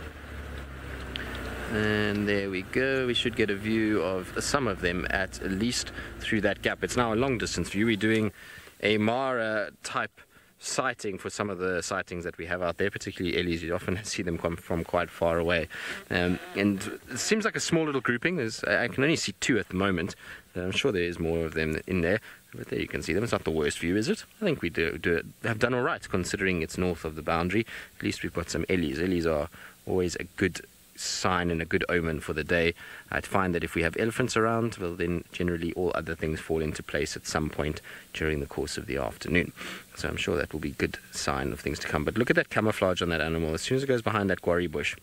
And there we go. We should get a view of some of them at least through that gap. It's now a long distance view. We're doing a Mara type sighting for some of the sightings that we have out there, particularly Ellie's. You often see them come from quite far away. And it seems like a small little grouping. I can only see 2 at the moment. I'm sure there is more of them in there. But there you can see them. It's not the worst view, is it? I think we have done all right, considering it's north of the boundary. At least we've got some Ellies. Ellies are always a good sign and a good omen for the day. I'd find that if we have elephants around, well, then generally all other things fall into place at some point during the course of the afternoon. So I'm sure that will be a good sign of things to come. But look at that camouflage on that animal. As soon as it goes behind that guarri bush,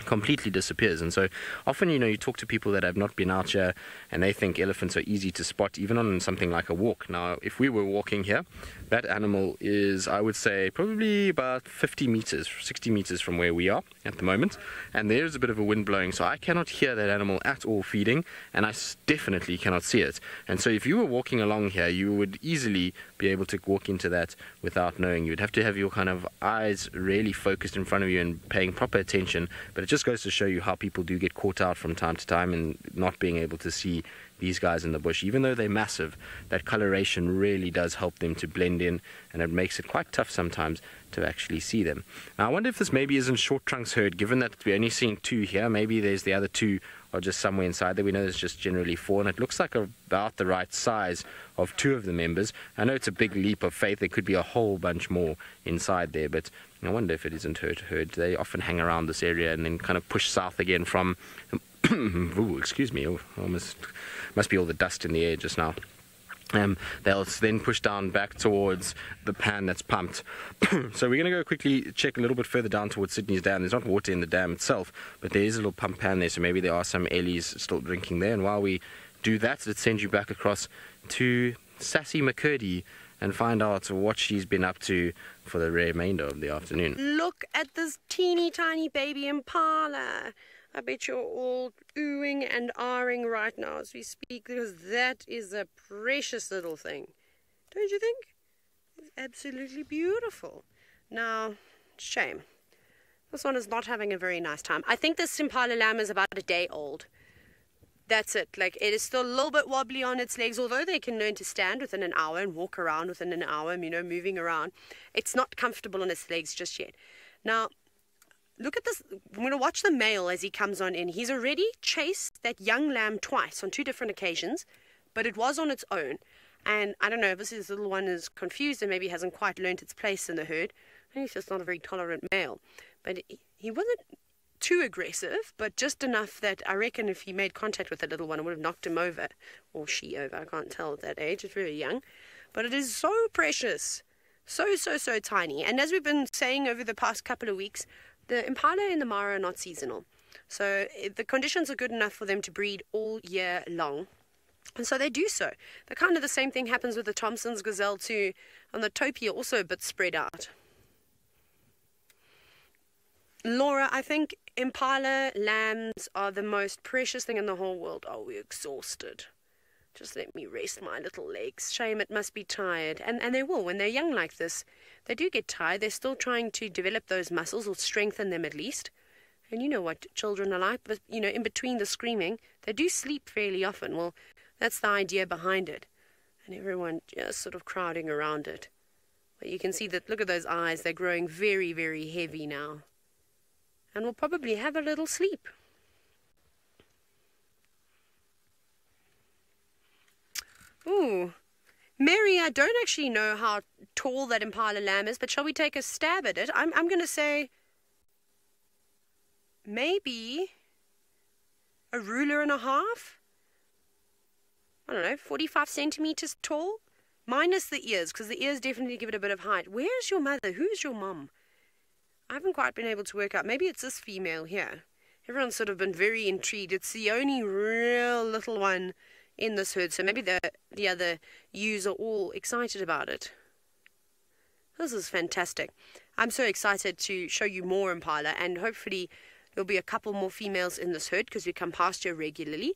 completely disappears. And so often, you talk to people that have not been out here and they think elephants are easy to spot, even on something like a walk. Now, if we were walking here, that animal is, I would say, probably about 50 meters, 60 meters from where we are at the moment. And there's a bit of a wind blowing, so I cannot hear that animal at all feeding, and I definitely cannot see it. And so if you were walking along here, you would easily be able to walk into that without knowing. You'd have to have your kind of eyes really focused in front of you and paying proper attention. But it just goes to show you how people do get caught out from time to time and not being able to see these guys in the bush. Even though they're massive, that coloration really does help them to blend in, and it makes it quite tough sometimes to actually see them. Now, I wonder if this maybe isn't Short Trunk's herd, given that we're only seeing 2 here. Maybe there's the other 2 are just somewhere inside there. We know there's just generally 4, and it looks like about the right size of 2 of the members. I know it's a big leap of faith. There could be a whole bunch more inside there, but I wonder if it isn't herd. They often hang around this area and then kind of push south again from ooh, excuse me, almost must be all the dust in the air just now. They'll then push down back towards the pan that's pumped. So we're going to go quickly check a little bit further down towards Sydney's dam. There's not water in the dam itself, but there is a little pump pan there, so maybe there are some Ellies still drinking there. And while we do that, let's send you back across to Sassy McCurdy and find out what she's been up to for the remainder of the afternoon. Look at this teeny tiny baby impala. I bet you're all oohing and ahhing right now as we speak, because that is a precious little thing. Don't you think? It's absolutely beautiful. Now, shame. This one is not having a very nice time. I think this impala lamb is about a day old. That's it. Like, it is still a little bit wobbly on its legs, although they can learn to stand within an hour and walk around within an hour, moving around. It's not comfortable on its legs just yet. Now, look at this. I'm going to watch the male as he comes on in. He's already chased that young lamb twice on 2 different occasions, but it was on its own. And I don't know if this little one is confused and maybe hasn't quite learnt its place in the herd. I think he's just not a very tolerant male. But he wasn't too aggressive, but just enough that I reckon if he made contact with the little one, it would have knocked him over, or she over. I can't tell at that age. It's very young. But it is so precious. So, so, so tiny. And as we've been saying over the past couple of weeks, the impala in the Mara are not seasonal. So the conditions are good enough for them to breed all year long. And so they do so. The kind of the same thing happens with the Thompson's gazelle too. And the topia also a bit spread out. Laura, I think impala lambs are the most precious thing in the whole world. Oh, we're exhausted. Just let me rest my little legs. Shame, it must be tired. And they will. When they're young like this, they do get tired. They're still trying to develop those muscles, or strengthen them at least. And you know what children are like. But, you know, in between the screaming, they do sleep fairly often. Well, that's the idea behind it. And everyone just sort of crowding around it. But you can see that, look at those eyes. They're growing very, very heavy now. And will probably have a little sleep. Ooh. Mary, I don't actually know how tall that impala lamb is, but shall we take a stab at it? I'm going to say maybe a ruler and a half. I don't know, 45 centimeters tall. Minus the ears, because the ears definitely give it a bit of height. Where's your mother? Who's your mum? I haven't quite been able to work out. Maybe it's this female here. Everyone's sort of been very intrigued. It's the only real little one in this herd, so maybe the other ewes are all excited about it. This is fantastic. I'm so excited to show you more impala, and hopefully there'll be a couple more females in this herd because we come past here regularly,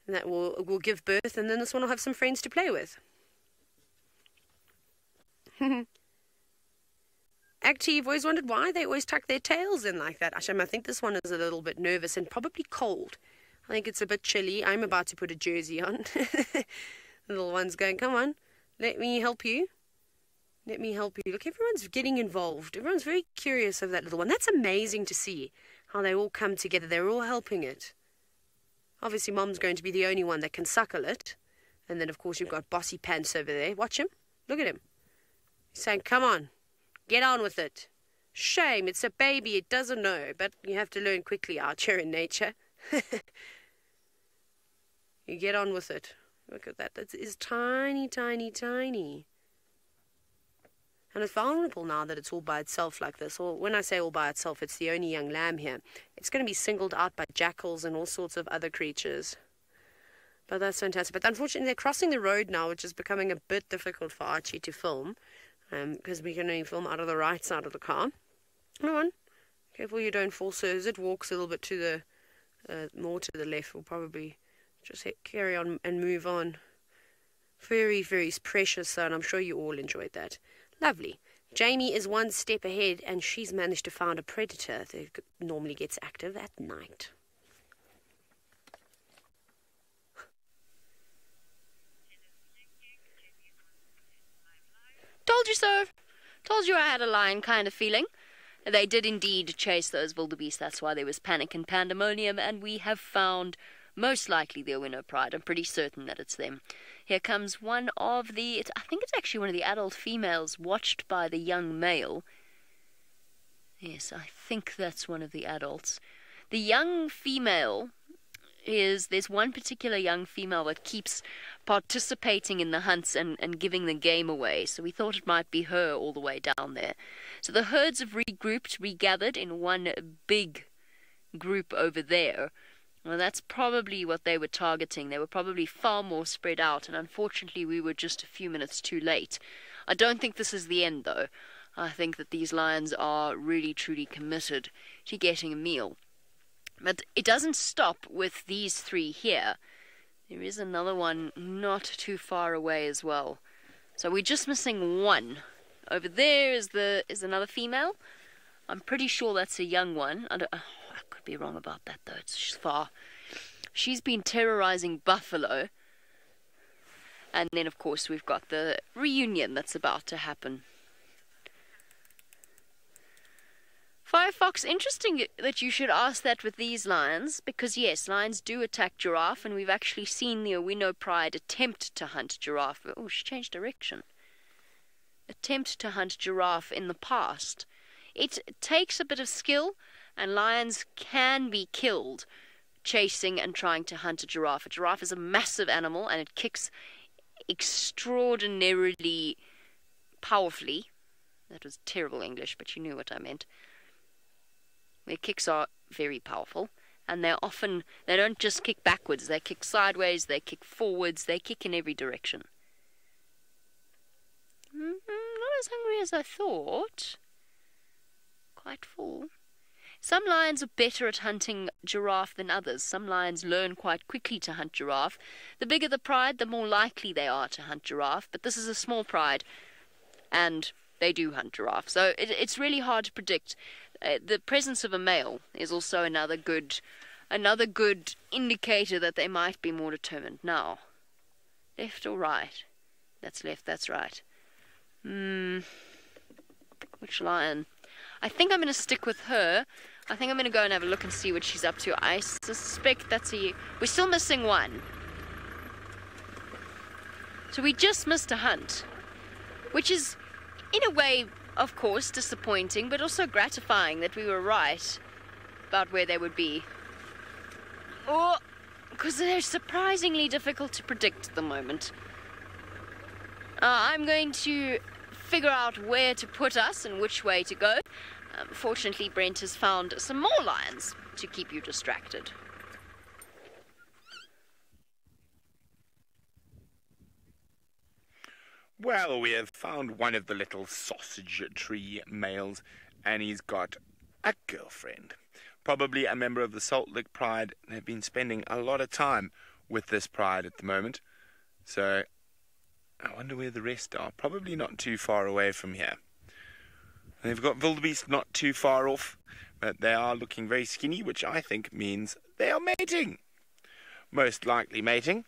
and that will give birth, and then this one will have some friends to play with. Actually, you've always wondered why they always tuck their tails in like that. Asham, I think this one is a little bit nervous and probably cold. I think it's a bit chilly. I'm about to put a jersey on. The little one's going, come on, let me help you. Let me help you. Look, everyone's getting involved. Everyone's very curious of that little one. That's amazing to see how they all come together. They're all helping it. Obviously, Mom's going to be the only one that can suckle it. And then, of course, you've got Bossy Pants over there. Watch him. Look at him. He's saying, come on. Get on with it. Shame, it's a baby, it doesn't know, but you have to learn quickly out here in nature. You get on with it. Look at that. That is tiny, tiny, tiny. And it's vulnerable now that it's all by itself like this. Or when I say all by itself, it's the only young lamb here. It's going to be singled out by jackals and all sorts of other creatures. But that's fantastic. But unfortunately, they're crossing the road now, which is becoming a bit difficult for Archie to film. Because we can only film out of the right side of the car. Come on. Careful you don't fall. So as it walks a little bit to the, more to the left, we'll probably just carry on and move on. Very, very precious son. I'm sure you all enjoyed that. Lovely. Jamie is one step ahead, and she's managed to find a predator that normally gets active at night. Told you so. Told you I had a lion kind of feeling. They did indeed chase those wildebeest. That's why there was panic and pandemonium, and we have found most likely the Owino Pride. I'm pretty certain that it's them. Here comes one of the... I think it's actually one of the adult females watched by the young male. Yes, I think that's one of the adults. The young female is... There's one particular young female that keeps participating in the hunts and giving the game away. So we thought it might be her all the way down there. So the herds have regrouped, regathered in one big group over there. Well, that's probably what they were targeting. They were probably far more spread out, and unfortunately we were just a few minutes too late. I don't think this is the end, though. I think that these lions are really, truly committed to getting a meal. But it doesn't stop with these three here. There is another one not too far away as well. So we're just missing one. Over there is another female. I'm pretty sure that's a young one. I could be wrong about that, though. It's just far. She's been terrorizing buffalo. And then, of course, we've got the reunion that's about to happen. Firefox, interesting that you should ask that with these lions, because yes, lions do attack giraffe, and we've actually seen the Owino Pride attempt to hunt giraffe. Oh, she changed direction. Attempt to hunt giraffe in the past. It takes a bit of skill, And lions can be killed chasing and trying to hunt a giraffe. A giraffe is a massive animal and it kicks extraordinarily powerfully. That was terrible English, but you knew what I meant. Their kicks are very powerful, and they don't just kick backwards, they kick sideways, they kick forwards, they kick in every direction. Not as hungry as I thought. Quite full. Some lions are better at hunting giraffe than others. Some lions learn quite quickly to hunt giraffe. The bigger the pride, the more likely they are to hunt giraffe, but this is a small pride, and they do hunt giraffe. So it's really hard to predict. The presence of a male is also another good indicator that they might be more determined. Now, left or right? That's left, that's right. Which lion? I think I'm going to stick with her. I think I'm going to go and have a look and see what she's up to. I suspect that's we're still missing one. So we just missed a hunt, which is, in a way, of course, disappointing, but also gratifying that we were right about where they would be. Oh, because they're surprisingly difficult to predict at the moment. I'm going to figure out where to put us and which way to go. Fortunately, Brent has found some more lions to keep you distracted. Well, we have found one of the little sausage tree males, and he's got a girlfriend. Probably a member of the Salt Lick Pride. They've been spending a lot of time with this pride at the moment. So, I wonder where the rest are. Probably not too far away from here. They've got wildebeest not too far off, but they are looking very skinny, which I think means they are mating. Most likely mating.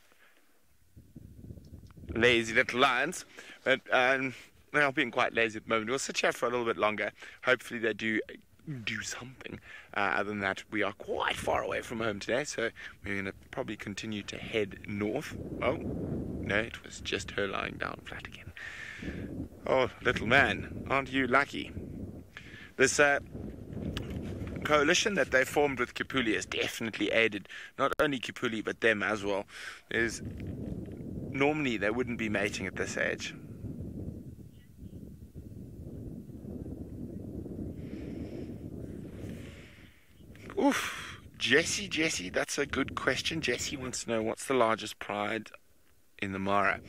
Lazy little lions, but they're being quite lazy at the moment. We'll sit here for a little bit longer. Hopefully they do something. Other than that, we are quite far away from home today, so we're going to probably continue to head north. Oh, no, it was just her lying down flat again. Oh, little man, aren't you lucky? This coalition that they formed with Kipuli has definitely aided not only Kipuli, but them as well. Normally, they wouldn't be mating at this age. Oof, Jesse, that's a good question. Jesse wants to know what's the largest pride in the Mara.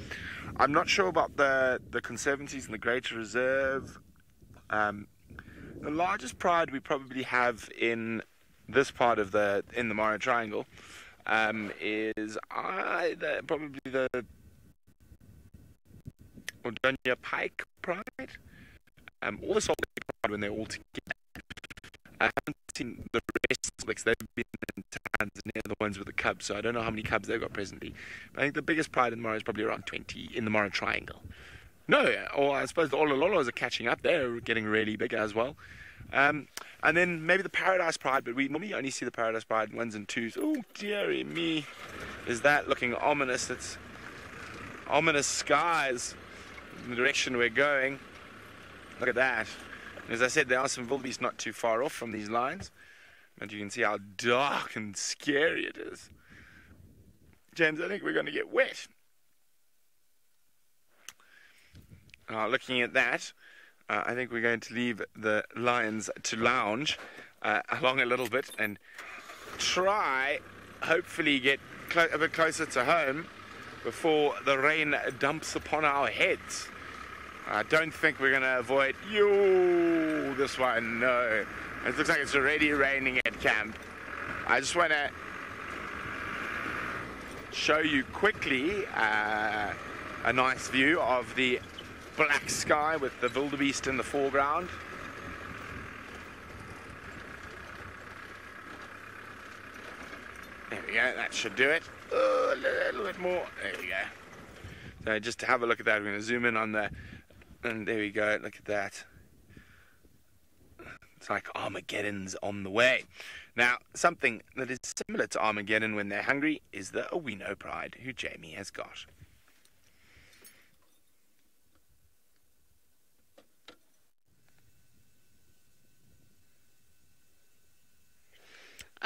I'm not sure about the Conservancies and the Greater Reserve. The largest pride we probably have in this part of the Mara Triangle is probably the Ordonia Pike Pride, or the Salt Lake Pride when they're all together. I haven't seen the rest, because they've been in Tanzania, the ones with the cubs, so I don't know how many cubs they've got presently. But I think the biggest pride in the Mara is probably around 20 in the Mara Triangle. No, or I suppose the Olololos are catching up, they're getting really big as well. And then maybe the Paradise Pride, but we normally only see the Paradise Pride in 1s and 2s. Oh, dearie me, is that looking ominous? It's ominous skies in the direction we're going. Look at that. As I said, there are some wildebeest not too far off from these lines, but you can see how dark and scary it is. James, I think we're going to get wet. Looking at that, I think we're going to leave the lions to lounge along a little bit and try, hopefully, get a bit closer to home before the rain dumps upon our heads. I don't think we're going to avoid this one, no. It looks like it's already raining at camp. I just want to show you quickly a nice view of the black sky with the wildebeest in the foreground. There we go, that should do it. Oh, a little bit more. There we go. So just to have a look at that, we're going to zoom in on the... And there we go, look at that. It's like Armageddon's on the way. Now, something that is similar to Armageddon when they're hungry is the Owino Pride, who Jamie has got.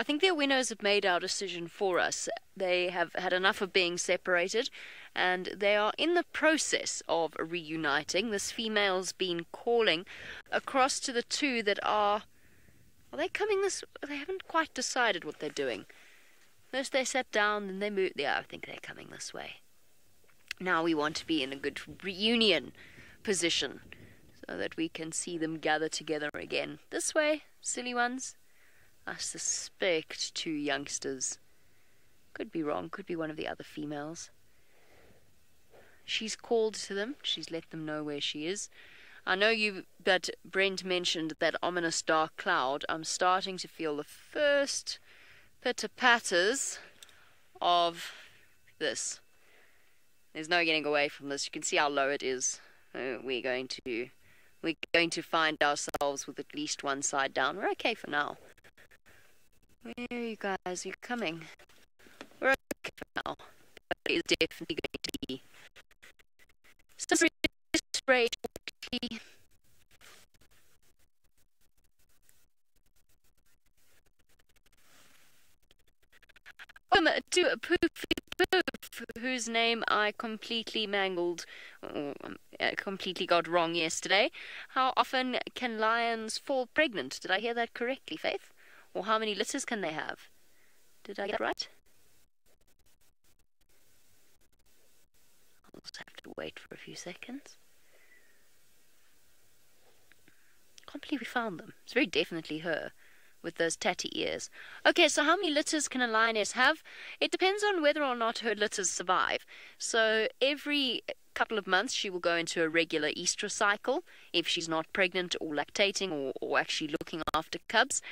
I think their winners have made our decision for us. They have had enough of being separated, and they are in the process of reuniting. This female's been calling across to the two that are they coming this? They haven't quite decided what they're doing. First they sat down, then they moved. Yeah, I think they're coming this way. Now we want to be in a good reunion position so that we can see them gather together again. This way, silly ones. I suspect two youngsters. Could be wrong, could be one of the other females. She's called to them. She's let them know where she is. I know that Brent mentioned that ominous dark cloud. I'm starting to feel the first pitter-patters of this. There's no getting away from this. You can see how low it is. We're going to find ourselves with at least one side down. We're okay for now. Where are you guys? You're coming. We're okay for now. But it is definitely going to be some spray. To Poofy Poof, whose name I completely mangled, completely got wrong yesterday. How often can lions fall pregnant? Did I hear that correctly, Faith? Or how many litters can they have? Did I get that right? I'll just have to wait for a few seconds. Can't believe we found them. It's very definitely her with those tatty ears. Okay, so how many litters can a lioness have? It depends on whether or not her litters survive. So every couple of months she will go into a regular estrous cycle if she's not pregnant or lactating or actually looking after cubs.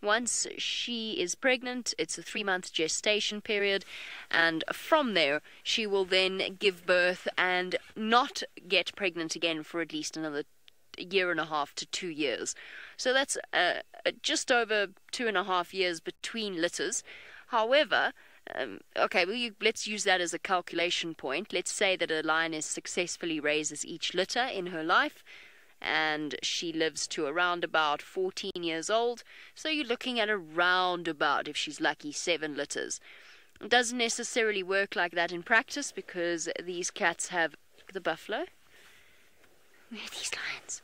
Once she is pregnant, it's a 3-month gestation period, and from there she will then give birth and not get pregnant again for at least another 1.5 to 2 years. So that's just over 2.5 years between litters. However, let's use that as a calculation point. Let's say that a lioness successfully raises each litter in her life, and she lives to around about 14 years old. So you're looking at around about, if she's lucky, 7 litters. It doesn't necessarily work like that in practice because these cats have the buffalo. Where are these lions?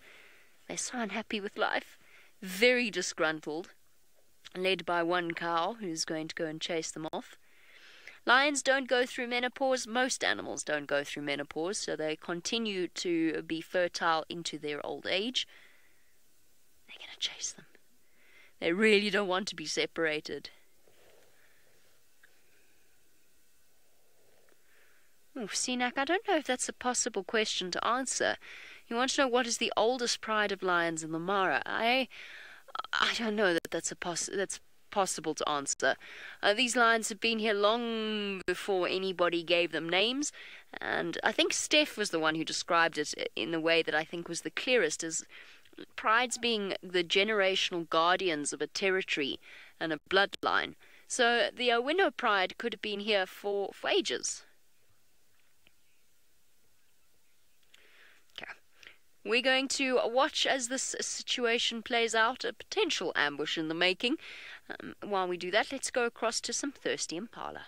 They're so unhappy with life. Very disgruntled, led by one cow who's going to go and chase them off. Lions don't go through menopause. Most animals don't go through menopause, so they continue to be fertile into their old age. They're going to chase them. They really don't want to be separated. Oh, Sinak, I don't know if that's a possible question to answer. You want to know what is the oldest pride of lions in the Mara? I don't know that that's possible to answer. These lions have been here long before anybody gave them names, and I think Steph was the one who described it in the way that I think was the clearest, as prides being the generational guardians of a territory and a bloodline. So the Owino pride could have been here for ages. We're going to watch as this situation plays out, a potential ambush in the making. While we do that, let's go across to some thirsty impala.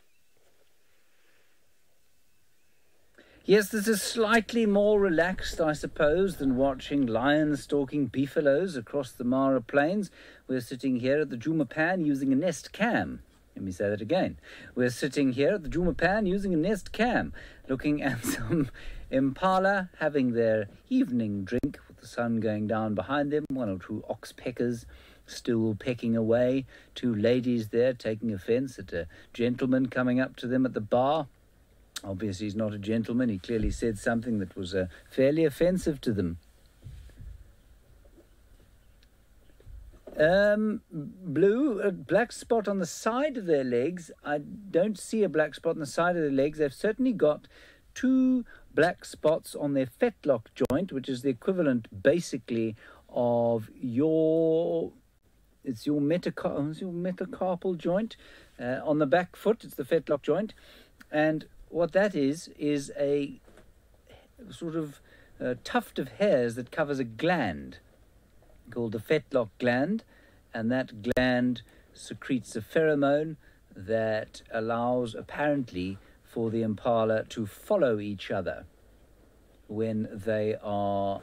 Yes, this is slightly more relaxed, I suppose, than watching lions stalking beefaloes across the Mara Plains. We're sitting here at the Jumapan using a Nest Cam. Let me say that again. We're sitting here at the Jumapan using a Nest Cam, looking at some impala having their evening drink with the sun going down behind them. 1 or 2 oxpeckers still pecking away. 2 ladies there taking offence at a gentleman coming up to them at the bar. Obviously he's not a gentleman. He clearly said something that was fairly offensive to them. Blue, a black spot on the side of their legs. I don't see a black spot on the side of their legs. They've certainly got 2 black spots on their fetlock joint, which is the equivalent basically of your metacarpal joint. On the back foot, it's the fetlock joint. And what that is a sort of tuft of hairs that covers a gland called the fetlock gland, and that gland secretes a pheromone that allows, apparently, for the impala to follow each other when they are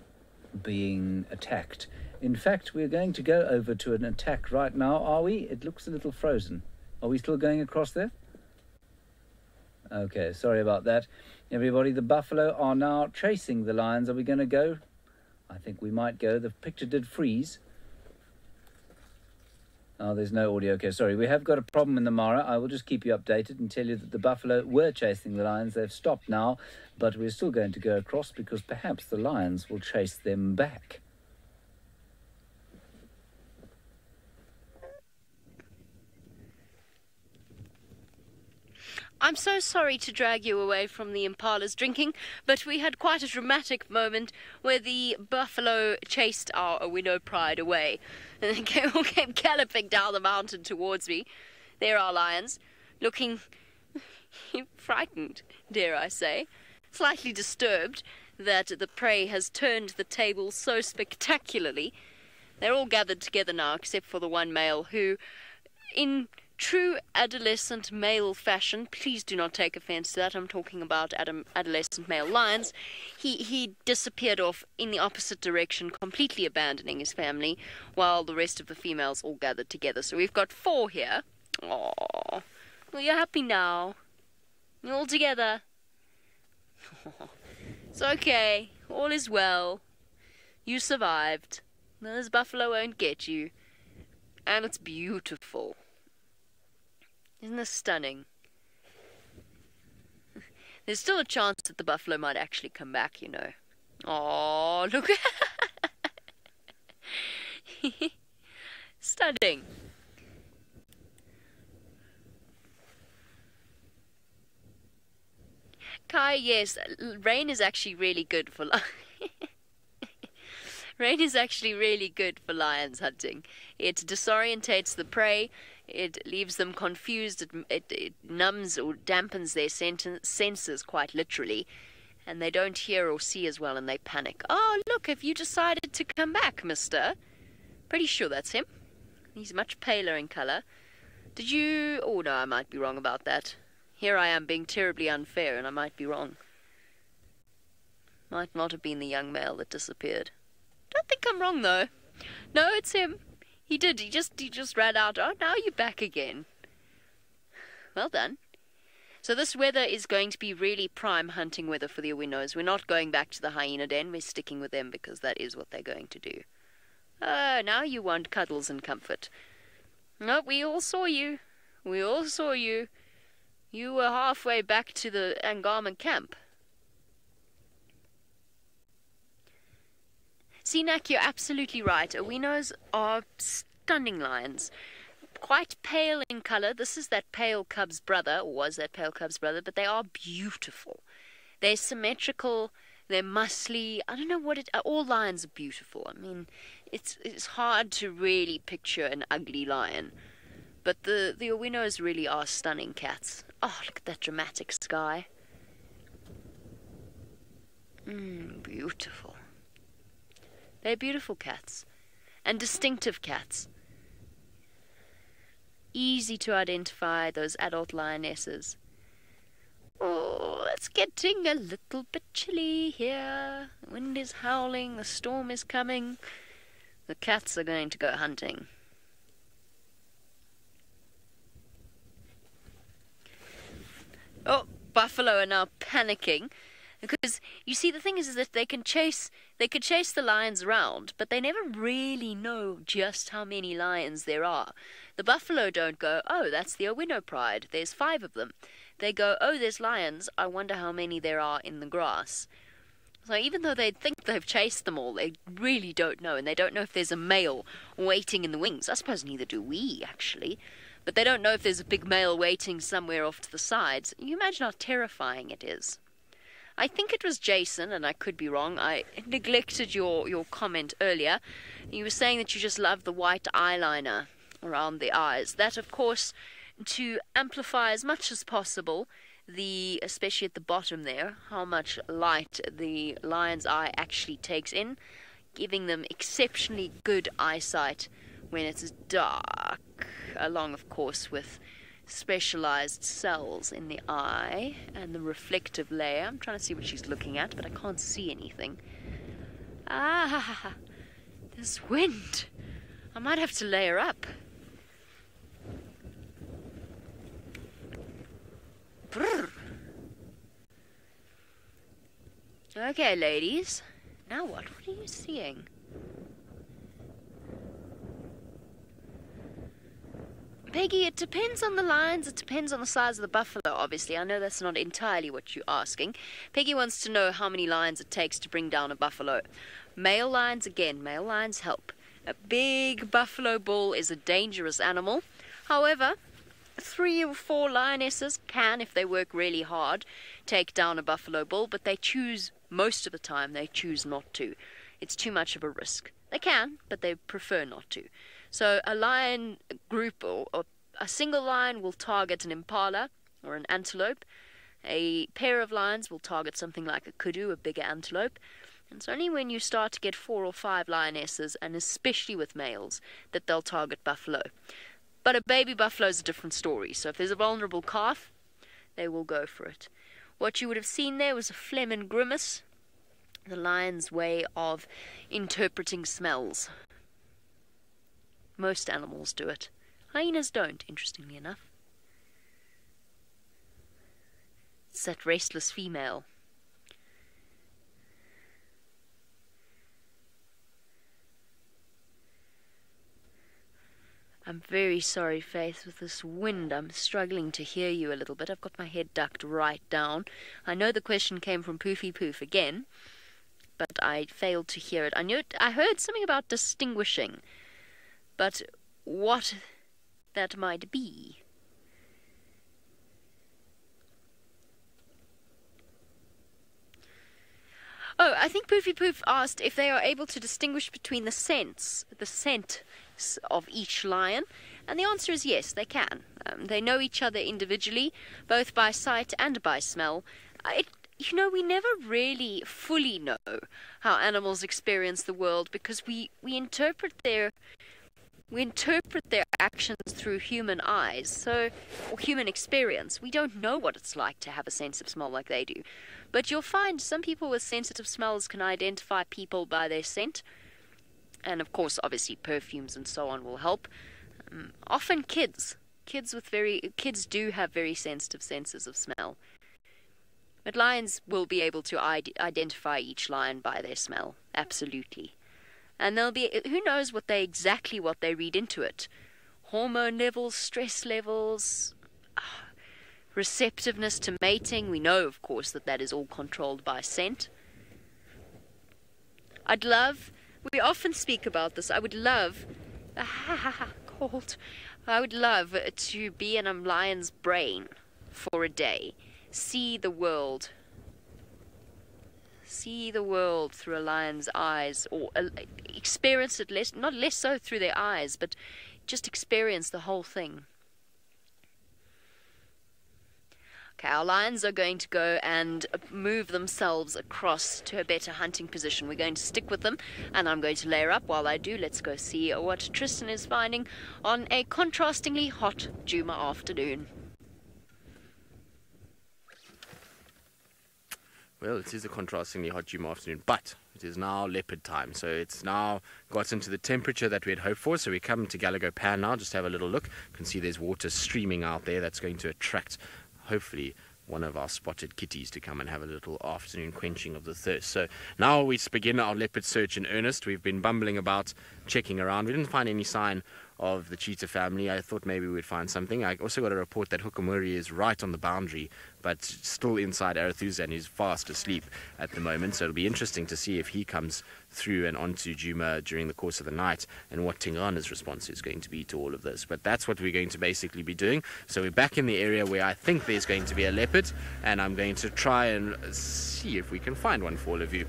being attacked. In fact, we're going to go over to an attack right now, are we? It looks a little frozen. Are we still going across there? Okay, sorry about that. Everybody, the buffalo are now chasing the lions. Are we going to go? I think we might go. The picture did freeze. Oh, there's no audio. Okay, sorry. We have got a problem in the Mara. I will just keep you updated and tell you that the buffalo were chasing the lions. They've stopped now, but we're still going to go across because perhaps the lions will chase them back. I'm so sorry to drag you away from the impala's drinking, but we had quite a dramatic moment where the buffalo chased our Owino pride away. And they all came galloping down the mountain towards me. There are lions, looking frightened, dare I say, slightly disturbed that the prey has turned the table so spectacularly. They're all gathered together now, except for the one male who, in true adolescent male fashion, please do not take offense to that, I'm talking about adolescent male lions, he disappeared off in the opposite direction, completely abandoning his family, while the rest of the females all gathered together. So we've got 4 here. Aww. Well, you're happy now. You're all together. It's okay. All is well. You survived. This buffalo won't get you. And it's beautiful. Isn't this stunning? There's still a chance that the buffalo might actually come back, you know. Oh, look. Stunning. Kai, yes, rain is actually really good for rain is actually really good for lions hunting. It disorientates the prey. It leaves them confused. It numbs or dampens their senses quite literally, and they don't hear or see as well, and they panic. Oh, look, have you decided to come back, mister? Pretty sure that's him. He's much paler in colour. Did you... Oh, no, I might be wrong about that. Here I am being terribly unfair, and I might be wrong. Might not have been the young male that disappeared. Don't think I'm wrong, though. No, it's him. He did. He just ran out. Oh, now you're back again. Well done. So this weather is going to be really prime hunting weather for the Owinos. We're not going back to the hyena den. We're sticking with them because that is what they're going to do. Oh, now you want cuddles and comfort. No, we all saw you. We all saw you. You were halfway back to the Angama camp. Sinak, you're absolutely right. Owinos are stunning lions. Quite pale in colour. This is that pale cub's brother, or was that pale cub's brother, but they are beautiful. They're symmetrical, they're muscly. I don't know what it... All lions are beautiful. I mean, it's hard to really picture an ugly lion. But the Owinos really are stunning cats. Oh, look at that dramatic sky. Beautiful. They're beautiful cats. And distinctive cats. Easy to identify, those adult lionesses. Oh, it's getting a little bit chilly here. The wind is howling, the storm is coming. The cats are going to go hunting. Oh, buffalo are now panicking. Because, you see, the thing is that they could chase the lions around, but they never really know just how many lions there are. The buffalo don't go, oh, that's the Owino pride, there's 5 of them. They go, oh, there's lions, I wonder how many there are in the grass. So even though they think they've chased them all, they really don't know, and they don't know if there's a male waiting in the wings. I suppose neither do we, actually. But they don't know if there's a big male waiting somewhere off to the sides. You imagine how terrifying it is. I think it was Jason, and I could be wrong. I neglected your comment earlier. You were saying that you just love the white eyeliner around the eyes. That, of course, to amplify as much as possible, especially at the bottom there, how much light the lion's eye actually takes in, giving them exceptionally good eyesight when it's dark. along, of course, with specialized cells in the eye and the reflective layer. I'm trying to see what she's looking at, but I can't see anything. Ah, this wind. I might have to lay her up. Brrr. Okay, ladies. Now what? What are you seeing? Peggy, it depends on the lions, it depends on the size of the buffalo, obviously. I know that's not entirely what you're asking. Peggy wants to know how many lions it takes to bring down a buffalo. Male lions, again, male lions help. A big buffalo bull is a dangerous animal. However, 3 or 4 lionesses can, if they work really hard, take down a buffalo bull, but they choose, most of the time, they choose not to. It's too much of a risk. They can, but they prefer not to. So a lion group or a single lion will target an impala or an antelope. A pair of lions will target something like a kudu, a bigger antelope. And it's only when you start to get 4 or 5 lionesses, and especially with males, that they'll target buffalo. But a baby buffalo is a different story. So if there's a vulnerable calf, they will go for it. What you would have seen there was a phlegm and grimace, the lion's way of interpreting smells. Most animals do it. Hyenas don't, interestingly enough. It's that restless female. I'm very sorry, Faith, with this wind. I'm struggling to hear you a little bit. I've got my head ducked right down. I know the question came from Poofy Poof again, but I failed to hear it. I heard something about distinguishing. But what that might be. Oh, I think Poofy Poof asked if they are able to distinguish between the scents of each lion, and the answer is yes, they can. They know each other individually, both by sight and by smell. We never really fully know how animals experience the world because we interpret their actions through human eyes, or human experience. We don't know what it's like to have a sense of smell like they do. But you'll find some people with sensitive smells can identify people by their scent. And of course, obviously, perfumes and so on will help. Often kids do have very sensitive senses of smell. But lions will be able to identify each lion by their smell, absolutely. And they'll be, who knows what they read into it. Hormone levels, stress levels, receptiveness to mating. We know, of course, that is all controlled by scent. We often speak about this. I would love to be in a lion's brain for a day. See the world through a lion's eyes, or experience it not less so through their eyes, but just experience the whole thing. Okay, our lions are going to go and move themselves across to a better hunting position. We're going to stick with them, and I'm going to lay her up. While I do, let's go see what Tristan is finding on a contrastingly hot Juma afternoon. Well, it is a contrastingly hot Juma afternoon, but it is now leopard time. So it's now got into the temperature that we had hoped for. So we come to Gallagher Pan now, just to have a little look. You can see there's water streaming out there. That's going to attract, hopefully, one of our spotted kitties to come and have a little afternoon quenching of the thirst. So now we begin our leopard search in earnest. We've been bumbling about, checking around. We didn't find any sign of the cheetah family. I thought maybe we'd find something. I also got a report that Hukamuri is right on the boundary, but still inside Arathusa and is fast asleep at the moment. So it'll be interesting to see if he comes through and onto Juma during the course of the night and what Tingana's response is going to be to all of this. But that's what we're going to basically be doing. So we're back in the area where I think there's going to be a leopard, and I'm going to try and see if we can find one for all of you.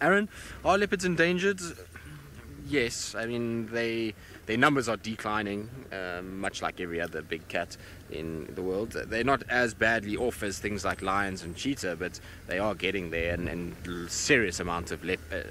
Aaron, are leopards endangered? yes, I mean, their numbers are declining, much like every other big cat in the world. They're not as badly off as things like lions and cheetah, but they are getting there, and serious amount of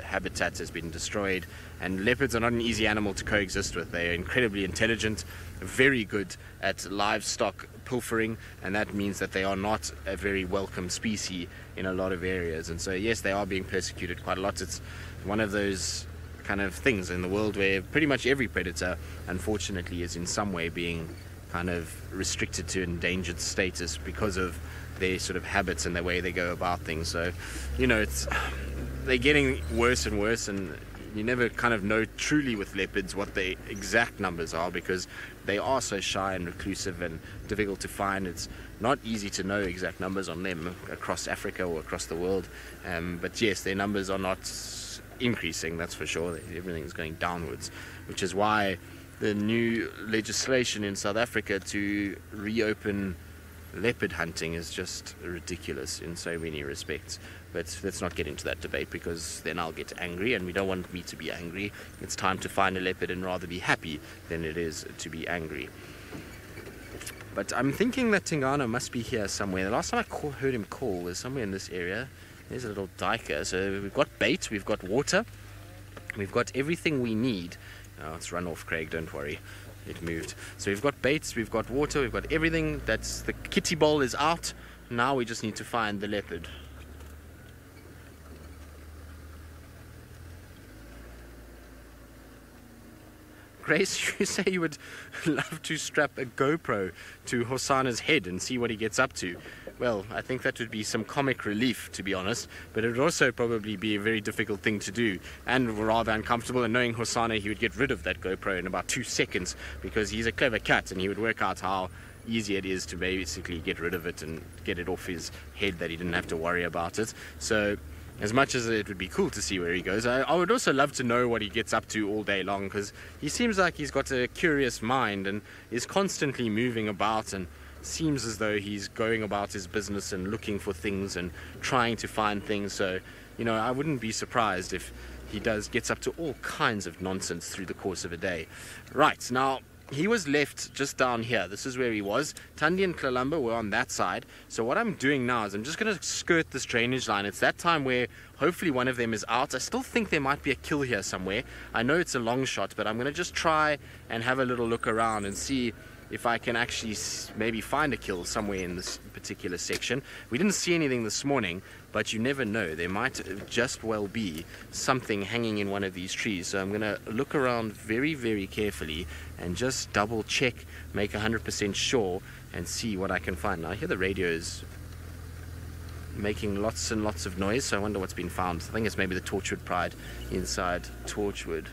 habitat has been destroyed. And leopards are not an easy animal to coexist with. They are incredibly intelligent, very good at livestock pilfering, and that means that they are not a very welcome species in a lot of areas. And so yes, they are being persecuted quite a lot. It's one of those kind of things in the world where pretty much every predator, unfortunately, is in some way being kind of restricted to endangered status because of their sort of habits and the way they go about things. So, you know, they're getting worse and worse, and you never kind of know truly with leopards what the exact numbers are, because they are so shy and reclusive and difficult to find. It's not easy to know exact numbers on them across Africa or across the world. But yes, their numbers are not increasing, that's for sure. Everything's going downwards, which is why the new legislation in South Africa to reopen leopard hunting is just ridiculous in so many respects. But let's not get into that debate, because then I'll get angry, and we don't want me to be angry. It's time to find a leopard and rather be happy than it is to be angry. But I'm thinking that Tingana must be here somewhere. The last time I heard him call was somewhere in this area. There's a little diker. So we've got bait, we've got water, we've got everything we need. Oh, it's run off, Craig, don't worry. It moved. So we've got baits, we've got water, we've got everything. That's the kitty bowl is out. Now we just need to find the leopard. Grace, you say you would love to strap a GoPro to Hosanna's head and see what he gets up to. Well, I think that would be some comic relief, to be honest, but it would also probably be a very difficult thing to do, and rather uncomfortable. And knowing Hosanna, he would get rid of that GoPro in about 2 seconds, because he's a clever cat, and he would work out how easy it is to basically get rid of it and get it off his head, that he didn't have to worry about it. So as much as it would be cool to see where he goes, I would also love to know what he gets up to all day long, because he seems like he's got a curious mind and is constantly moving about, and seems as though he's going about his business and looking for things and trying to find things. So, you know, I wouldn't be surprised if he gets up to all kinds of nonsense through the course of a day. Right, now, he was left just down here. This is where he was. Thandi and Klalamba were on that side. So what I'm doing now is I'm just going to skirt this drainage line. It's that time where hopefully one of them is out. I still think there might be a kill here somewhere. I know it's a long shot, but I'm going to just try and have a little look around and see if I can actually maybe find a kill somewhere in this particular section. We didn't see anything this morning, but you never know. There might just well be something hanging in one of these trees. So I'm going to look around very, very carefully and just double check, make 100% sure, and see what I can find. Now, I hear the radio is making lots and lots of noise, so I wonder what's been found. I think it's maybe the Torchwood Pride inside Torchwood.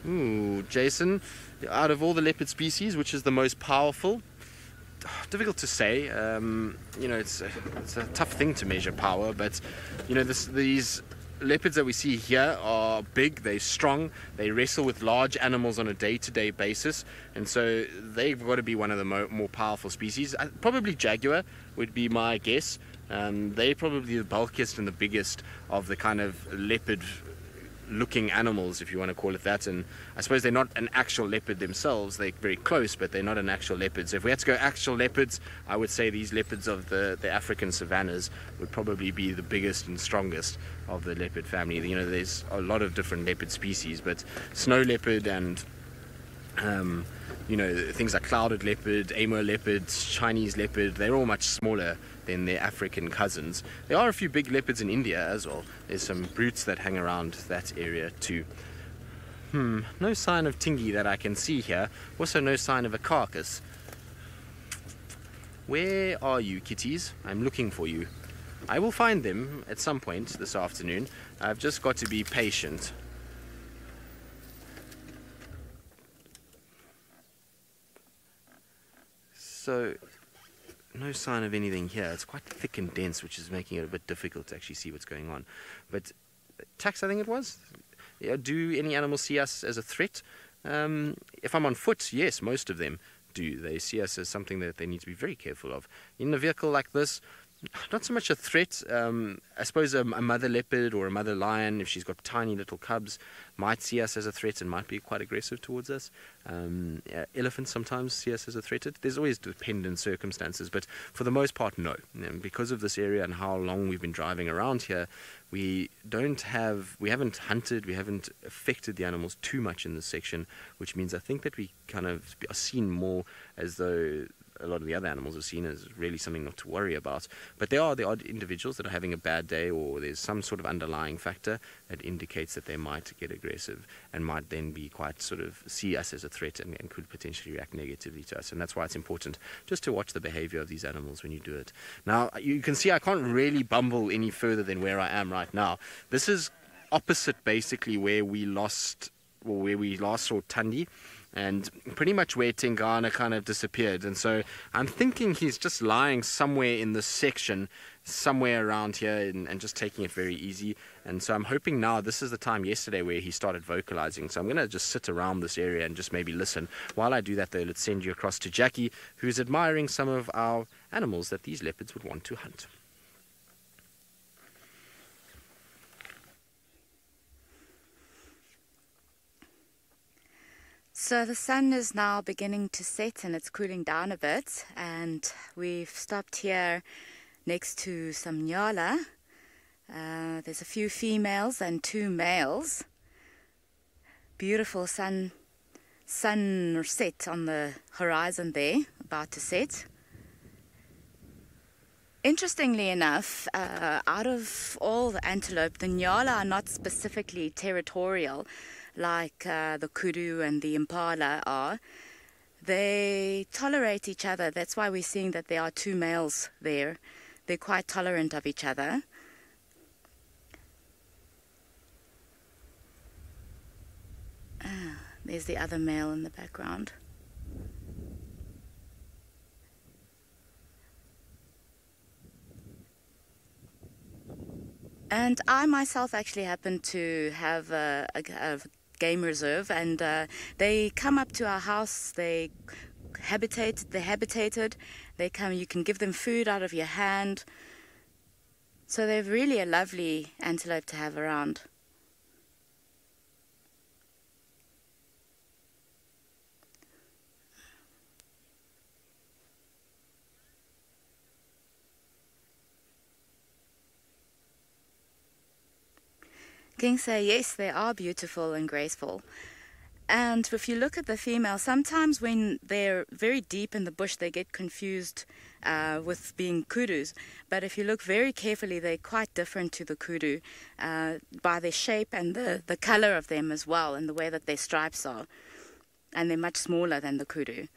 Ooh, Jason, out of all the leopard species, which is the most powerful? Difficult to say. You know, it's a tough thing to measure power, but you know, these leopards that we see here are big, they're strong, they wrestle with large animals on a day-to-day basis, and so they've got to be one of the more powerful species. Probably jaguar would be my guess. They're probably the bulkiest and the biggest of the kind of leopard looking animals, if you want to call it that. And I suppose they're not an actual leopard themselves. They're very close, but they're not an actual leopard. So if we had to go actual leopards, I would say these leopards of the African savannas would probably be the biggest and strongest of the leopard family. You know, there's a lot of different leopard species, but snow leopard and you know, things like clouded leopard, Amur leopard, Chinese leopard, they're all much smaller than their African cousins. There are a few big leopards in India as well. There's some brutes that hang around that area too. No sign of Tingi that I can see here. Also no sign of a carcass. Where are you, kitties? I'm looking for you. I will find them at some point this afternoon. I've just got to be patient. So, no sign of anything here. It's quite thick and dense, which is making it a bit difficult to actually see what's going on. But Tax, I think it was. Do any animals see us as a threat? If I'm on foot, yes, most of them do. They see us as something that they need to be very careful of. In a vehicle like this, not so much a threat. I suppose a mother leopard or a mother lion, if she's got tiny little cubs, might see us as a threat and might be quite aggressive towards us. Elephants sometimes see us as a threat. There's always dependent circumstances, but for the most part, no. And because of this area and how long we've been driving around here, we haven't hunted, we haven't affected the animals too much in this section, which means I think that we kind of are seen more as though a lot of the other animals are seen as really something not to worry about. But there are the odd individuals that are having a bad day, or there's some sort of underlying factor that indicates that they might get aggressive and might then be quite sort of see us as a threat and could potentially react negatively to us. And that's why it's important just to watch the behavior of these animals when you do it. Now, you can see I can't really bumble any further than where I am right now. This is opposite basically where we last saw Thandi, and pretty much where Tingana kind of disappeared. And so I'm thinking he's just lying somewhere in this section, somewhere around here, and just taking it very easy. And so I'm hoping now this is the time yesterday where he started vocalizing. So I'm going to just sit around this area and just maybe listen. While I do that, though, let's send you across to Jackie, who's admiring some of our animals that these leopards would want to hunt. So the sun is now beginning to set and it's cooling down a bit, and we've stopped here next to some nyala. There's a few females and 2 males. Beautiful sun set on the horizon there, about to set. Interestingly enough, out of all the antelope, the nyala are not specifically territorial like the kudu and the impala are. They tolerate each other. That's why we're seeing that there are 2 males there. They're quite tolerant of each other. There's the other male in the background. And I myself actually happen to have a game reserve, and they come up to our house. They're habitated. They come. You can give them food out of your hand. So they're really a lovely antelope to have around. King say yes, they are beautiful and graceful. And if you look at the female, sometimes when they're very deep in the bush, they get confused with being kudus. But if you look very carefully, they're quite different to the kudu by their shape and the color of them as well, and the way that their stripes are. And they're much smaller than the kudu.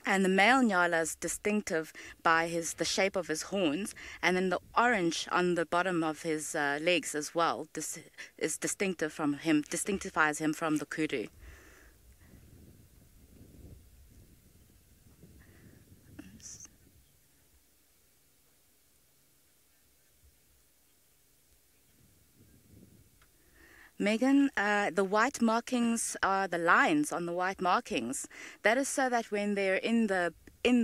And the male nyala is distinctive by the shape of his horns, and then the orange on the bottom of his legs as well is distinctive from him, distinctifies him from the kudu. Megan, the white markings are the lines on the white markings. That is so that when they're in the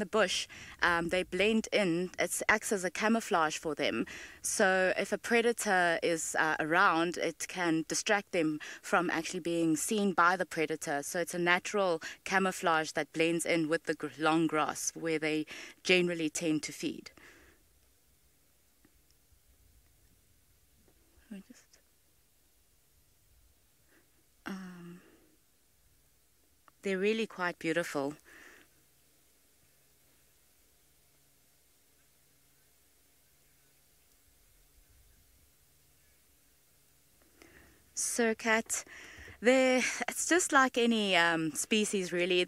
bush, they blend in. It acts as a camouflage for them. So if a predator is around, it can distract them from actually being seen by the predator. So it's a natural camouflage that blends in with the long grass where they generally tend to feed. They're really quite beautiful. Surcat, it's just like any species really.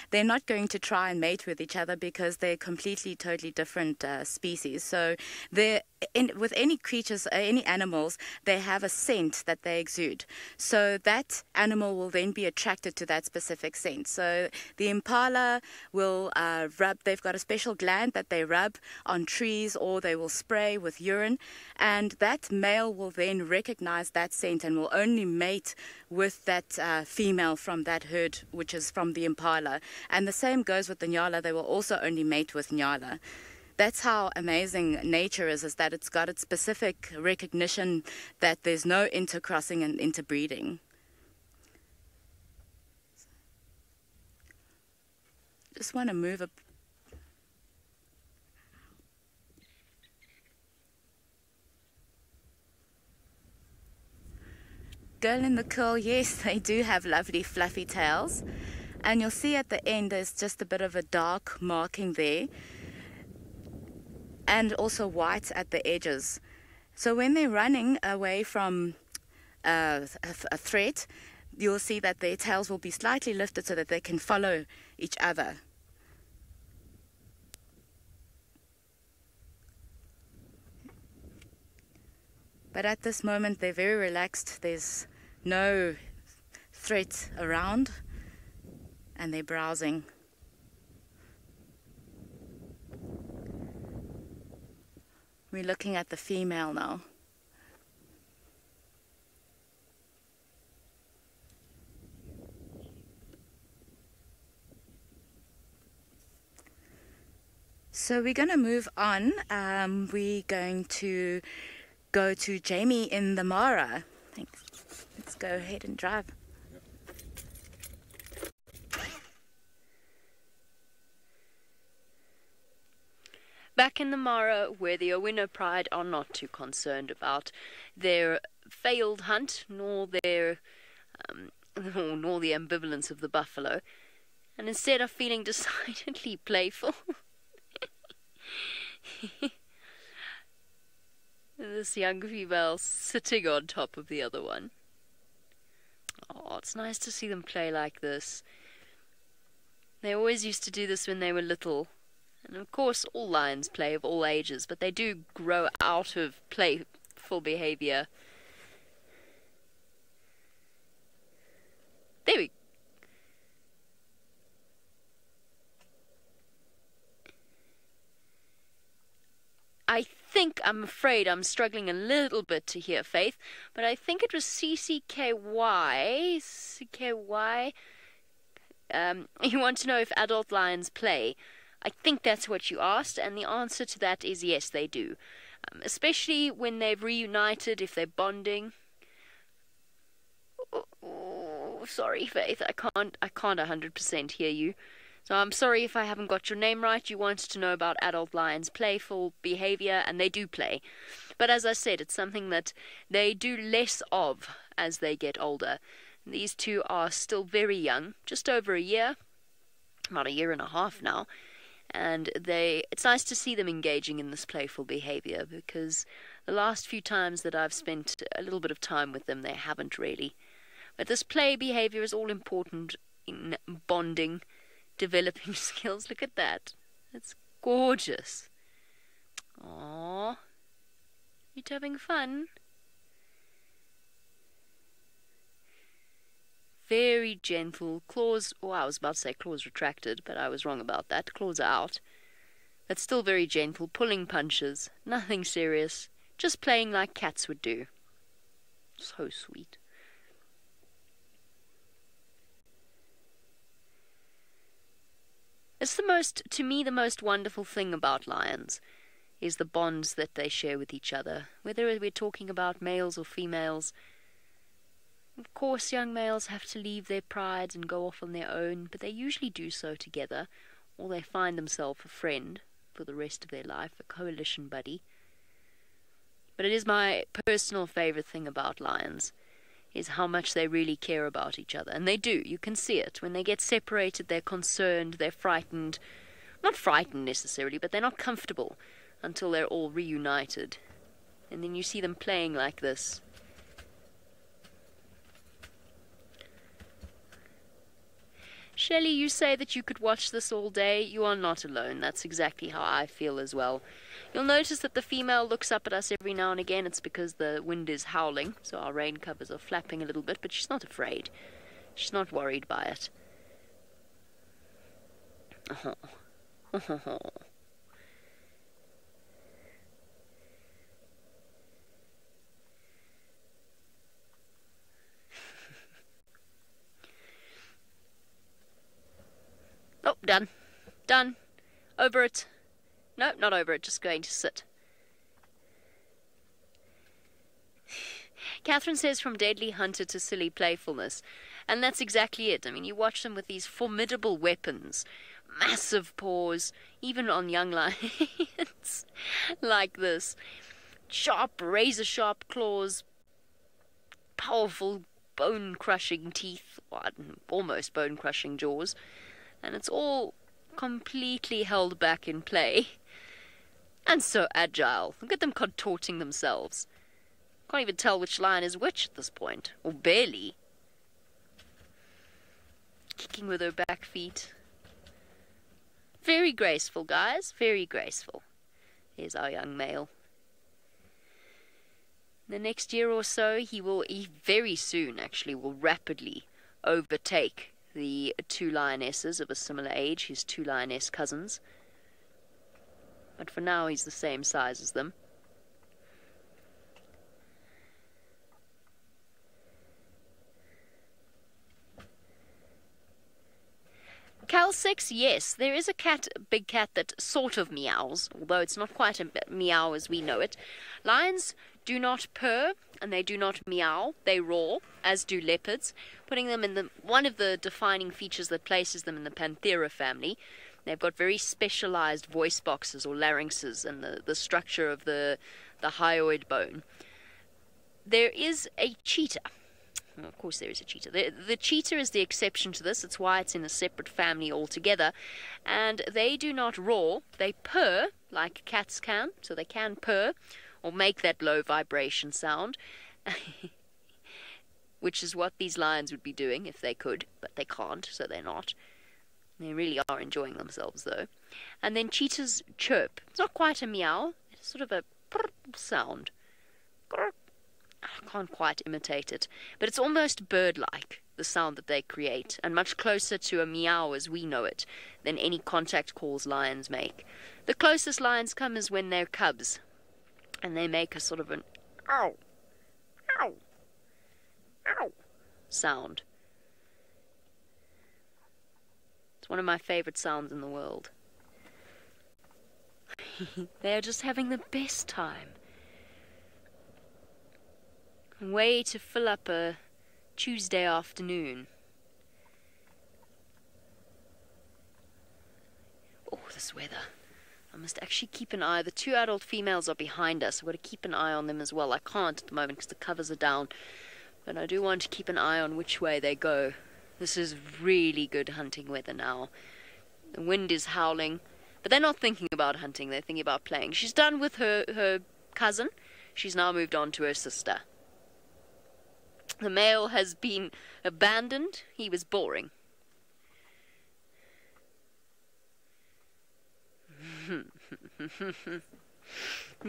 They're not going to try and mate with each other because they're completely, totally different species. So with any creatures, any animals, they have a scent that they exude. So that animal will then be attracted to that specific scent. So the impala will rub, they've got a special gland that they rub on trees, or they will spray with urine, and that male will then recognize that scent and will only mate with that female from that herd, which is from the impala. And the same goes with the nyala. They will also only mate with nyala. That's how amazing nature is that it's got its specific recognition that there's no intercrossing and interbreeding. Just want to move up. Girl in the curl, yes, they do have lovely fluffy tails. And you'll see at the end there's just a bit of a dark marking there. And also white at the edges. So when they're running away from a threat, you'll see that their tails will be slightly lifted so that they can follow each other. But at this moment they're very relaxed. There's no threat around, and they're browsing. We're looking at the female now. So we're going to move on. We're going to go to Jamie in the Mara. Thanks. Let's go ahead and drive. Back in the Mara, where the Owina Pride are not too concerned about their failed hunt, nor their nor the ambivalence of the buffalo, and instead are feeling decidedly playful. This young female sitting on top of the other one. Oh, it's nice to see them play like this. They always used to do this when they were little. And of course, all lions play of all ages, but they do grow out of playful behavior. There we go. I'm afraid I'm struggling a little bit to hear Faith, but I think it was CCKY. You want to know if adult lions play. I think that's what you asked, and the answer to that is yes, they do. Especially when they've reunited, if they're bonding. Oh, sorry, Faith, I can't 100% hear you. So I'm sorry if I haven't got your name right. You wanted to know about adult lions' playful behavior, and they do play. But as I said, it's something that they do less of as they get older. These two are still very young, just over a year, about a year and a half now. And it's nice to see them engaging in this playful behavior, because the last few times that I've spent a little bit of time with them, they haven't really. But this play behavior is all important in bonding, developing skills. Look at that. It's gorgeous. Aww. You having fun? Very gentle. Claws, I was about to say claws retracted, but I was wrong about that. Claws are out. But still very gentle, pulling punches. Nothing serious. Just playing like cats would do. So sweet. It's to me, the most wonderful thing about lions is the bonds that they share with each other. Whether we're talking about males or females, of course young males have to leave their prides and go off on their own, but they usually do so together, or they find themselves a friend for the rest of their life, a coalition buddy. But it is my personal favourite thing about lions, is how much they really care about each other. And they do. You can see it. When they get separated, they're concerned, they're frightened. Not frightened necessarily, but they're not comfortable until they're all reunited. And then you see them playing like this. Shelley, you say that you could watch this all day. You are not alone. That's exactly how I feel as well. You'll notice that the female looks up at us every now and again. It's because the wind is howling, so our rain covers are flapping a little bit, but she's not afraid. She's not worried by it. Oh. Oh, done. Done. Over it. No, not over it, just going to sit. Catherine says from deadly hunter to silly playfulness. And that's exactly it. I mean, you watch them with these formidable weapons. Massive paws, even on young lions. Like this. Sharp, razor-sharp claws. Powerful, bone-crushing teeth. Or almost bone-crushing jaws. And it's all completely held back in play. And so agile. Look at them contorting themselves. Can't even tell which lion is which at this point. Or barely. Kicking with her back feet. Very graceful, guys. Very graceful. Here's our young male. The next year or so, he very soon, actually, will rapidly overtake the two lionesses of a similar age, his two lioness cousins. But for now, he's the same size as them. Cal 6, yes, there is a big cat that sort of meows, although it's not quite a meow as we know it. Lions do not purr, and they do not meow, they roar, as do leopards, putting them in one of the defining features that places them in the Panthera family. They've got very specialized voice boxes or larynxes and the structure of the hyoid bone. There is a cheetah. Well, of course there is a cheetah. The cheetah is the exception to this. It's why it's in a separate family altogether. And they do not roar. They purr like cats can. So they can purr or make that low vibration sound. Which is what these lions would be doing if they could. But they can't, so they're not. They really are enjoying themselves, though. And then cheetahs chirp. It's not quite a meow. It's sort of a sound. I can't quite imitate it, but it's almost bird-like, the sound that they create, and much closer to a meow as we know it than any contact calls lions make. The closest lions come is when they're cubs, and they make a sort of an ow, ow, ow sound. It's one of my favorite sounds in the world. They're just having the best time. Way to fill up a Tuesday afternoon. Oh, this weather. I must actually keep an eye. The two adult females are behind us. I've got to keep an eye on them as well. I can't at the moment because the covers are down. But I do want to keep an eye on which way they go. This is really good hunting weather now. The wind is howling. But they're not thinking about hunting. They're thinking about playing. She's done with her cousin. She's now moved on to her sister. The male has been abandoned. He was boring.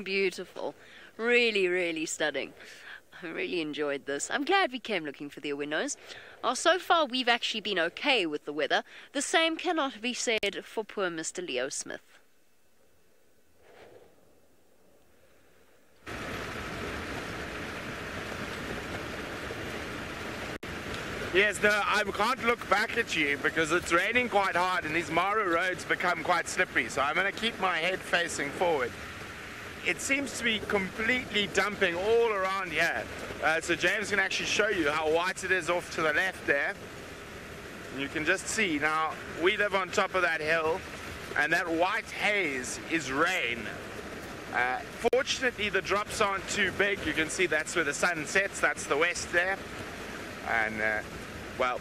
Beautiful. Really, really stunning. I really enjoyed this. I'm glad we came looking for the windows. So far, we've actually been okay with the weather. The same cannot be said for poor Mr. Leo Smith. Yes, I can't look back at you because it's raining quite hard and these Mara roads become quite slippery, so I'm going to keep my head facing forward. It seems to be completely dumping all around here. So James can actually show you how white it is off to the left there. And you can just see, now we live on top of that hill and that white haze is rain. Fortunately, the drops aren't too big. You can see that's where the sun sets, that's the west there. And well,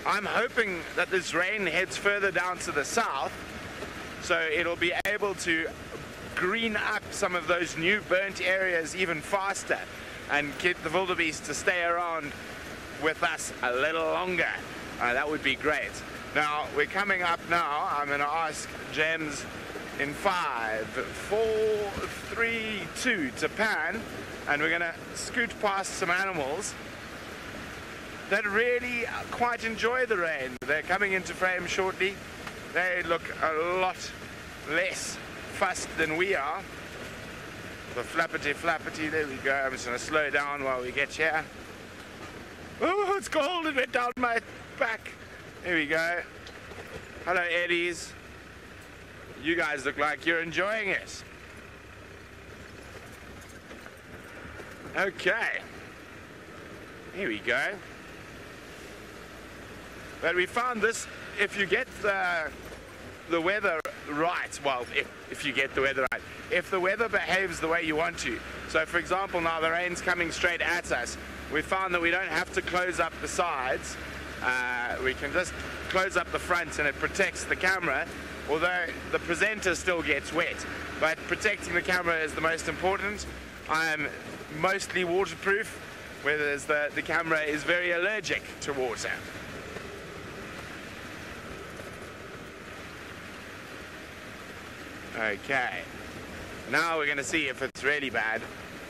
I'm hoping that this rain heads further down to the south, so it'll be able to green up some of those new burnt areas even faster and get the wildebeest to stay around with us a little longer. that would be great. Now, we're coming up now. I'm going to ask James in 5, 4, 3, 2 to pan, and we're going to scoot past some animals that really quite enjoy the rain. They're coming into frame shortly. They look a lot less fussed than we are. The flappity, there we go. I'm just going to slow down while we get here. Oh, it's cold, it went down my back. Here we go. Hello, Eddies. You guys look like you're enjoying it. Okay. Here we go. But we found this, if you get the weather right, well, if you get the weather right, if the weather behaves the way you want to. So, for example, now the rain's coming straight at us. We found that we don't have to close up the sides. We can just close up the front and it protects the camera, although the presenter still gets wet. But protecting the camera is the most important. I am mostly waterproof, whereas the camera is very allergic to water. Okay, now we're going to see if it's really bad,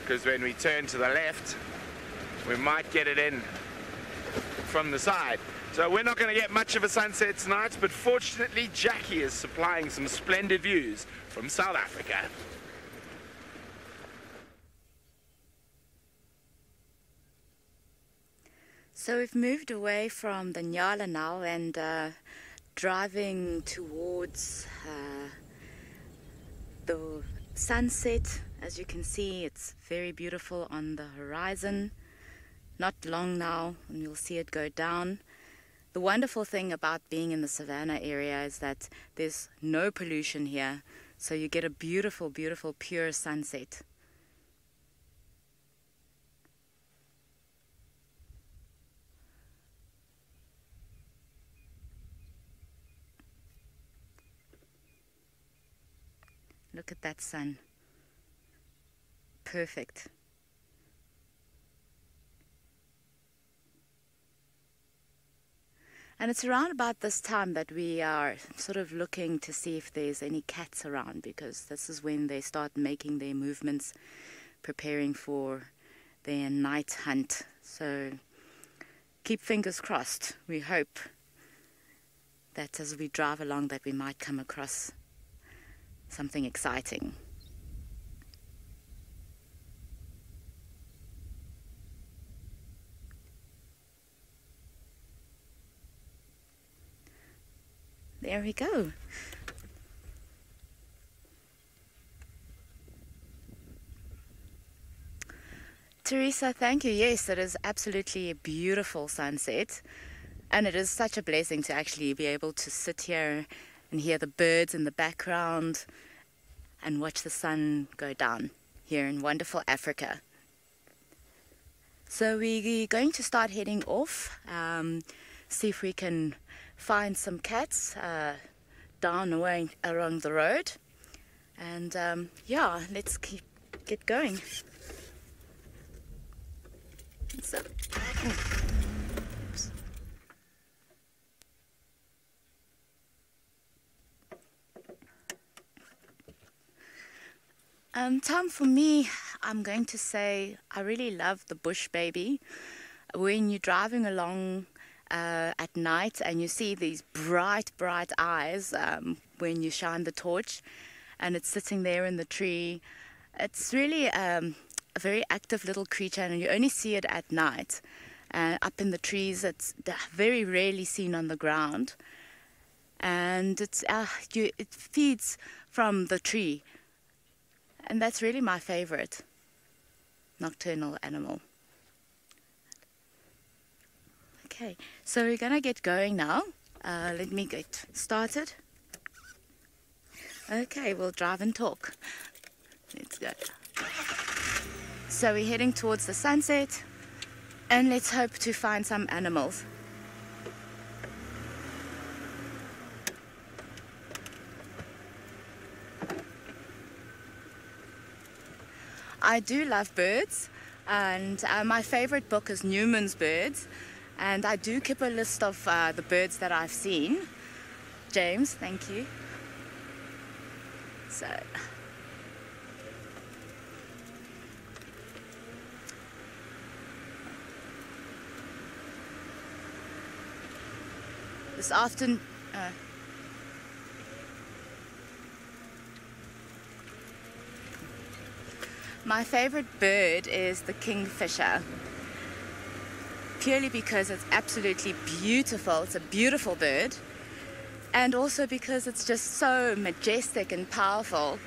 because when we turn to the left, we might get it in from the side. So we're not going to get much of a sunset tonight, but fortunately Jackie is supplying some splendid views from South Africa. So we've moved away from the Nyala now and driving towards the sunset. As you can see, it's very beautiful on the horizon. Not long now and you'll see it go down. The wonderful thing about being in the savannah area is that there's no pollution here, so you get a beautiful, beautiful, pure sunset. Look at that sun. Perfect. And it's around about this time that we are sort of looking to see if there's any cats around, because this is when they start making their movements, preparing for their night hunt. So keep fingers crossed. We hope that as we drive along that we might come across something exciting. There we go. Teresa, thank you. Yes, it is absolutely a beautiful sunset. And it is such a blessing to actually be able to sit here and hear the birds in the background and watch the sun go down here in wonderful Africa. So we're going to start heading off, see if we can find some cats down away along the road, and yeah, let's get going. So, Tom, for me, I'm going to say I really love the bush baby. When you're driving along at night and you see these bright eyes when you shine the torch and it's sitting there in the tree, it's really a very active little creature, and you only see it at night up in the trees. It's very rarely seen on the ground, and it feeds from the tree, and that's really my favorite nocturnal animal. Okay, so we're gonna get going now. Let me get started. Okay, we'll drive and talk. Let's go. So we're heading towards the sunset, and let's hope to find some animals. I do love birds, and my favorite book is Newman's Birds. And I do keep a list of the birds that I've seen. James, thank you. So, this afternoon, my favorite bird is the kingfisher, purely because it's absolutely beautiful. It's a beautiful bird, and also because it's just so majestic and powerful.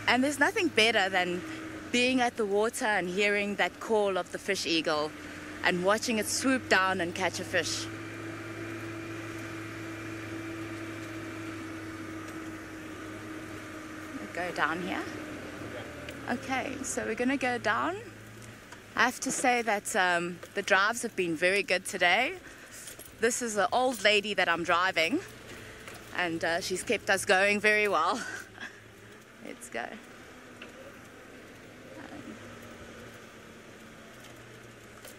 And there's nothing better than being at the water and hearing that call of the fish eagle and watching it swoop down and catch a fish. Go down here. Okay, so we're gonna go down. I have to say that the drives have been very good today. This is an old lady that I'm driving, and she's kept us going very well. Let's go.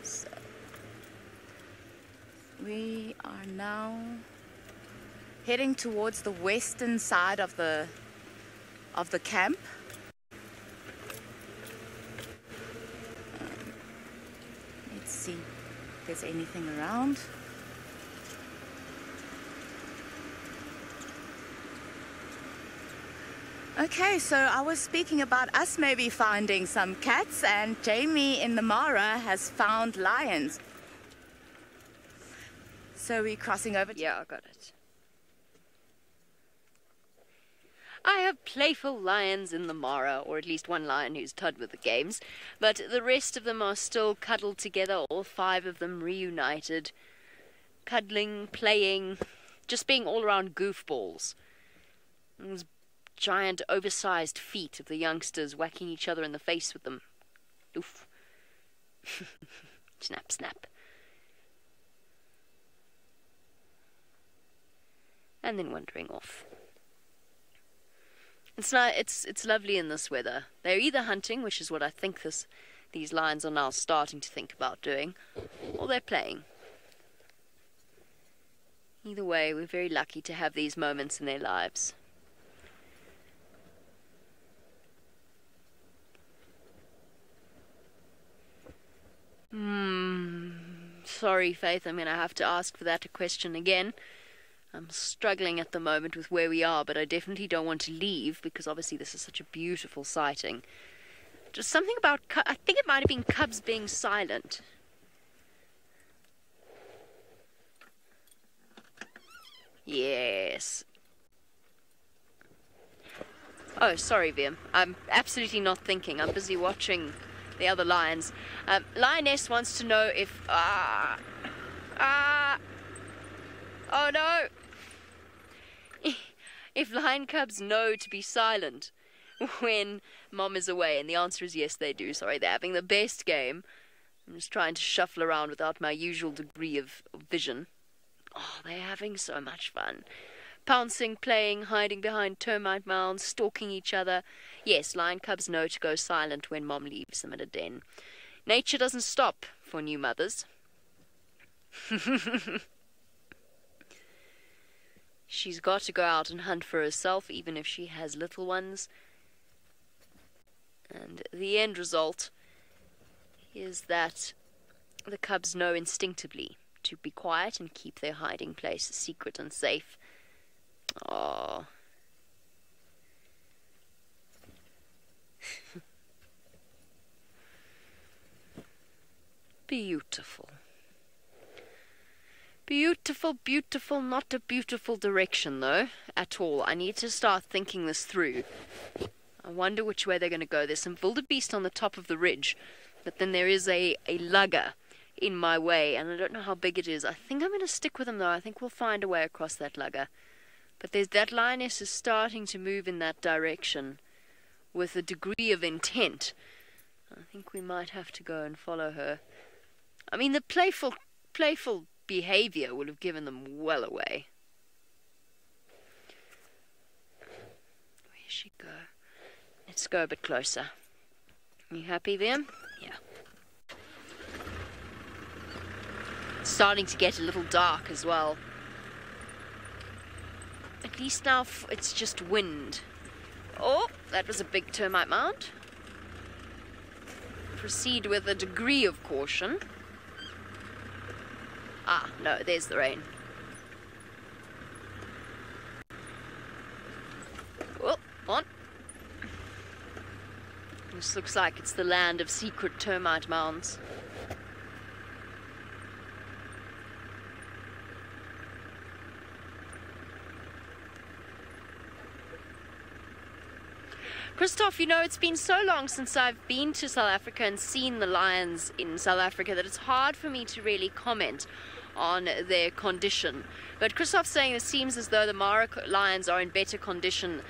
So we are now heading towards the western side of the camp. Let's see if there's anything around. Okay, so I was speaking about us maybe finding some cats, and Jamie in the Mara has found lions. So we're crossing over. Yeah, I got it. I have playful lions in the Mara, or at least one lion who's tied with the games, but the rest of them are still cuddled together, all 5 of them reunited, cuddling, playing, just being all around goofballs. Those giant oversized feet of the youngsters whacking each other in the face with them. Oof. Snap, snap. And then wandering off. It's lovely in this weather. They're either hunting, which is what I think these lions are now starting to think about doing, or they're playing. Either way, we're very lucky to have these moments in their lives. Sorry, Faith, I'm going to have to ask for that question again. I'm struggling at the moment with where we are, but I definitely don't want to leave because obviously this is such a beautiful sighting. Just something about, I think it might have been cubs being silent. Yes. Oh, sorry, Viam. I'm absolutely not thinking. I'm busy watching the other lions. Lioness wants to know if... oh no! If lion cubs know to be silent when mom is away, and the answer is yes, they do. Sorry, they're having the best game. I'm just trying to shuffle around without my usual degree of vision. Oh, they're having so much fun. Pouncing, playing, hiding behind termite mounds, stalking each other. Yes, lion cubs know to go silent when mom leaves them in a den. Nature doesn't stop for new mothers. She's got to go out and hunt for herself, even if she has little ones. And the end result is that the cubs know instinctively to be quiet and keep their hiding place secret and safe. Oh. Beautiful. Beautiful, beautiful, not a beautiful direction though, at all. I need to start thinking this through. I wonder which way they're going to go. There's some wildebeest on the top of the ridge, but then there is a lugger in my way, and I don't know how big it is. I think I'm going to stick with them though. I think we'll find a way across that lugger. But that lioness is starting to move in that direction with a degree of intent. I think we might have to go and follow her. I mean, the playful behavior would have given them well away. Where'd she go? Let's go a bit closer. You happy, Liam? Yeah. starting to get a little dark as well. At least now it's just wind. Oh, that was a big termite mound. Proceed with a degree of caution. Ah, no, there's the rain. Oh, on. This looks like it's the land of secret termite mounds. Christoph, you know, it's been so long since I've been to South Africa and seen the lions in South Africa that it's hard for me to really comment on their condition. But Christoph's saying it seems as though the Mara lions are in better condition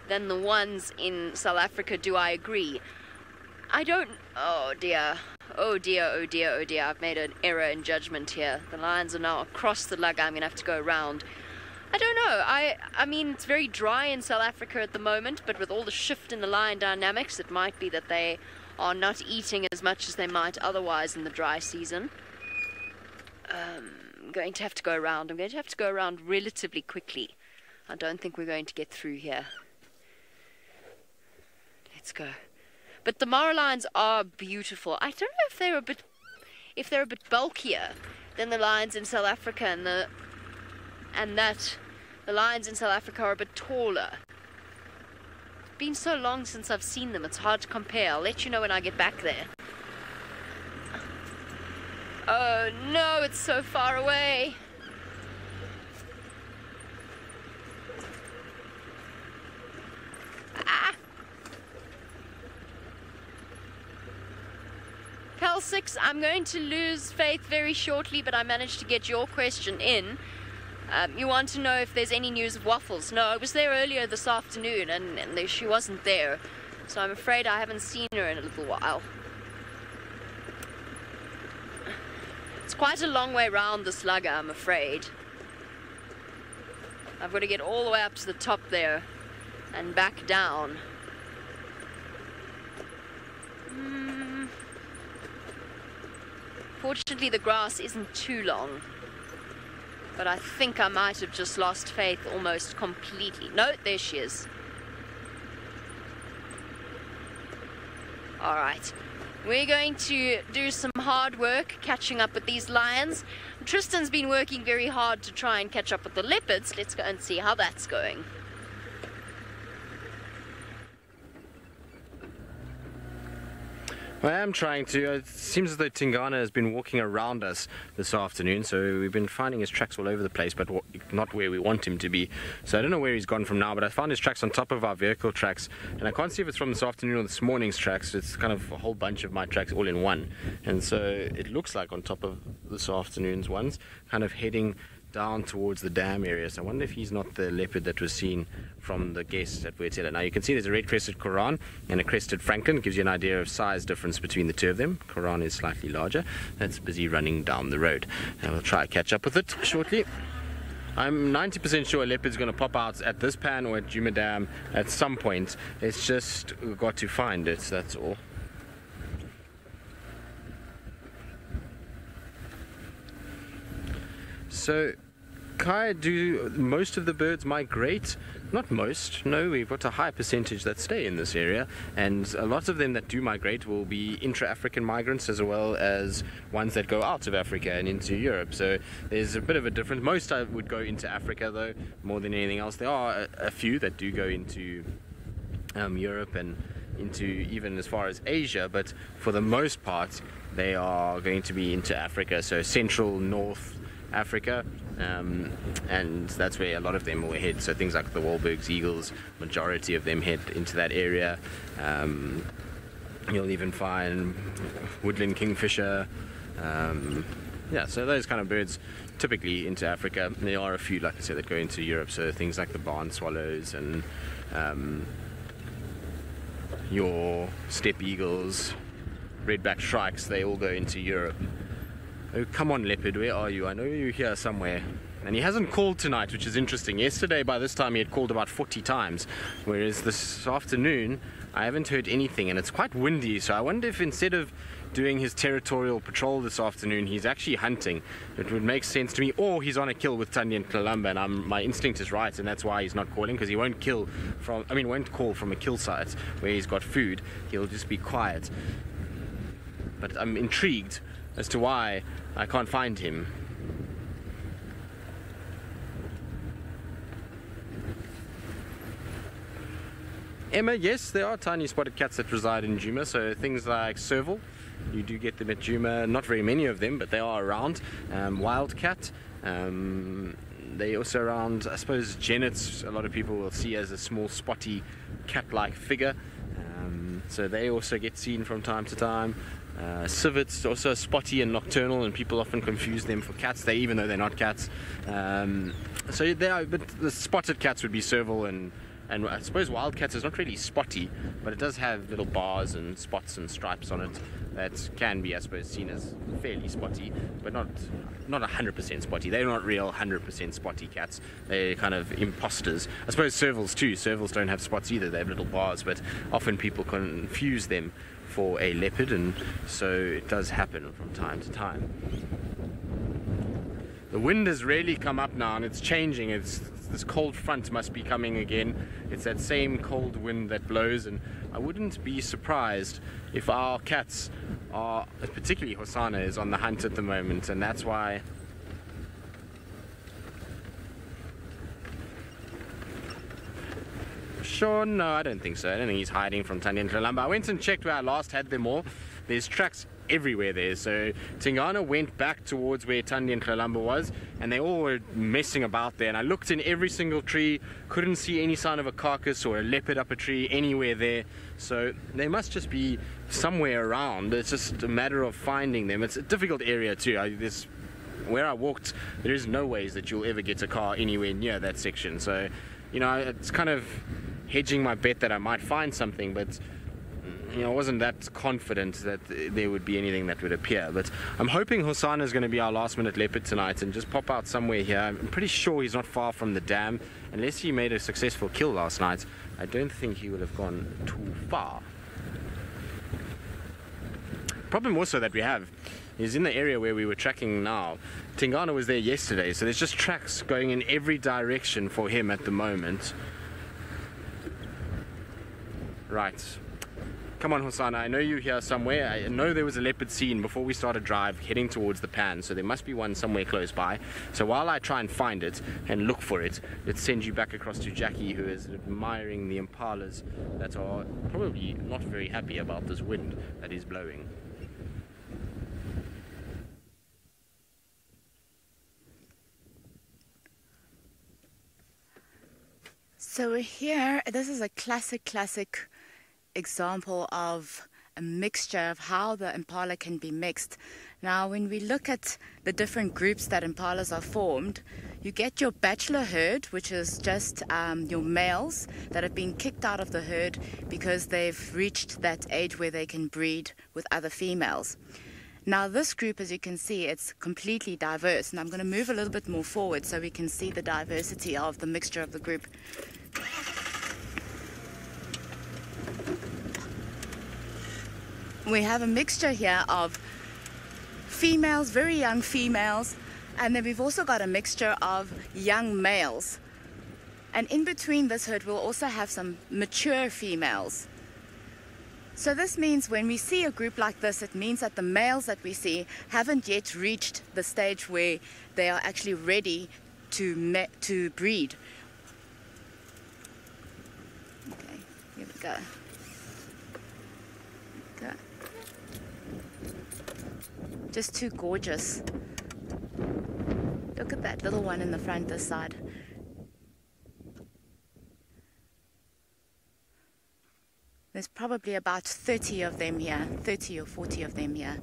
than the ones in South Africa. Do I agree? I don't... Oh dear. Oh dear, oh dear, oh dear. I've made an error in judgment here. The lions are now across the lug. I'm going to have to go around. I don't know. I mean, it's very dry in South Africa at the moment, but with all the shift in the lion dynamics, it might be that they are not eating as much as they might otherwise in the dry season. I'm going to have to go around. I'm going to have to go around relatively quickly. I don't think we're going to get through here. Let's go. But the Mara lions are beautiful. I don't know if they're a bit bulkier than the lions in South Africa, and that the lions in South Africa are a bit taller. It's been so long since I've seen them, it's hard to compare. I'll let you know when I get back there. Oh no, it's so far away. Ah! Cal 6, I'm going to lose faith very shortly, but I managed to get your question in. You want to know if there's any news of Waffles? No, I was there earlier this afternoon and she wasn't there. So I'm afraid I haven't seen her in a little while. It's quite a long way round the slugger, I'm afraid. I've got to get all the way up to the top there and back down. Fortunately, the grass isn't too long. But I think I might have just lost faith almost completely. No, there she is. Alright. We're going to do some hard work catching up with these lions. Tristan's been working very hard to try and catch up with the leopards. Let's go and see how that's going. I am trying to. It seems as though Tingana has been walking around us this afternoon, so we've been finding his tracks all over the place, but not where we want him to be. So I don't know where he's gone from now, but I found his tracks on top of our vehicle tracks, and I can't see if it's from this afternoon or this morning's tracks. It's kind of a whole bunch of my tracks all in one, and so it looks like on top of this afternoon's ones, kind of heading down towards the dam area. So I wonder if he's not the leopard that was seen from the guests at Wetela. Now you can see there's a red-crested Koran and a crested Franklin. It gives you an idea of size difference between the two of them. Koran is slightly larger. That's busy running down the road. And we'll try to catch up with it shortly. I'm 90% sure a leopard's going to pop out at this pan or at Djuma Dam at some point. It's just we've got to find it, that's all. So, Kai, do most of the birds migrate? Not most, no, we've got a high percentage that stay in this area, and a lot of them that do migrate will be intra-African migrants as well as ones that go out of Africa and into Europe. So there's a bit of a difference. Most would go into Africa though, more than anything else. There are a few that do go into Europe and into even as far as Asia, but for the most part they are going to be into Africa, so Central, North Africa, and that's where a lot of them will head. So things like the Wahlbergs, eagles, majority of them head into that area. You'll even find woodland kingfisher, yeah, so those kind of birds typically into Africa. And there are a few, like I said, that go into Europe, so things like the barn swallows and your steppe eagles, red-backed shrikes, they all go into Europe. Oh, come on, leopard, where are you? I know you're here somewhere. And he hasn't called tonight, which is interesting. Yesterday, by this time, he had called about 40 times, whereas this afternoon, I haven't heard anything, and it's quite windy, so I wonder if instead of doing his territorial patrol this afternoon. He's actually hunting. It would make sense to me, or he's on a kill with Tandi and Kalamba, and my instinct is right, and that's why he's not calling, because he won't won't call from a kill site where he's got food. He'll just be quiet. But I'm intrigued as to why I can't find him. Emma, yes, there are tiny spotted cats that reside in Djuma, so things like serval, you do get them at Djuma, not very many of them, but they are around. Wildcat, they also around, I suppose, genets, a lot of people will see as a small spotty cat-like figure, so they also get seen from time to time. Civets, also spotty and nocturnal, and people often confuse them for cats, even though they're not cats. So they are, but the spotted cats would be serval, and I suppose wildcats is not really spotty, but it does have little bars and spots and stripes on it that can be, I suppose, seen as fairly spotty, but not 100% spotty. They're not real 100% spotty cats. They're kind of imposters. I suppose servals too. Servals don't have spots either. They have little bars, but often people confuse them for a leopard, and so it does happen from time to time. The wind has really come up now, and it's changing. This cold front must be coming again. It's that same cold wind that blows, and I wouldn't be surprised if our cats are, particularly Hosanna, is on the hunt at the moment, and that's why Sure, no, I don't think so. I don't think he's hiding from Tandi and Kalamba. I went and checked where I last had them all. There's tracks everywhere there. So Tingana went back towards where Tandi and Kalamba was, and they all were messing about there. And I looked in every single tree, couldn't see any sign of a carcass or a leopard up a tree anywhere there. So they must just be somewhere around. It's just a matter of finding them. It's a difficult area too. Where I walked, there is no ways that you'll ever get a car anywhere near that section. So, you know, it's kind of hedging my bet that I might find something, but you know, I wasn't that confident that there would be anything that would appear. But I'm hoping Hosanna is going to be our last minute leopard tonight and just pop out somewhere here. I'm pretty sure he's not far from the dam. Unless he made a successful kill last night, I don't think he would have gone too far. Problem also that we have is in the area where we were tracking now. Tingana was there yesterday, so there's just tracks going in every direction for him at the moment. Right. Come on, Hosanna, I know you're here somewhere. I know there was a leopard seen before we started drive heading towards the pan, so there must be one somewhere close by. So while I try and find it and look for it, let's send you back across to Jackie, who is admiring the impalas that are probably not very happy about this wind that is blowing. So here, this is a classic example of a mixture of how the impala can be mixed. Now, when we look at the different groups that impalas are formed, you get your bachelor herd, which is just your males that have been kicked out of the herd because they've reached that age where they can breed with other females. Now, this group, as you can see, it's completely diverse, and I'm going to move a little bit more forward so we can see the diversity of the mixture of the group. We have a mixture here of females, very young females, and then we've also got a mixture of young males. And in between this herd, we'll also have some mature females. So this means when we see a group like this, it means that the males that we see haven't yet reached the stage where they are actually ready to breed. Okay, here we go. Just too gorgeous. Look at that little one in the front this side. There's probably about 30 of them here, 30 or 40 of them here.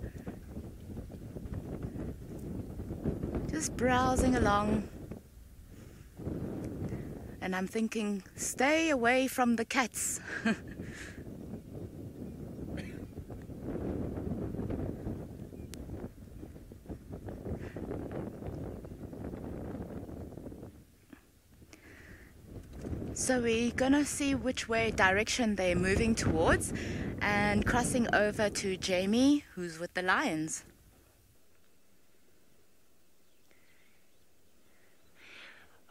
Just browsing along. And I'm thinking, stay away from the cats. So we're gonna see which direction they're moving towards, and crossing over to Jamie, who's with the lions.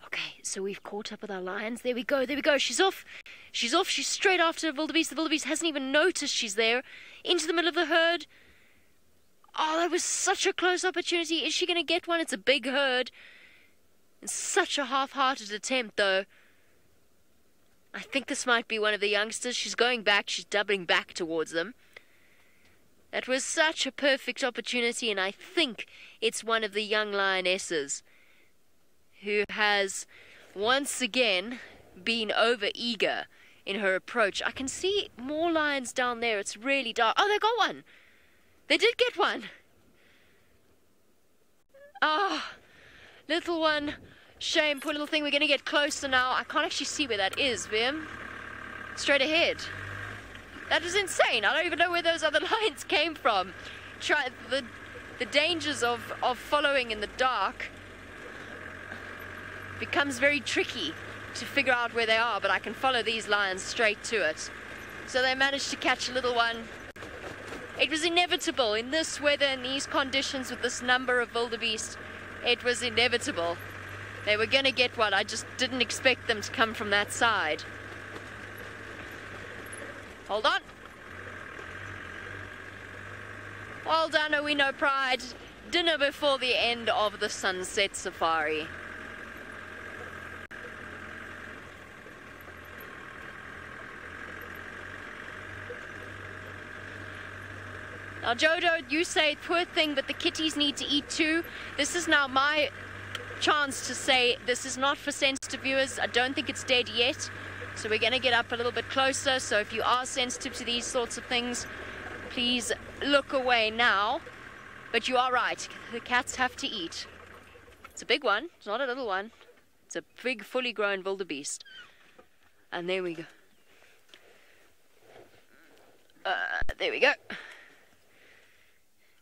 Okay, so we've caught up with our lions. There we go, there we go. She's off. She's off. She's straight after the wildebeest. The wildebeest hasn't even noticed she's there. Into the middle of the herd. Oh, that was such a close opportunity. Is she going to get one? It's a big herd. It's such a half-hearted attempt, though. I think this might be one of the youngsters. She's going back. She's doubling back towards them. That was such a perfect opportunity, and I think it's one of the young lionesses who has once again been over-eager in her approach. I can see more lions down there. It's really dark. Oh, they got one. They did get one. Ah, little one. Shame, poor little thing. We're going to get closer now. I can't actually see where that is, Vim. Straight ahead. That is insane. I don't even know where those other lions came from. Try the dangers of following in the dark becomes very tricky to figure out where they are, but I can follow these lions straight to it. So they managed to catch a little one. It was inevitable in this weather, in these conditions, with this number of wildebeest. It was inevitable. They were going to get one. I just didn't expect them to come from that side. Hold on. Well done, Oh We Know Pride. Dinner before the end of the sunset safari. Now, Jojo, you say, poor thing, but the kitties need to eat too. This is now my chance to say this is not for sensitive viewers. I don't think it's dead yet. So we're going to get up a little bit closer. So if you are sensitive to these sorts of things, please look away now. But you are right. The cats have to eat. It's a big one. It's not a little one. It's a big, fully grown wildebeest. And there we go. There we go.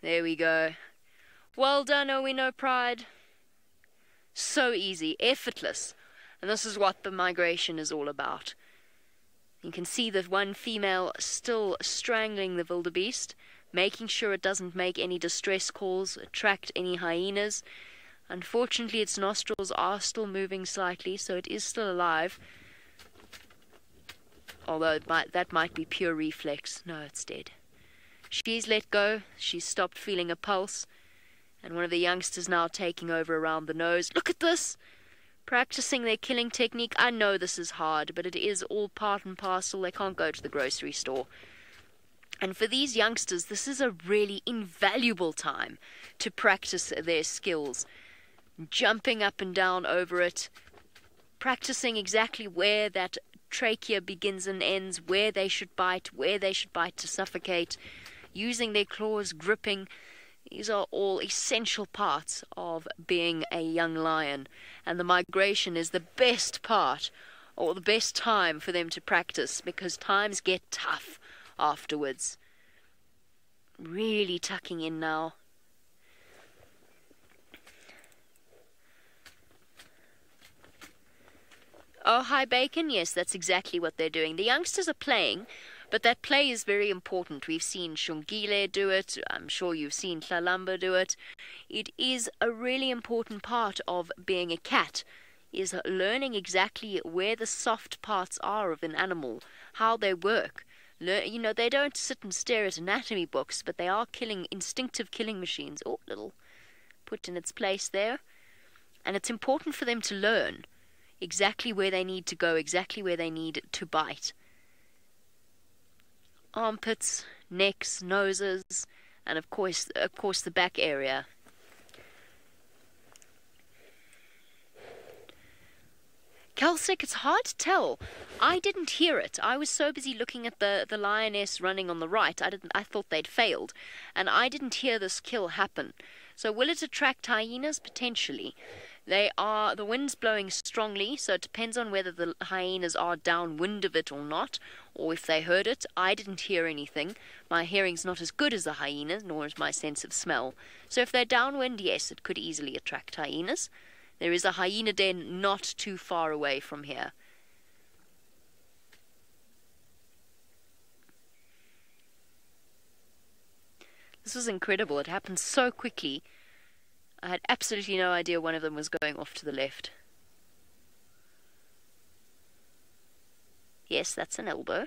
There we go. Well done, Oh We Know Pride. So easy, effortless. And this is what the migration is all about. You can see that one female still strangling the wildebeest, making sure it doesn't make any distress calls, attract any hyenas. Unfortunately, its nostrils are still moving slightly, so it is still alive. Although that might be pure reflex. No, it's dead. She's let go. She's stopped feeling a pulse. And one of the youngsters now taking over around the nose. Look at this! Practicing their killing technique. I know this is hard, but it is all part and parcel. They can't go to the grocery store. And for these youngsters, this is a really invaluable time to practice their skills. Jumping up and down over it. Practicing exactly where that trachea begins and ends, where they should bite to suffocate. Using their claws, gripping. These are all essential parts of being a young lion. And the migration is the best part, or the best time for them to practice, because times get tough afterwards. Really tucking in now. Oh, hi, Bacon. Yes, that's exactly what they're doing. The youngsters are playing. But that play is very important. We've seen Shungile do it. I'm sure you've seen Tlalamba do it. It is a really important part of being a cat, is learning exactly where the soft parts are of an animal, how they work. You know, they don't sit and stare at anatomy books, but they are instinctive killing machines. Oh, little put in its place there. And it's important for them to learn exactly where they need to go, exactly where they need to bite. Armpits, necks, noses, and of course the back area. Kelsek, it's hard to tell. I didn't hear it. I was so busy looking at the lioness running on the right. I thought they'd failed, and I didn't hear this kill happen. So will it attract hyenas? Potentially. The wind's blowing strongly, so it depends on whether the hyenas are downwind of it or not, or if they heard it. I didn't hear anything. My hearing's not as good as the hyenas, nor is my sense of smell. So if they're downwind, yes, it could easily attract hyenas. There is a hyena den not too far away from here. This was incredible. It happened so quickly. I had absolutely no idea one of them was going off to the left. Yes, that's an elbow.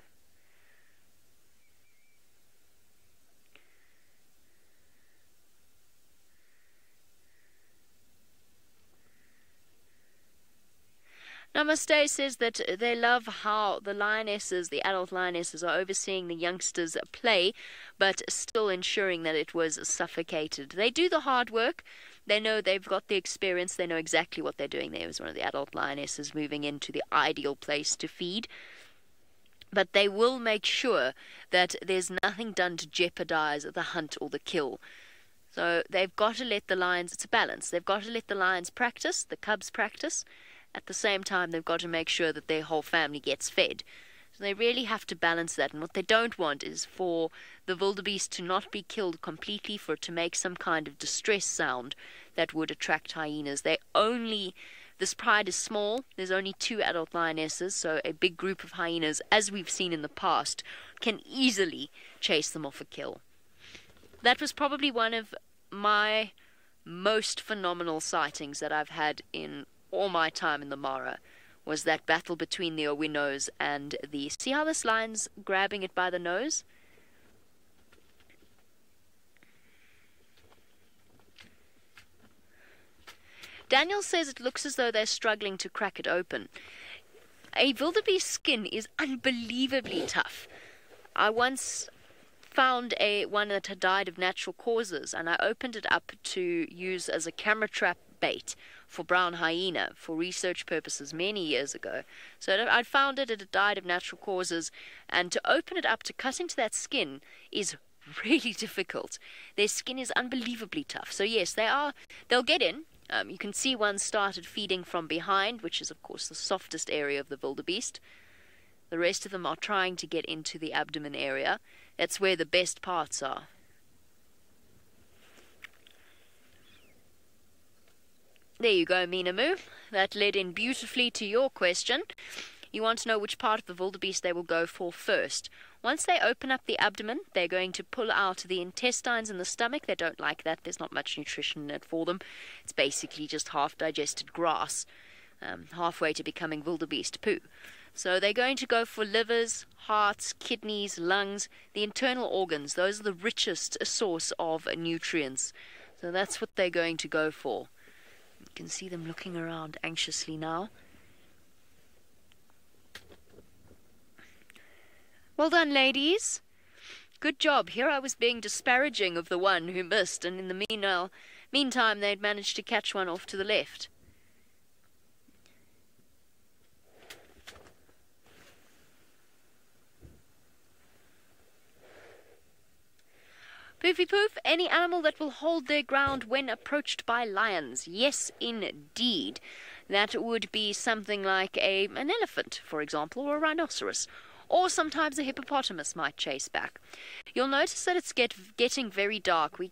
Namaste says that they love how the lionesses, the adult lionesses, are overseeing the youngsters play, but still ensuring that it was suffocated. They do the hard work. They know they've got the experience. They know exactly what they're doing. There was one of the adult lionesses moving into the ideal place to feed. But they will make sure that there's nothing done to jeopardize the hunt or the kill. So they've got to let the lions, it's a balance. They've got to let the lions practice, the cubs practice. At the same time, they've got to make sure that their whole family gets fed. So they really have to balance that. And what they don't want is for the wildebeest to not be killed completely, for it to make some kind of distress sound that would attract hyenas. This pride is small. There's only 2 adult lionesses, so a big group of hyenas, as we've seen in the past, can easily chase them off a kill. That was probably one of my most phenomenal sightings that I've had in all my time in the Mara, was that battle between the Owinos and the... See how this lion's grabbing it by the nose? Daniel says it looks as though they're struggling to crack it open. A wildebeest skin is unbelievably tough. I once found one that had died of natural causes, and I opened it up to use as a camera trap bait for brown hyena for research purposes many years ago. So I'd found it had died of natural causes, and to open it up to cut into that skin is really difficult. Their skin is unbelievably tough. So yes, they'll get in. You can see one started feeding from behind, which is of course the softest area of the wildebeest. The rest of them are trying to get into the abdomen area. That's where the best parts are. There you go, Minamu. That led in beautifully to your question. You want to know which part of the wildebeest they will go for first. Once they open up the abdomen, they're going to pull out the intestines and the stomach. They don't like that. There's not much nutrition in it for them. It's basically just half-digested grass, halfway to becoming wildebeest poo. So they're going to go for livers, hearts, kidneys, lungs, the internal organs. Those are the richest source of nutrients. So that's what they're going to go for. You can see them looking around anxiously now. Well done, ladies. Good job. Here I was being disparaging of the one who missed, and in the meantime they'd managed to catch one off to the left. Poofy Poof, any animal that will hold their ground when approached by lions. Yes, indeed. That would be something like an elephant, for example, or a rhinoceros. Or sometimes a hippopotamus might chase back. You'll notice that it's getting very dark. We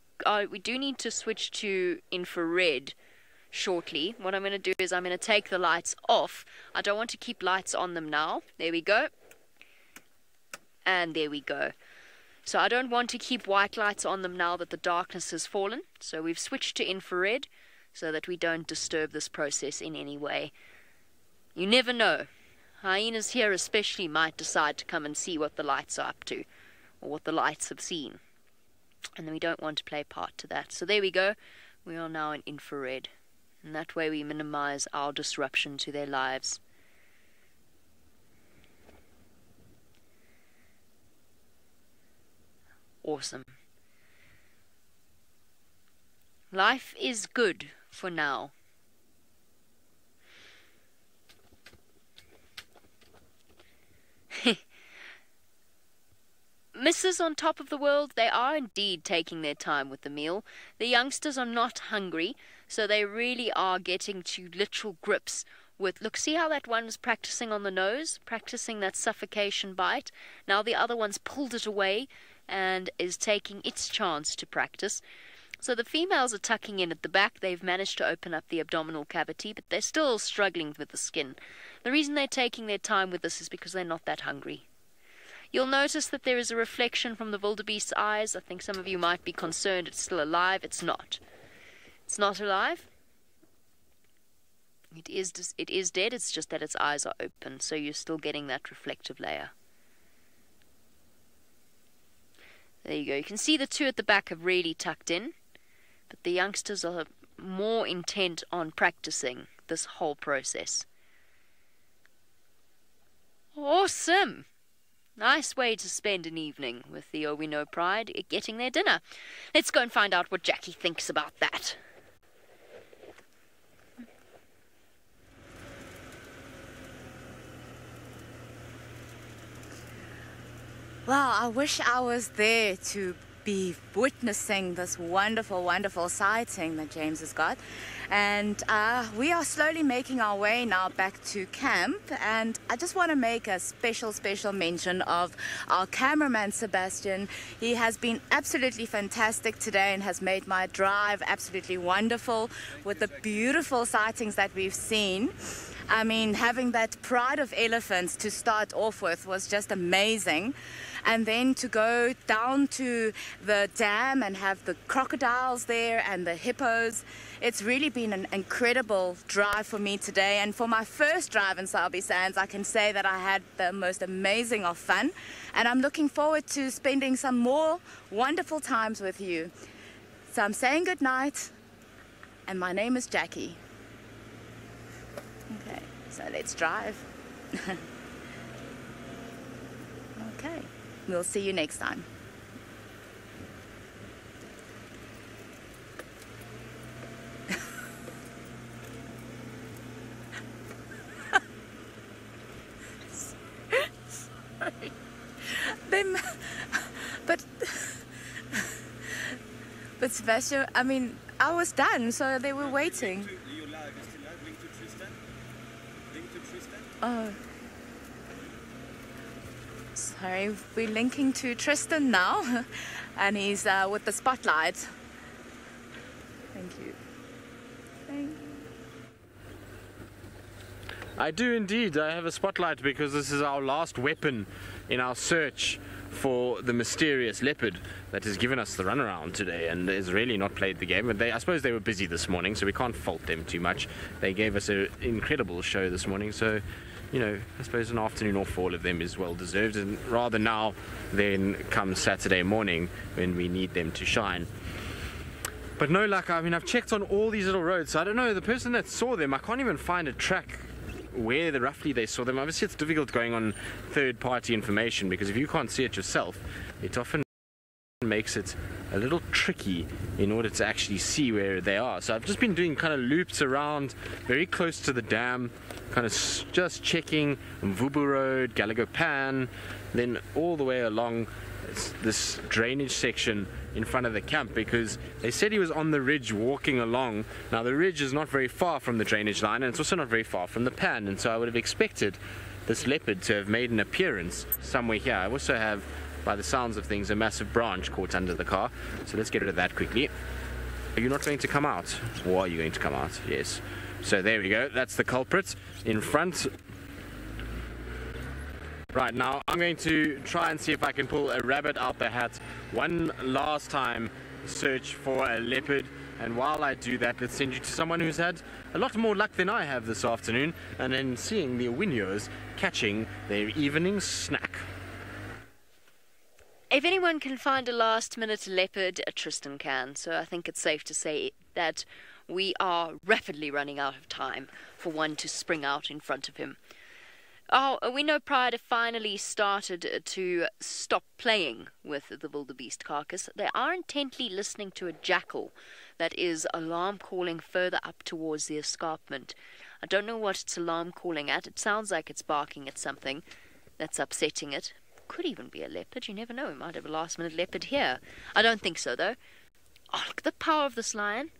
do need to switch to infrared shortly. What I'm going to do is I'm going to take the lights off. I don't want to keep lights on them now. There we go. And there we go. So I don't want to keep white lights on them now that the darkness has fallen. So we've switched to infrared so that we don't disturb this process in any way. You never know. Hyenas here especially might decide to come and see what the lights are up to, or what the lights have seen. And we don't want to play part to that. So there we go. We are now in infrared. And that way we minimize our disruption to their lives. Awesome. Life is good for now. Misses on top of the world, they are indeed taking their time with the meal. The youngsters are not hungry, so they really are getting to literal grips with... Look, see how that one's practicing on the nose, practicing that suffocation bite. Now the other one's pulled it away and is taking its chance to practice. So the females are tucking in at the back. They've managed to open up the abdominal cavity, but they're still struggling with the skin. The reason they're taking their time with this is because they're not that hungry. You'll notice that there is a reflection from the wildebeest's eyes. I think some of you might be concerned it's still alive. It's not. It's not alive. It is dead. It's just that its eyes are open, so you're still getting that reflective layer. There you go. You can see the two at the back have really tucked in, but the youngsters are more intent on practicing this whole process. Awesome! Nice way to spend an evening with the We Know Pride getting their dinner. Let's go and find out what Jackie thinks about that. Wow, I wish I was there to be witnessing this wonderful, wonderful sighting that James has got. And we are slowly making our way now back to camp. And I just want to make a special mention of our cameraman, Sebastian. He has been absolutely fantastic today and has made my drive absolutely wonderful with the beautiful sightings that we've seen. I mean, having that pride of elephants to start off with was just amazing. And then to go down to the dam and have the crocodiles there and the hippos. It's really been an incredible drive for me today. And for my first drive in Sabi Sands, I can say that I had the most amazing of fun. And I'm looking forward to spending some more wonderful times with you. So I'm saying good night. And my name is Jackie. Okay, so let's drive. Okay. We'll see you next time. Sorry. But Sebastian, I mean, I was done, so they were waiting. Oh. Sorry, we're linking to Tristan now, and he's with the spotlight. Thank you. Thank you. I do indeed. I have a spotlight because this is our last weapon in our search for the mysterious leopard that has given us the runaround today and has really not played the game. But I suppose they were busy this morning, so we can't fault them too much. They gave us an incredible show this morning, so you know, I suppose an afternoon off for all of them is well deserved, and rather now than come Saturday morning when we need them to shine. But no luck. I mean, I've checked on all these little roads, so I don't know, the person that saw them, I can't even find a track where roughly they saw them. Obviously it's difficult going on third-party information, because if you can't see it yourself, it often makes it a little tricky in order to actually see where they are. So I've just been doing kind of loops around very close to the dam, kind of just checking Mvubu Road, Gallagher Pan, then all the way along this drainage section in front of the camp, because they said he was on the ridge walking along. Now the ridge is not very far from the drainage line, and it's also not very far from the pan, and so I would have expected this leopard to have made an appearance somewhere here. I also have, by the sounds of things, a massive branch caught under the car, so let's get rid of that quickly. Are you not going to come out? Or are you going to come out? Yes. So there we go, that's the culprit in front. Right, now I'm going to try and see if I can pull a rabbit out the hat one last time, search for a leopard. And while I do that, let's send you to someone who's had a lot more luck than I have this afternoon, and then seeing the Winyos catching their evening snack. If anyone can find a last-minute leopard, Tristan can. So I think it's safe to say that we are rapidly running out of time for one to spring out in front of him. Oh, We Know Pride have finally started to stop playing with the wildebeest carcass. They are intently listening to a jackal that is alarm calling further up towards the escarpment. I don't know what it's alarm calling at. It sounds like it's barking at something that's upsetting it. Could even be a leopard, you never know. We might have a last-minute leopard here. I don't think so, though. Oh, look at the power of this lion.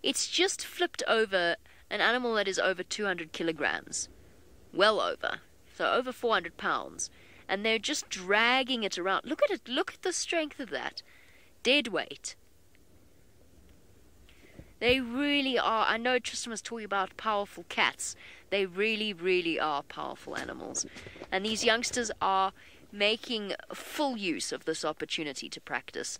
It's just flipped over an animal that is over 200 kilograms. Well over. So over 400 pounds. And they're just dragging it around. Look at it. Look at the strength of that. Dead weight. They really are. I know Tristan was talking about powerful cats. They really, really are powerful animals. And these youngsters are making full use of this opportunity to practice.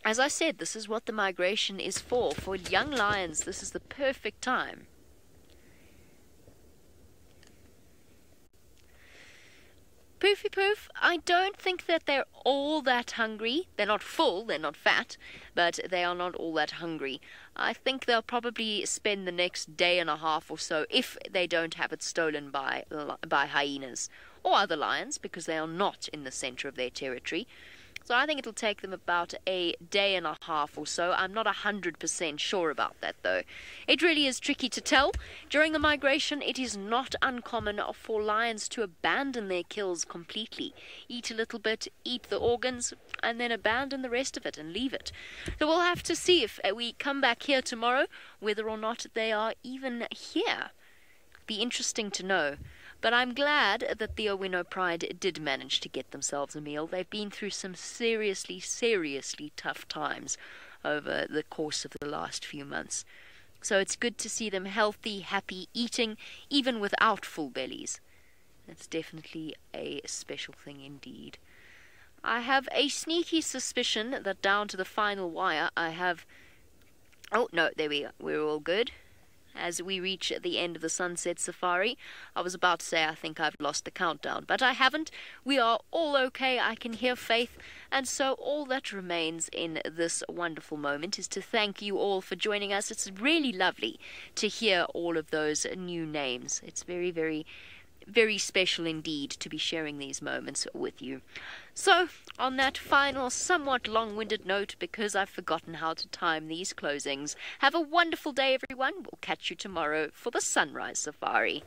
As I said, this is what the migration is for. For young lions, this is the perfect time. Poofy poof, I don't think that they're all that hungry. They're not full, they're not fat, but they are not all that hungry. I think they'll probably spend the next day and a half or so, if they don't have it stolen by hyenas or other lions, because they are not in the center of their territory. So I think it'll take them about a day and a half or so. I'm not 100% sure about that, though. It really is tricky to tell. During the migration, it is not uncommon for lions to abandon their kills completely. Eat a little bit, eat the organs, and then abandon the rest of it and leave it. So we'll have to see if we come back here tomorrow, whether or not they are even here. Be interesting to know. But I'm glad that the Owino Pride did manage to get themselves a meal. They've been through some seriously, seriously tough times over the course of the last few months. So it's good to see them healthy, happy, eating, even without full bellies. That's definitely a special thing indeed. I have a sneaky suspicion that down to the final wire I have... Oh, no, there we are. We're all good. As we reach the end of the sunset safari, I was about to say I think I've lost the countdown, but I haven't. We are all okay. I can hear Faith, and so all that remains in this wonderful moment is to thank you all for joining us. It's really lovely to hear all of those new names. It's very, very, very special indeed to be sharing these moments with you. So, on that final, somewhat long-winded note, because I've forgotten how to time these closings, have a wonderful day, everyone. We'll catch you tomorrow for the Sunrise Safari.